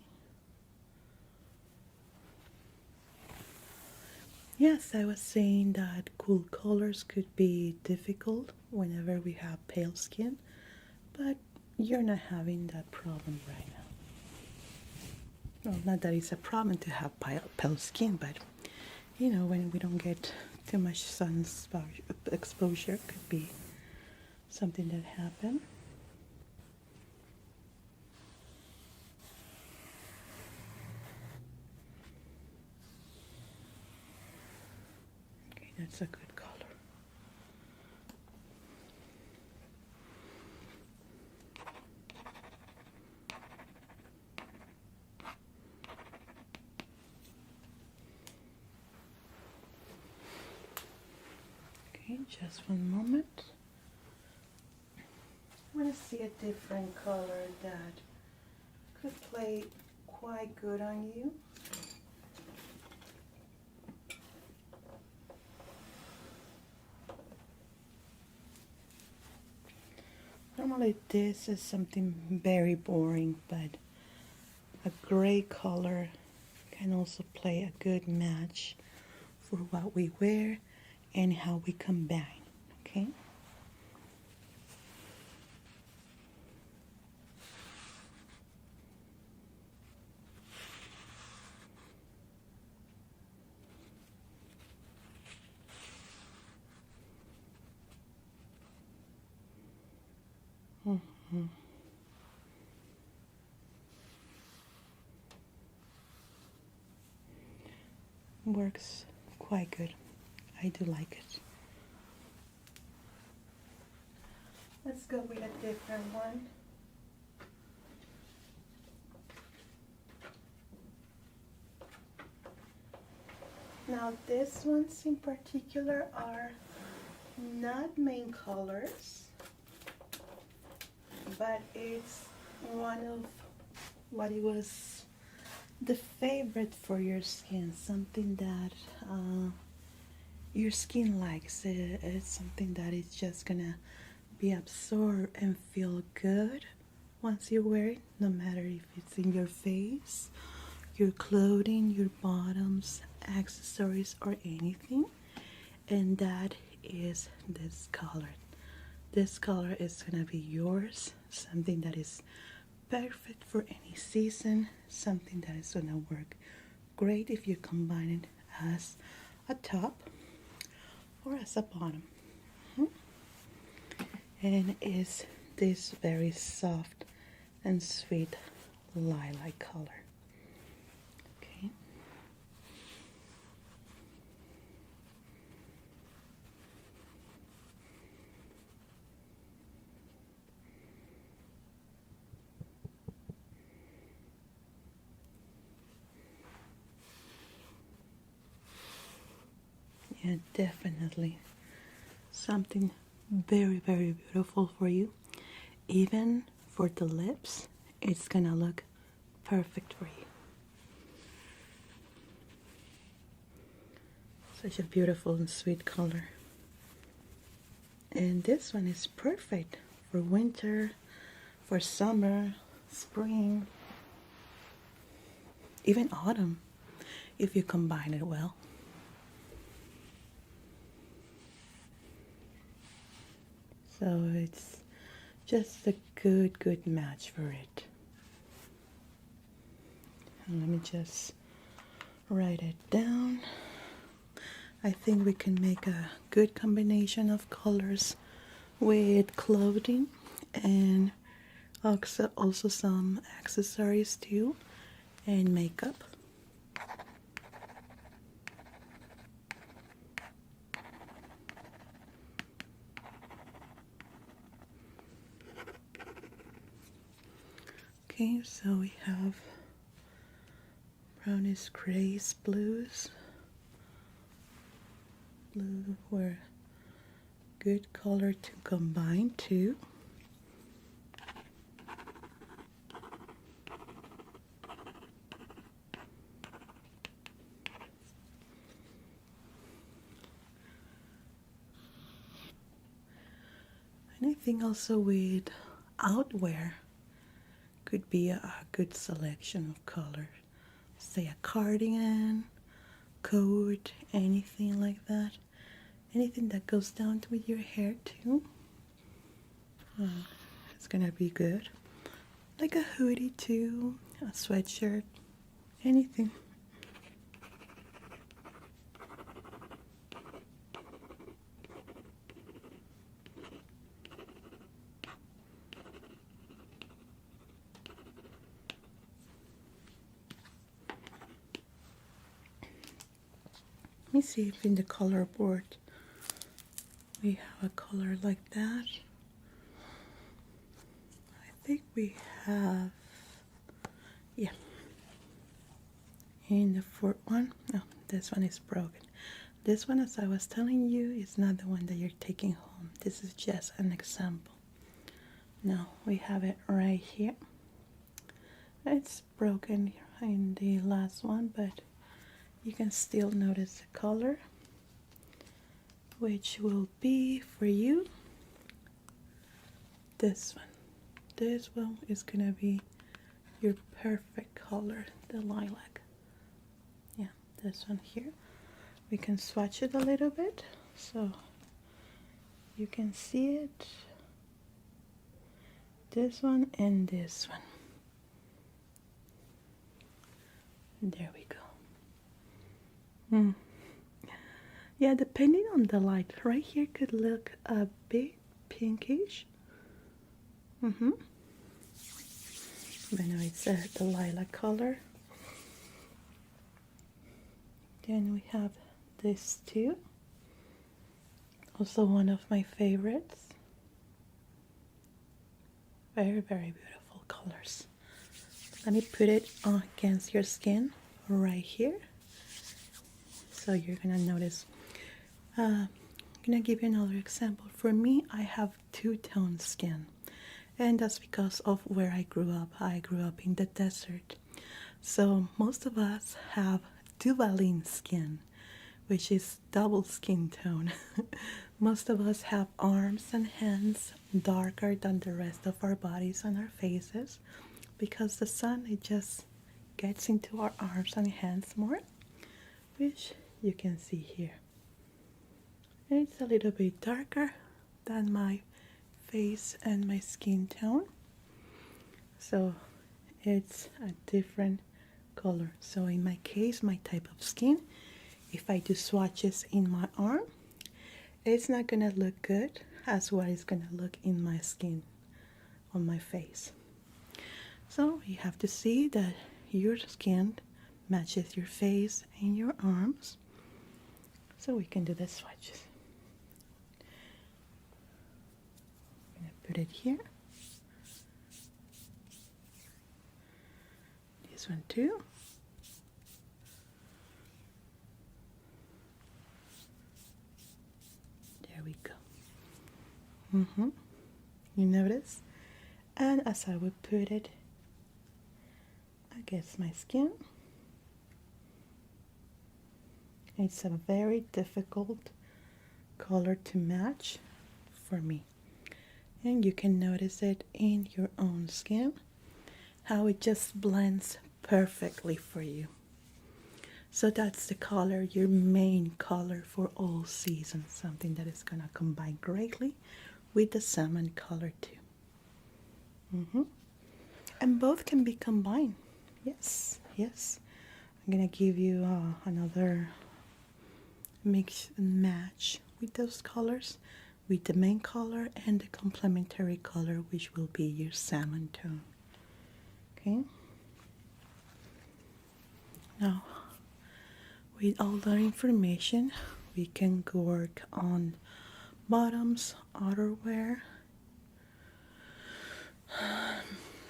Speaker 1: Yes, I was saying that cool colors could be difficult whenever we have pale skin, but you're not having that problem right now. Well, not that it's a problem to have pale skin, but you know, when we don't get too much sun exposure, could be something that happened. Okay, that's a good color. Okay, just one moment. I want to see a different color that could play quite good on you. Normally this is something very boring, but a gray color can also play a good match for what we wear and how we combine, okay? Mm-hmm. Works quite good. I do like it. Let's go with a different one. Now these ones in particular are not main colors, but it's one of what it was the favorite for your skin, something that your skin likes. It's something that is just gonna be absorbed and feel good once you wear it, no matter if it's in your face, your clothing, your bottoms, accessories, or anything. And that is this color. This color is gonna be yours, something that is perfect for any season, something that is gonna work great if you combine it as a top or as a bottom. And is this very soft and sweet lilac color. Okay. Yeah, definitely something very, very beautiful for you. Even for the lips, it's gonna look perfect for you. Such a beautiful and sweet color. And this one is perfect for winter, for summer, spring, even autumn, if you combine it well. So it's just a good match for it. And let me just write it down. I think we can make a good combination of colors with clothing and also some accessories too, and makeup. Okay, so we have brownish grays, blues. Blue were good color to combine too. And I think also with outwear could be a good selection of colors. Say a cardigan, coat, anything like that. Anything that goes down with your hair too. It's gonna be good. Like a hoodie too, a sweatshirt, anything. Let me see if in the color board we have a color like that. I think we have, yeah. In the fourth one, no, this one is broken. This one, as I was telling you, is not the one that you're taking home. This is just an example. Now we have it right here. It's broken in the last one, but you can still notice the color, which will be for you this one. This one is gonna be your perfect color, the lilac. Yeah, this one here. we can swatch it a little bit so you can see it. This one and this one. There we go. Yeah, depending on the light, right here could look a bit pinkish. But no, it's the lilac color. Then we have this too. Also one of my favorites. Very, very beautiful colors. Let me put it against your skin right here. So you're gonna notice. I'm gonna give you another example. For me, I have two-tone skin. And that's because of where I grew up. I grew up in the desert. So most of us have duvaline skin, which is double skin tone. Most of us have arms and hands darker than the rest of our bodies and our faces because the sun, it just gets into our arms and hands more, which you can see here. And it's a little bit darker than my face and my skin tone, so it's a different color. So in my case, my type of skin, if I do swatches in my arm, it's not gonna look good as what it's gonna look in my skin on my face. So you have to see that your skin matches your face and your arms, so we can do the swatches. I'm gonna put it here. This one too. There we go. You notice? And as I would put it against my skin, it's a very difficult color to match for me. And you can notice it in your own skin, how it just blends perfectly for you. So that's the color, your main color for all seasons, something that is gonna combine greatly with the salmon color too. And both can be combined. Yes. I'm gonna give you another mix and match with those colors, with the main color and the complementary color, which will be your salmon tone. Okay. Now, with all that information, we can work on bottoms, outerwear.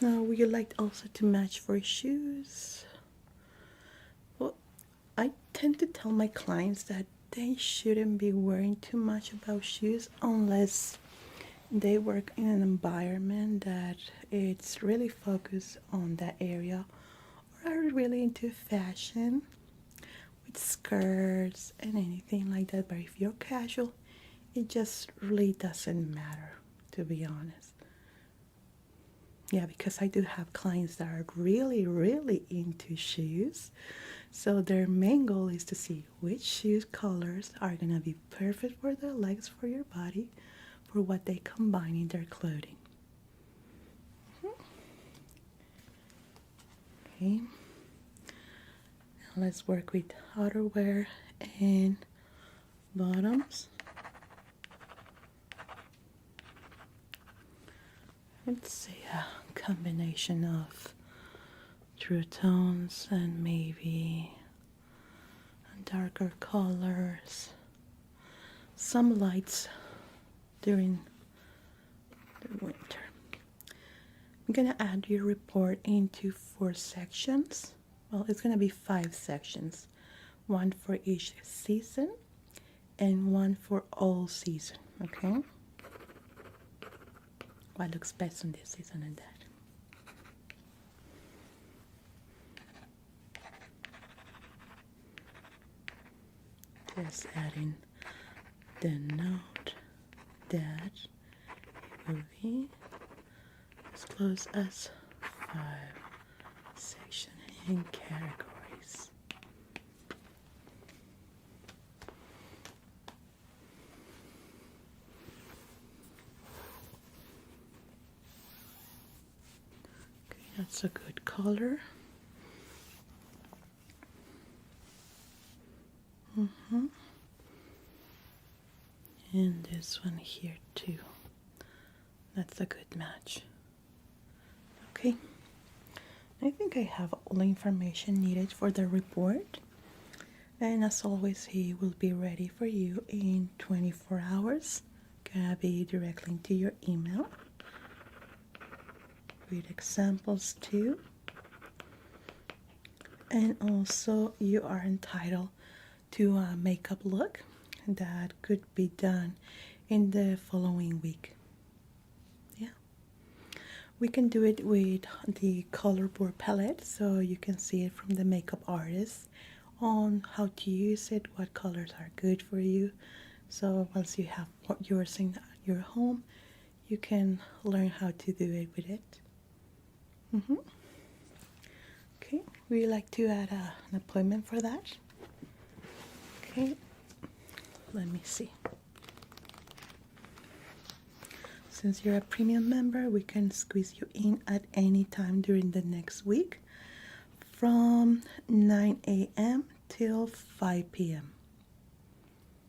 Speaker 1: Now, would you like also to match for shoes? Well, I tend to tell my clients that they shouldn't be worrying too much about shoes unless they work in an environment that it's really focused on that area, or are really into fashion with skirts and anything like that. But if you're casual, it just really doesn't matter, to be honest. Yeah, because I do have clients that are really, really into shoes. So their main goal is to see which shoe colors are going to be perfect for their legs, for your body, for what they combine in their clothing. Okay. Now let's work with outerwear and bottoms. Let's say a combination of true tones and maybe darker colors, some lights during the winter. I'm gonna add your report into 4 sections. Well, it's gonna be 5 sections, one for each season and one for all season. Okay, what looks best on this season and that. Just adding the note that it will be as close as 5 sections and categories. That's a good color. And this one here too. That's a good match. Okay. I think I have all the information needed for the report. And as always, he will be ready for you in 24 hours. Gonna be directly into your email with examples too. And also, you are entitled to a makeup look that could be done in the following week. Yeah. We can do it with the color board palette, so you can see it from the makeup artist on how to use it, what colors are good for you. So once you have yours in your home, you can learn how to do it with it. Okay, would you like to add an appointment for that? Okay, let me see. Since you're a premium member, we can squeeze you in at any time during the next week from 9 a.m. till 5 p.m.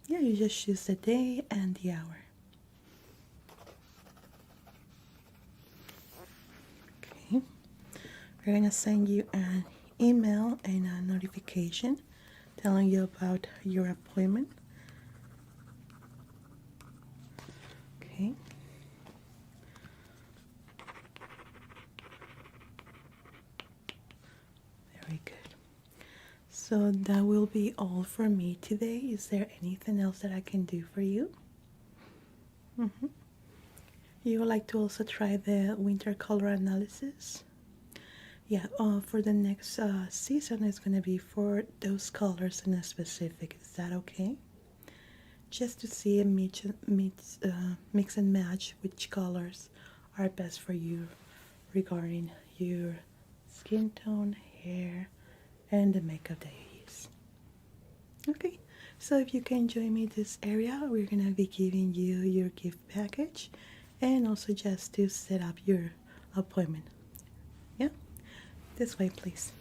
Speaker 1: Yeah, you just choose the day and the hour. Okay, we're gonna send you an email and a notification telling you about your appointment. Okay. Very good. So that will be all for me today. Is there anything else that I can do for you? You would like to also try the winter color analysis? Yeah, for the next season is going to be for those colors in a specific. Is that okay? Just to see a mix and match which colors are best for you regarding your skin tone, hair, and the makeup that you use. Okay, so if you can join me this area, we're gonna be giving you your gift package and also just to set up your appointment. Yeah, this way please.